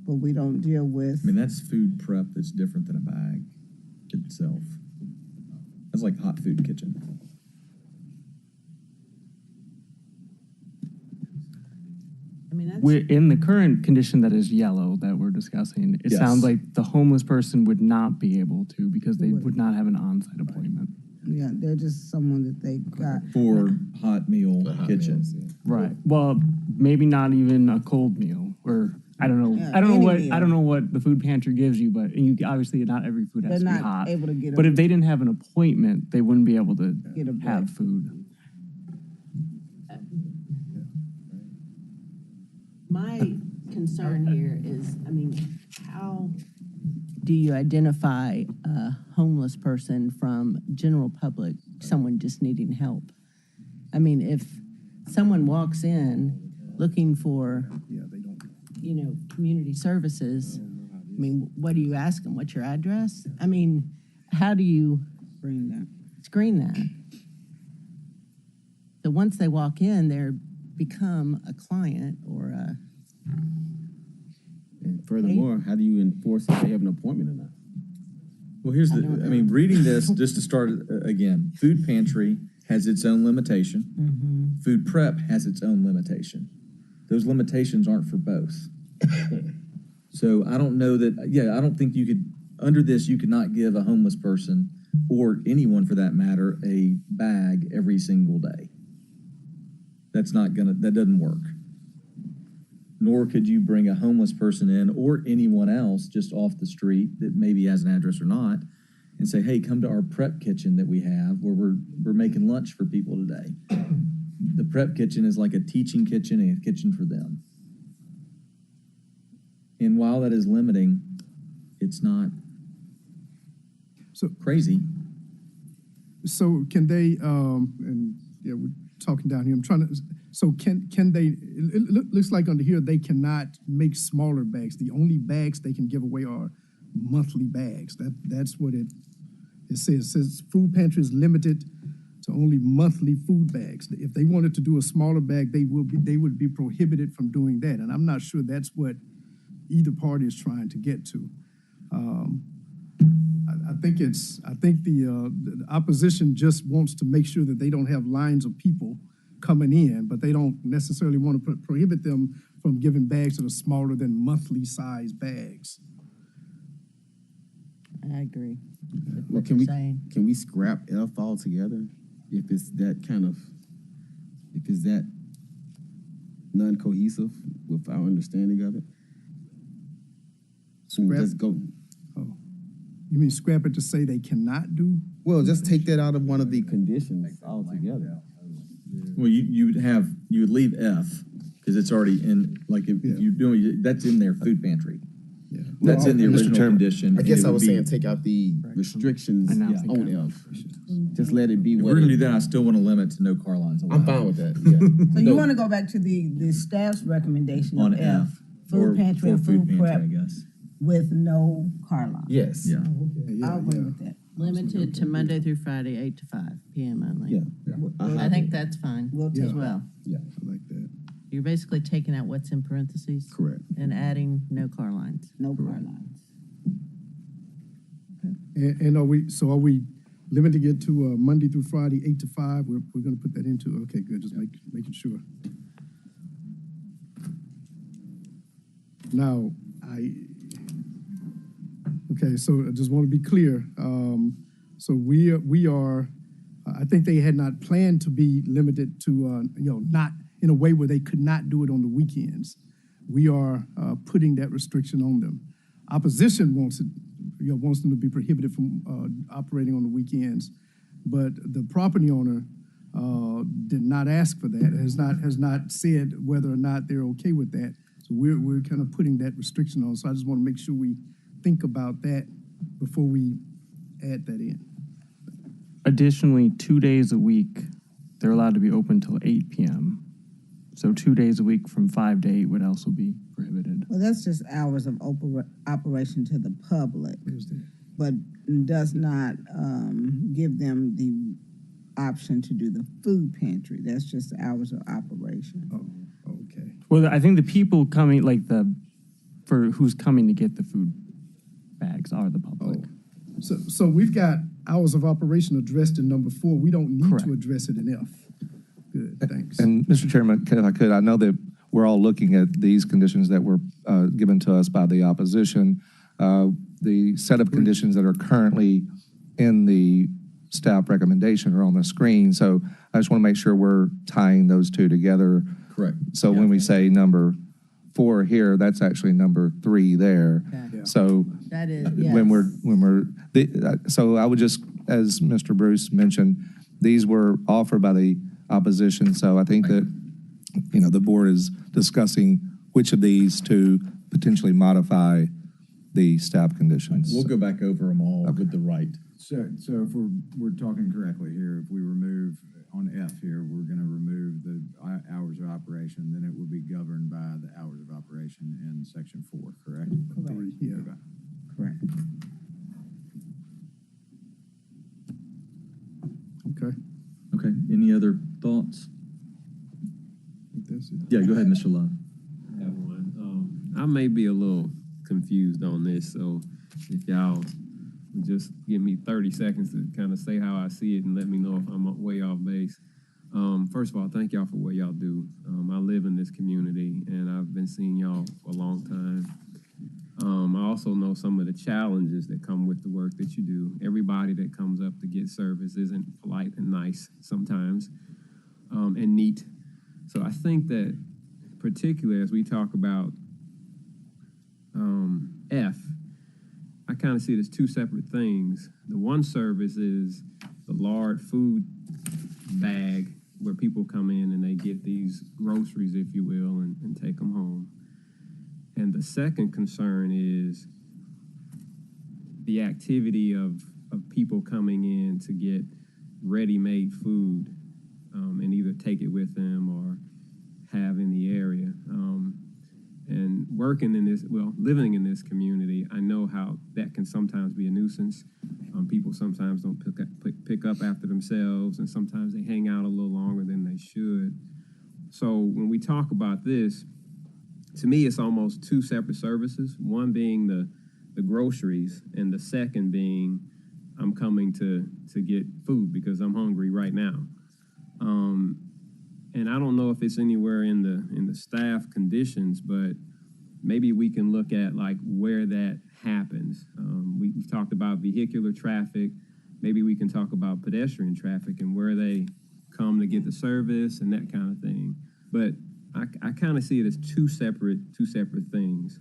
but we don't deal with. I mean, that's food prep that's different than a bag itself. That's like hot food kitchen. I mean, that's. We're in the current condition that is yellow that we're discussing. It Yes. sounds like the homeless person would not be able to because they would not have an on-site appointment. Yeah, they're just someone that they got. For hot meal kitchen. Right. Well, maybe not even a cold meal, or I don't know. Yeah, I don't know any what meal. I don't know what the food pantry gives you, but obviously not every food has They're to be not hot. able to get But a- if they didn't have an appointment, they wouldn't be able to Get a break. have food. My concern here is, I mean, how do you identify a homeless person from general public, someone just needing help? I mean, if someone walks in looking for, community services, I mean, what do you ask them? What's your address? I mean, how do you screen that? So once they walk in, they're become a client or a. And furthermore, how do you enforce if they have an appointment or not? Well, here's reading this, just to start again, food pantry has its own limitation. Food prep has its own limitation. Those limitations aren't for both. So I don't know that, I don't think you could, under this, you could not give a homeless person or anyone for that matter, a bag every single day. That doesn't work. Nor could you bring a homeless person in or anyone else just off the street that maybe has an address or not and say, hey, come to our prep kitchen that we have where we're making lunch for people today. The prep kitchen is like a teaching kitchen and a kitchen for them. And while that is limiting, it's not crazy. So can they, we're talking down here, I'm trying to, so can they, it looks like under here, they cannot make smaller bags. The only bags they can give away are monthly bags. That's what it says. It says food pantry is limited to only monthly food bags. If they wanted to do a smaller bag, they would be prohibited from doing that. And I'm not sure that's what either party is trying to get to. I think the opposition just wants to make sure that they don't have lines of people coming in, but they don't necessarily want to prohibit them from giving bags that are smaller than monthly size bags. I agree. Well, can we scrap F altogether if it's that non-cohesive with our understanding of it? Scrap? Just go. Oh, you mean scrap it to say they cannot do? Well, just take that out of one of the conditions altogether. Well, you would leave F because it's already in, like if you're doing, that's in their food pantry. Yeah. That's in the original condition. I guess and it I would was be- saying take out the restrictions on F. Just let it be If what we're gonna it- do that, I still want to limit to no car lines allowed. I'm fine with that, yeah. So you want to go back to the staff's recommendation On of F, F, or food pantry for and food food pantry, prep I guess. with no car line. Yes. Yeah. I'll agree with that. Limited to Monday through Friday, 8 to 5 p.m. only. Yeah. I think that's fine take as well. Yeah. I like that. You're basically taking out what's in parentheses. Correct. And adding no car lines. No car lines. And are we limiting it to Monday through Friday, 8 to 5? We're going to put that into, okay, good, just making sure. Now, okay, so I just want to be clear. So we are, I think they had not planned to be limited to, not in a way where they could not do it on the weekends. we are putting that restriction on them. Opposition wants it, wants them to be prohibited from operating on the weekends, but the property owner did not ask for that, has not said whether or not they're okay with that. So we're kind of putting that restriction on. So I just want to make sure we think about that before we add that in. Additionally, 2 days a week, they're allowed to be open till 8 p.m. So 2 days a week from 5 to 8 would also be prohibited. Well, that's just hours of operation to the public, but does not give them the option to do the food pantry. That's just hours of operation. Oh, okay. Well, I think the people coming, for who's coming to get the food bags are the public. So we've got hours of operation addressed in number 4. We don't need Correct. to address it in F. Good, thanks. And Mr. Chairman, if I could, I know that we're all looking at these conditions that were given to us by the opposition. The set of conditions that are currently in the staff recommendation are on the screen. So I just want to make sure we're tying those two together. Correct. So when we say number 4 here, that's actually number 3 there. Okay. Yeah. So That is, so I would just, as Mr. Bruce mentioned, these were offered by the opposition. So I think that, the board is discussing which of these to potentially modify the staff conditions. We'll go back over them all with the right. So if we're talking correctly here, if we remove on F here, we're going to remove the hours of operation, then it will be governed by the hours of operation in section 4, correct? Correct. Yeah. Correct. Okay. Okay, any other thoughts? That's it. Yeah, go ahead, Mr. Love. I have one. I may be a little confused on this, so if y'all would just give me 30 seconds to kind of say how I see it and let me know if I'm way off base. First of all, thank y'all for what y'all do. I live in this community, and I've been seeing y'all for a long time. I also know some of the challenges that come with the work that you do. Everybody that comes up to get service isn't polite and nice sometimes, and neat. So I think that particularly as we talk about F, I kind of see it as two separate things. The one service is the large food bag where people come in and they get these groceries, if you will, and take them home. And the second concern is the activity of people coming in to get ready-made food and either take it with them or have in the area. And working in this, living in this community, I know how that can sometimes be a nuisance. People sometimes don't pick up after themselves, and sometimes they hang out a little longer than they should. So when we talk about this, to me, it's almost two separate services. One being the groceries, and the second being I'm coming to get food because I'm hungry right now. And I don't know if it's anywhere in the staff conditions, but maybe we can look at like where that happens. We've talked about vehicular traffic. Maybe we can talk about pedestrian traffic and where they come to get the service and that kind of thing. But I kind of see it as two separate things.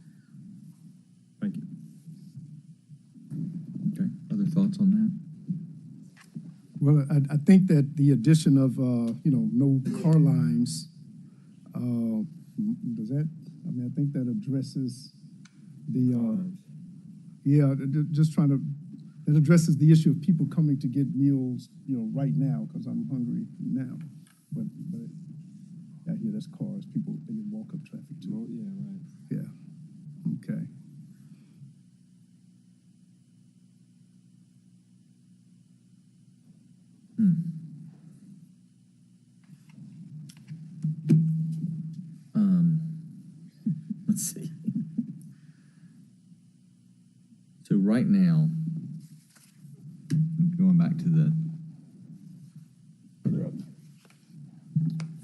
Thank you. Okay, other thoughts on that? Well, I think that the addition of, no car lines, does that, I think that addresses the, it addresses the issue of people coming to get meals, right now, because I'm hungry now. But out here, that's cars, people, they can walk up traffic too. Oh, yeah, right. Yeah, okay. Let's see. So right now, going back to the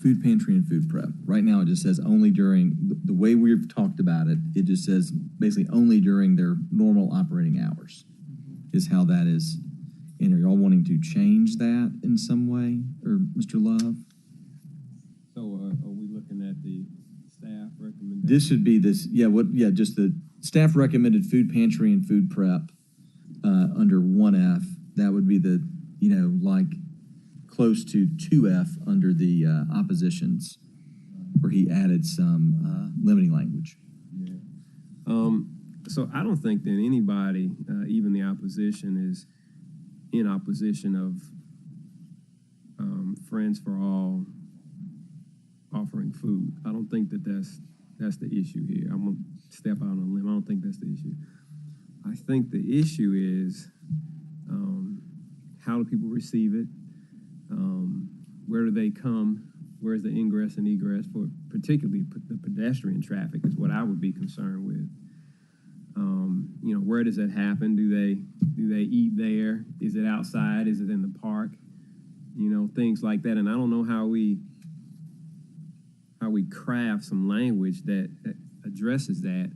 food pantry and food prep. Right now, it just says only during, the way we've talked about it, it just says basically only during their normal operating hours is how that is. And are y'all wanting to change that in some way, or Mr. Love? So are we looking at the staff staff recommendation. This should be this, just the staff recommended food pantry and food prep under 1F. That would be the, like close to 2F under the oppositions, where he added some limiting language. So I don't think that anybody, even the opposition, is in opposition of Friends for All offering food. I don't think that that's the issue here. I'm gonna step out on a limb. I don't think that's the issue. I think the issue is how do people receive it? Where do they come? Where's the ingress and egress for particularly the pedestrian traffic is what I would be concerned with. Where does that happen? Do they eat there? Is it outside? Is it in the park? Things like that. And I don't know how we craft some language that addresses that.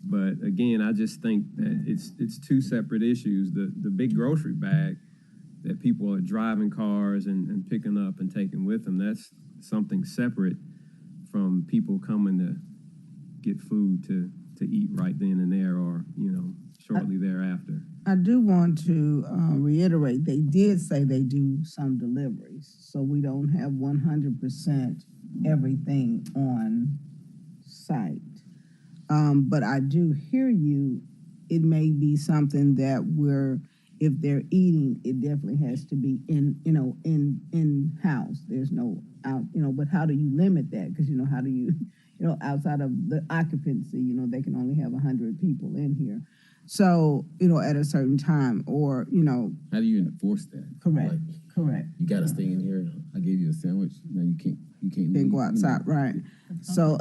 But again, I just think that it's two separate issues. The big grocery bag that people are driving cars and picking up and taking with them, that's something separate from people coming to get food to eat right then and there or, shortly thereafter. I do want to reiterate, they did say they do some deliveries, so we don't have 100% everything on site. But I do hear you, it may be something that if they're eating, it definitely has to be in-house. There's no out, but how do you limit that? Because, how do you, outside of the occupancy, they can only have 100 people in here. So, at a certain time or, How do you enforce that? Correct, Like, correct. you got to stay in here. I gave you a sandwich. Now you can't Then leave, go outside, right. So,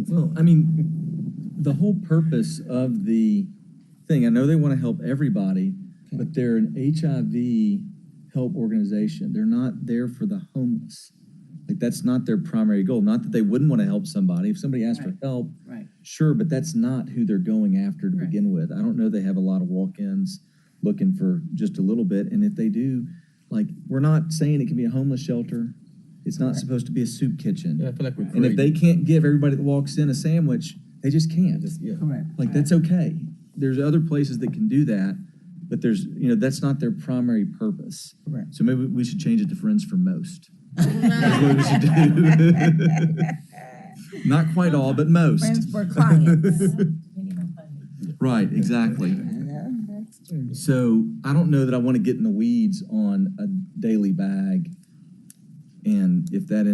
Well, I mean, the whole purpose of the thing, I know they want to help everybody, but they're an HIV help organization. They're not there for the homeless. Like, that's not their primary goal. Not that they wouldn't want to help somebody. If somebody asked for help, right. sure, but that's not who they're going after to begin with. I don't know they have a lot of walk-ins looking for just a little bit. And if they do, like, we're not saying it can be a homeless shelter. It's not supposed to be a soup kitchen. Yeah, I feel like we're And if they can't give everybody that walks in a sandwich, they just can't. Correct. Like, that's okay. There's other places that can do that, but that's not their primary purpose. Correct. So maybe we should change it to Friends for Most. That's what we should do. Not quite all, but most. Friends for clients. Right, exactly. That's true. So I don't know that I want to get in the weeds on a daily bag. And if that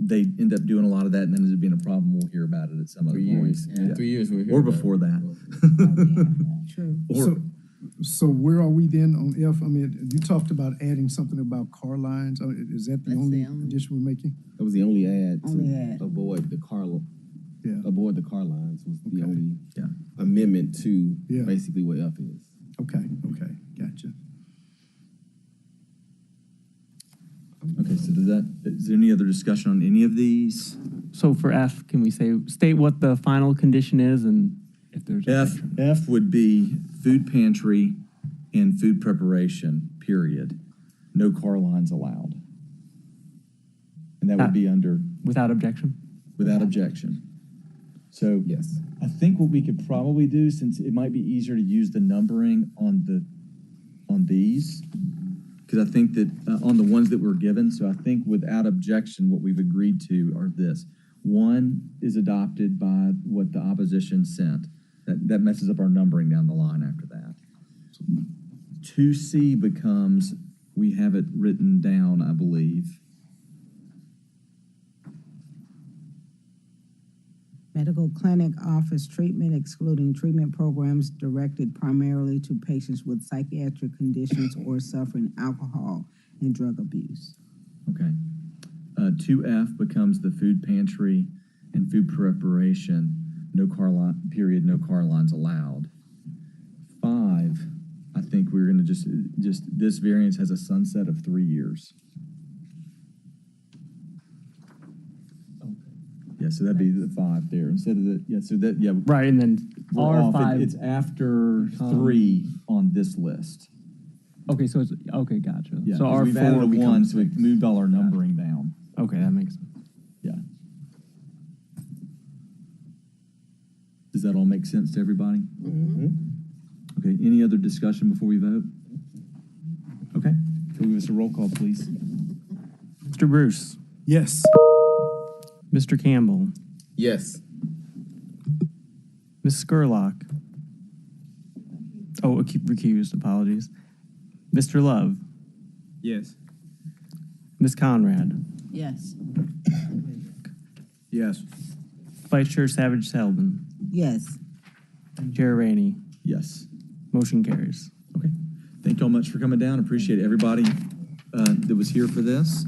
they end up doing a lot of that and then ends up being a problem, we'll hear about it at some other point. In 3 years, we'll hear Or about before it. that. True. So where are we then on F? I mean, you talked about adding something about car lines. Is that the only addition we're making? That was the only ad to Only ad. avoid the car lines was the only Yeah. amendment to basically what F is. Okay, gotcha. Okay, so is there any other discussion on any of these? So for F, can we state what the final condition is and if there's F would be food pantry and food preparation, period. No car lines allowed. And that would be under without objection? Without objection. So yes, I think what we could probably do, since it might be easier to use the numbering on these, because I think that on the ones that were given, so I think without objection, what we've agreed to are this. One is adopted by what the opposition sent. That messes up our numbering down the line after that. 2C becomes, we have it written down, I believe. Medical clinic office treatment excluding treatment programs directed primarily to patients with psychiatric conditions or suffering alcohol and drug abuse. Okay. 2F becomes the food pantry and food preparation, no car lines allowed. 5, I think we're gonna just this variance has a sunset of 3 years. Yeah, so that'd be the 5 there instead of Right, and then we're R5. off. It's after 3 on this list. Okay, so it's, okay, gotcha. Yeah, So 'cause we've added a R4 1, becomes so we've moved all our numbering down. Okay, that makes sense. Yeah. Does that all make sense to everybody? Okay, any other discussion before we vote? Okay, can we give us a roll call, please? Mr. Bruce, Yes. Mr. Campbell, Yes. Ms. Scurlock. Oh, I keep recused, apologies. Mr. Love, Yes. Ms. Conrad, Yes. Yes. Vice Chair Savage Selden, Yes. Chair Rainey. Yes. Motion carries. Okay. Thank you all much for coming down. Appreciate everybody that was here for this.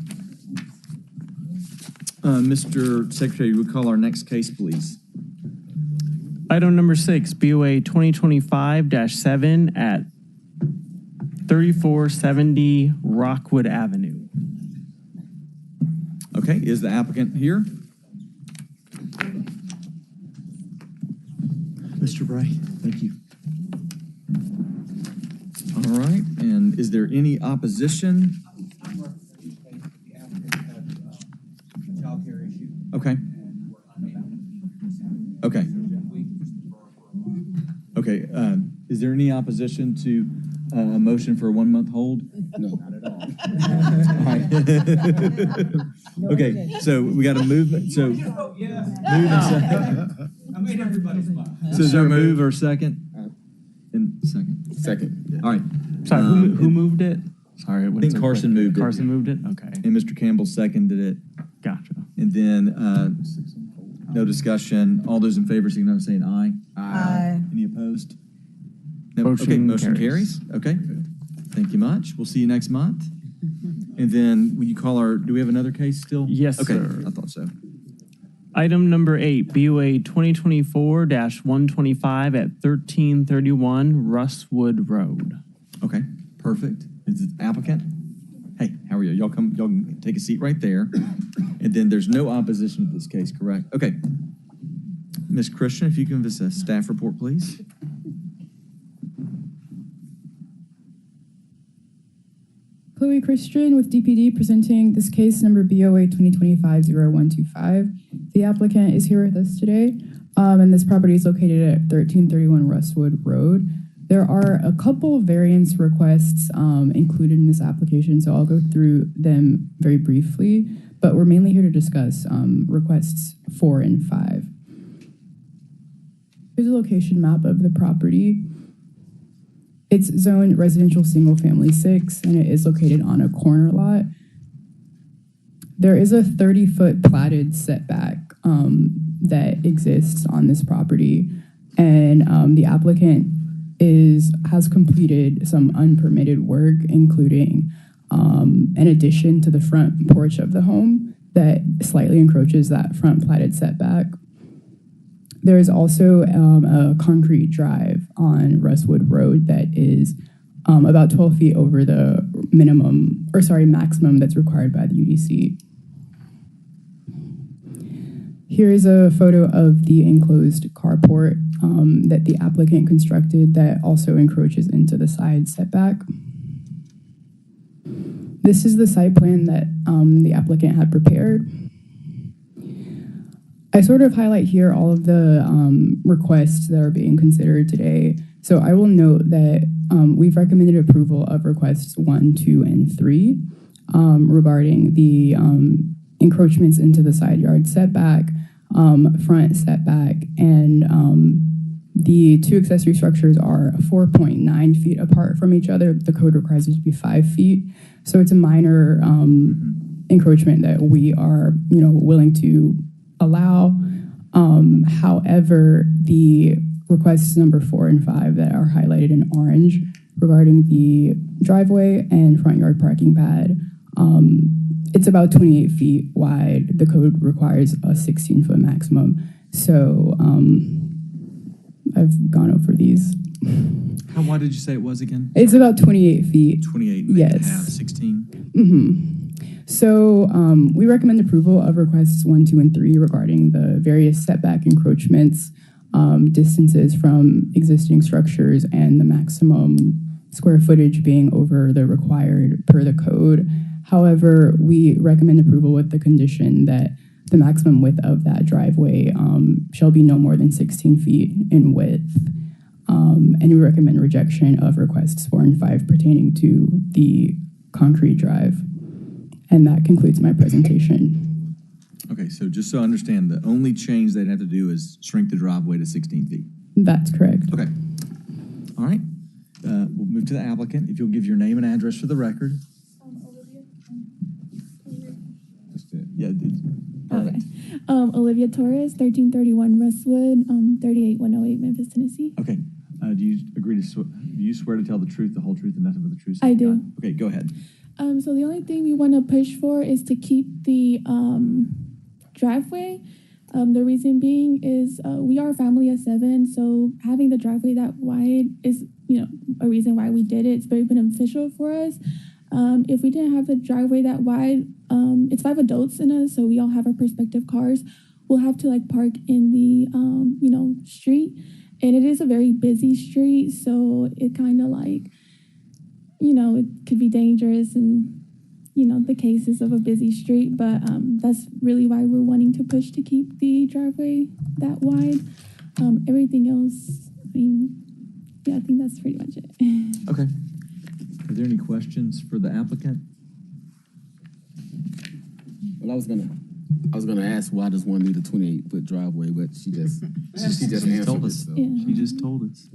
Mr. Secretary, would call our next case, please. Item number 6, BOA 2025-7 at 3470 Rockwood Avenue. Okay, is the applicant here? Mr. Bray, thank you. All right, and is there any opposition? Okay. Okay. Okay, is there any opposition to a motion for a 1-month hold? No, not at all. All right. Okay, so we got a movement, so. Move and second. I made everybody smile. So is there a move or second? And second. Second. All right. Sorry, who moved it? Sorry, I think Carson moved it. Carson moved it? Okay. And Mr. Campbell seconded it. Gotcha. And then, no discussion. All those in favor, signify by saying aye. Aye. Any opposed? No? Motion Okay, motion carries. carries. Okay. Thank you much. We'll see you next month. And then, will you call do we have another case still? Yes, okay, sir. I thought so. Item number 8, BOA 2024-125 at 1331 Russwood Road. Okay, perfect. Is it applicant? Hey, how are you? Y'all can take a seat right there. And then there's no opposition to this case, correct? Okay. Ms. Christian, if you can give us a staff report, please. Chloe Christian with DPD presenting this case number BOA 2025-0125. The applicant is here with us today, and this property is located at 1331 Russwood Road. There are a couple variance requests included in this application, so I'll go through them very briefly, but we're mainly here to discuss requests 4 and 5. Here's a location map of the property. It's zoned residential single family 6, and it is located on a corner lot. There is a 30-foot platted setback that exists on this property, and the applicant has completed some unpermitted work, including an addition to the front porch of the home that slightly encroaches that front platted setback. There is also a concrete drive on Russwood Road that is about 12 feet over the maximum that's required by the UDC. Here is a photo of the enclosed carport that the applicant constructed that also encroaches into the side setback. This is the site plan that the applicant had prepared. I sort of highlight here all of the requests that are being considered today. So I will note that we've recommended approval of requests 1, 2, and 3 regarding the encroachments into the side yard setback, front setback, and the 2 accessory structures are 4.9 feet apart from each other. The code requires it to be 5 feet. So it's a minor encroachment that we are, willing to allow. However, the requests number 4 and 5 that are highlighted in orange regarding the driveway and front yard parking pad, it's about 28 feet wide. The code requires a 16-foot maximum. So I've gone over these. How wide did you say it was again? It's about 28 feet. 28, yes. Half, 16. Mm-hmm. So we recommend approval of requests 1, 2, and 3 regarding the various setback encroachments, distances from existing structures, and the maximum square footage being over the required per the code. However, we recommend approval with the condition that the maximum width of that driveway shall be no more than 16 feet in width. And we recommend rejection of requests 4 and 5 pertaining to the concrete drive. And that concludes my presentation. Okay, so just so I understand, the only change they'd have to do is shrink the driveway to 16 feet. That's correct. Okay. All right. We'll move to the applicant. If you'll give your name and address for the record. Yeah. Okay. Olivia Torres, 1331 Westwood, 38108 Memphis, Tennessee. Okay. Do you agree to do you swear to tell the truth, the whole truth, and nothing but the truth? I do. Okay, go ahead. So the only thing we want to push for is to keep the driveway. The reason being is we are a family of 7, so having the driveway that wide is, a reason why we did it. It's very beneficial for us. If we didn't have the driveway that wide, it's 5 adults in us, so we all have our respective cars. We'll have to park in the, street, and it is a very busy street, so it kind of it could be dangerous and, the cases of a busy street, but that's really why we're wanting to push to keep the driveway that wide. Everything else, I think that's pretty much it. Okay. Are there any questions for the applicant? Well, I was gonna ask why does one need a 28-foot driveway, but she just answered told it, us. so. Yeah. She just told us.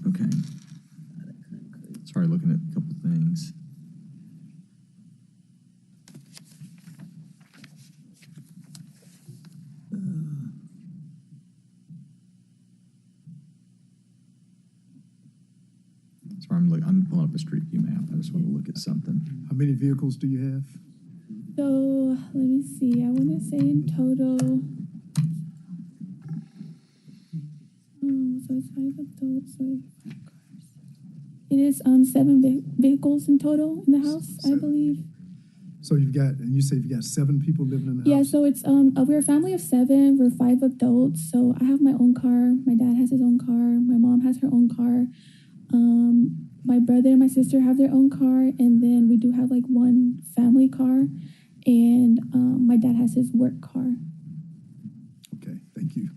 Okay. Sorry, looking at a couple things. Sorry, I'm pulling up a Street View map. I just want to look at something. How many vehicles do you have? So let me see. I want to say in total. So it's 5 adults. So 5 cars. It is 7 vehicles in total in the house, I believe. So and you say you've got 7 people living in the Yeah. house? So it's we're a family of 7. We're 5 adults. So I have my own car. My dad has his own car. My mom has her own car. My brother and my sister have their own car, and then we do have 1 family car, and my dad has his work car. Okay, thank you.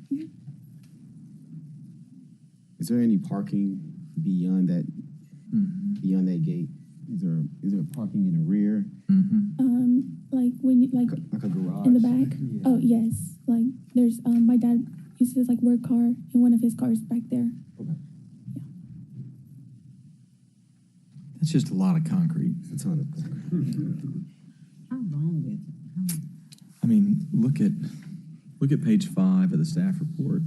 Is there any parking beyond that gate? Is there parking in the rear? When you Like a garage? in the back. Oh yes, there's my dad uses his work car, and one of his cars back there. That's just a lot of concrete. It's a ton of concrete. How long is it? I mean, look at page 5 of the staff report.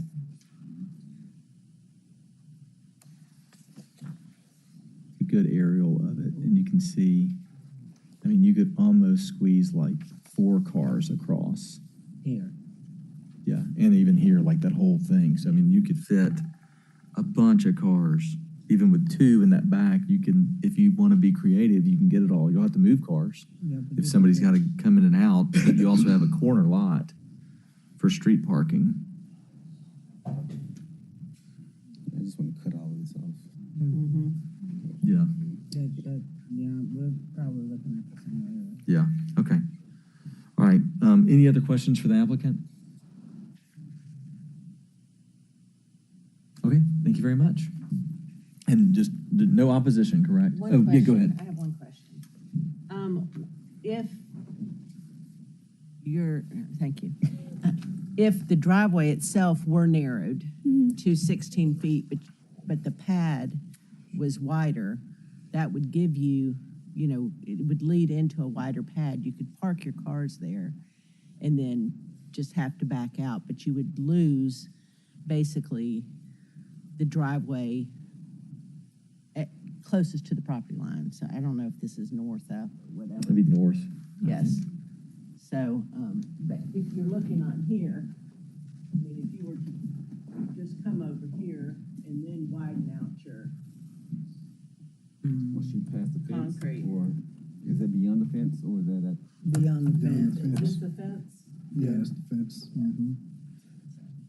A good aerial of it, and you can see, you could almost squeeze 4 cars across. Here. Yeah, and even here, that whole thing. So, you could fit a bunch of cars. Even with 2 in that back, you can, if you want to be creative, you can get it all. You'll have to move cars if somebody's got to come in and out. But you also have a corner lot for street parking. I just want to cut all of this off. Mm-hmm. Yeah. Yeah, we're probably looking at the same area. Yeah. Okay. All right. Any other questions for the applicant? Okay. Thank you very much. And just no opposition, correct? Yeah, go ahead. I have one question. Thank you. If the driveway itself were narrowed to 16 feet, but the pad was wider, that would give you, it would lead into a wider pad. You could park your cars there and then just have to back out, but you would lose basically the driveway closest to the property line. So I don't know if this is north, up, or whatever. Maybe north. Yes. So, but if you're looking on here, if you were to just come over here and then widen out your Once you pass the fence? concrete. Or is that beyond the fence, or is that at? Beyond the fence. Is this the fence? Yeah, it's the fence. Mm-hmm.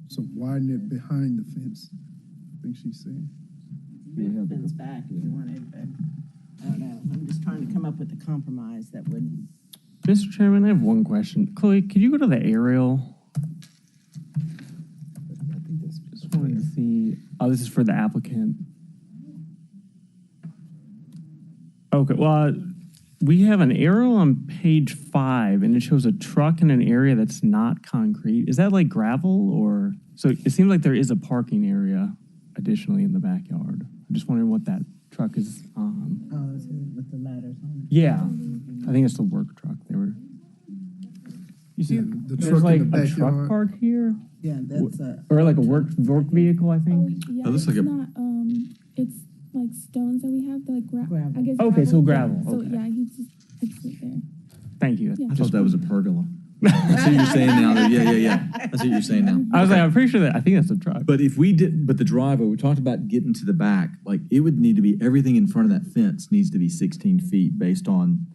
So widen it behind the fence, I think she's saying. Move the fence back if you wanted, but I don't know. I'm just trying to come up with a compromise that would Mr. Chairman, I have one question. Chloe, could you go to the aerial? Just wanted to see. Oh, this is for the applicant. Okay, well, we have an aerial on page 5, and it shows a truck in an area that's not concrete. Is that like gravel or? So it seems like there is a parking area additionally in the backyard. I'm just wondering what that truck is on. Oh, is it with the ladders on it? Yeah, I think it's the work truck. They were. You see, the there's truck like in the a truck backyard. park here, Yeah, that's a. or like a work vehicle, I think. Yeah, Oh, looks it's like a- not, it's like stones that we have, the like Gravel. I guess. Okay, so yeah. gravel, So, okay. yeah, he just puts it there. Thank you. Yeah. I thought that was a pergola. That's what you're saying now. Yeah. That's what you're saying now. I was like, I'm pretty sure that I think that's a truck. But if we did, but the driveway, we talked about getting to the back, like it would need to be, everything in front of that fence needs to be 16 feet based on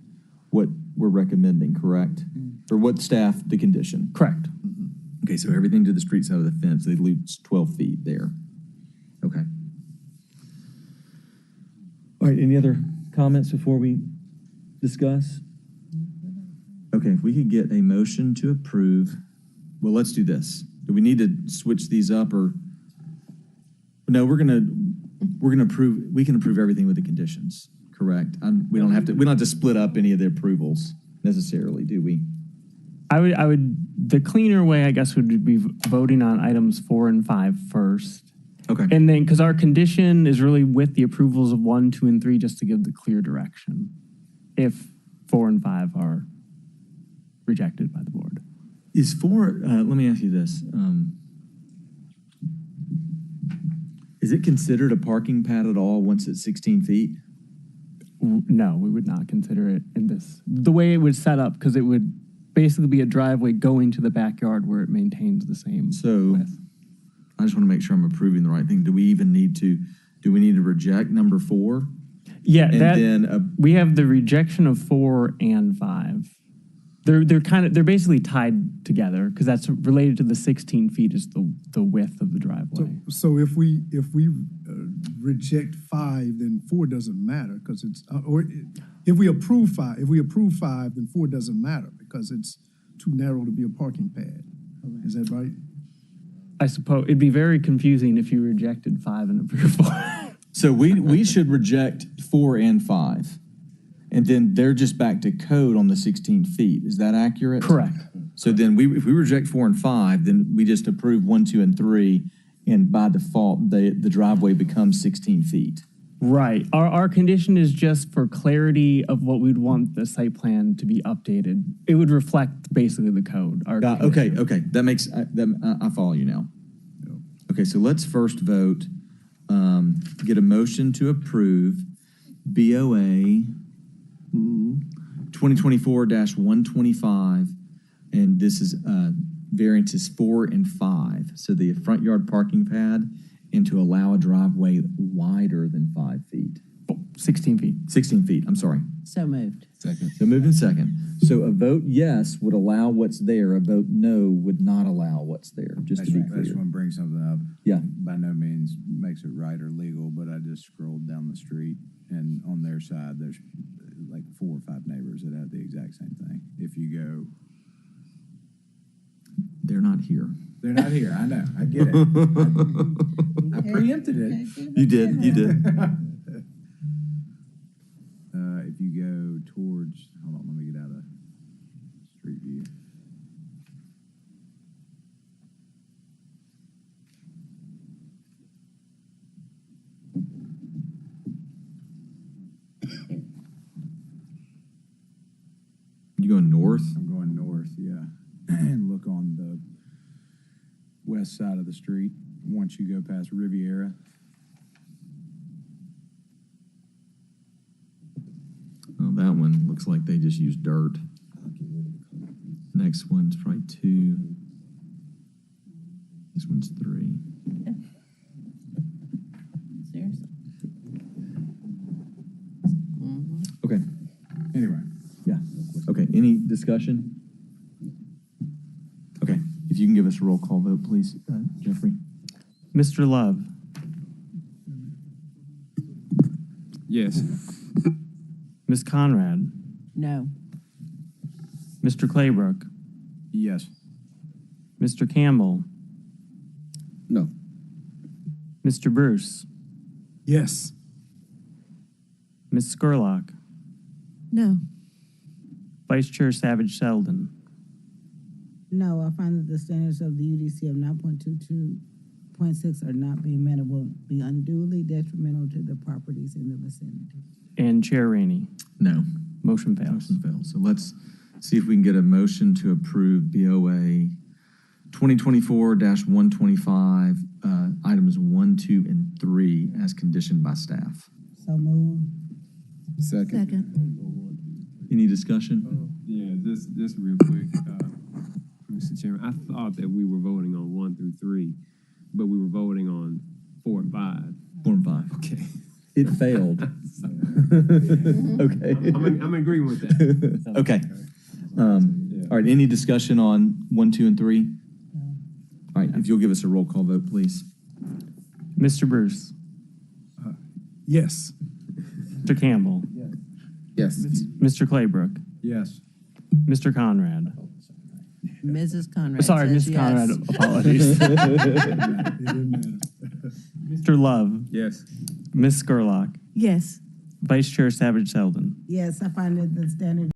what we're recommending, correct? Or what staff, the condition. Correct. Okay, so everything to the street side of the fence, they lose 12 feet there. Okay. All right, any other comments before we discuss? Okay, if we could get a motion to approve, well, let's do this. Do we need to switch these up or? No, we're gonna approve, we can approve everything with the conditions, correct? We don't have to split up any of the approvals necessarily, do we? I would, the cleaner way, I guess, would be voting on items 4 and 5 first. Okay. And then, because our condition is really with the approvals of 1, 2, and 3, just to give the clear direction. If 4 and 5 are rejected by the board. Is 4, let me ask you this. Is it considered a parking pad at all once it's 16 feet? No, we would not consider it in this. The way it would set up, because it would basically be a driveway going to the backyard where it maintains the same width. I just want to make sure I'm approving the right thing. Do we need to reject number 4? Yeah, And that, then we have the rejection of 4 and 5. They're basically tied together because that's related to the 16 feet is the width of the driveway. So if we reject 5, then 4 doesn't matter because it's if we approve 5, then 4 doesn't matter because it's too narrow to be a parking pad. Is that right? I suppose it'd be very confusing if you rejected 5 and approved 4. So we should reject 4 and 5. And then they're just back to code on the 16 feet. Is that accurate? Correct. So then if we reject 4 and 5, then we just approve 1, 2, and 3, and by default, the driveway becomes 16 feet. Right. Our condition is just for clarity of what we'd want the site plan to be updated. It would reflect basically the code. Okay. That makes, I follow you now. Okay, so let's first vote, get a motion to approve BOA 2024-125, and this is variances 4 and 5. So the front yard parking pad and to allow a driveway wider than 5 feet. 16 feet. 16 feet, I'm sorry. So moved. Second. So moved in second. So a vote yes would allow what's there, a vote no would not allow what's there, just to be I just clear. want to bring something up. Yeah. By no means makes it right or legal, but I just scrolled down the street and on their side, there's like 4 or 5 neighbors that have the exact same thing. If you go, They're not here. they're not here. I know. I get it. I preempted it. You did. If you go towards, hold on, let me get out of street view. You going north? I'm going north, yeah. And look on the west side of the street, once you go past Riviera. Oh, that one looks like they just used dirt. Next one's probably 2. This one's 3. Seriously. Okay. Anyway. Yeah. Okay, any discussion? Okay, if you can give us a roll call vote, please, Jeffrey. Mr. Love. Yes. Ms. Conrad. No. Mr. Claybrook, Yes. Mr. Campbell, No. Mr. Bruce, Yes. Ms. Skurlock, No. Vice Chair Savage Sheldon. No, I find that the standards of the UDC of 9.22.6 are not being met and will be unduly detrimental to the properties in the vicinity. And Chair Rainey. No. Motion fails. Motion fails. So let's see if we can get a motion to approve BOA 2024-125, items 1, 2, and 3 as conditioned by staff. So move. Second. Any discussion? Yeah, just real quick, Mr. Chairman, I thought that we were voting on 1 through 3, but we were voting on 4 and 5. 4 and 5. Okay. It failed. Okay. I'm agreeing with that. Okay. All right, any discussion on 1, 2, and 3? All right, if you'll give us a roll call vote, please. Mr. Bruce, Yes. Mr. Campbell, Yes. Mr. Claybrook, Yes. Mr. Conrad. Mrs. Conrad Sorry, says Ms. yes. Conrad, apologies. Mr. Love, Yes. Ms. Skurlock, Yes. Vice Chair Savage Sheldon. Yes, I find that the standard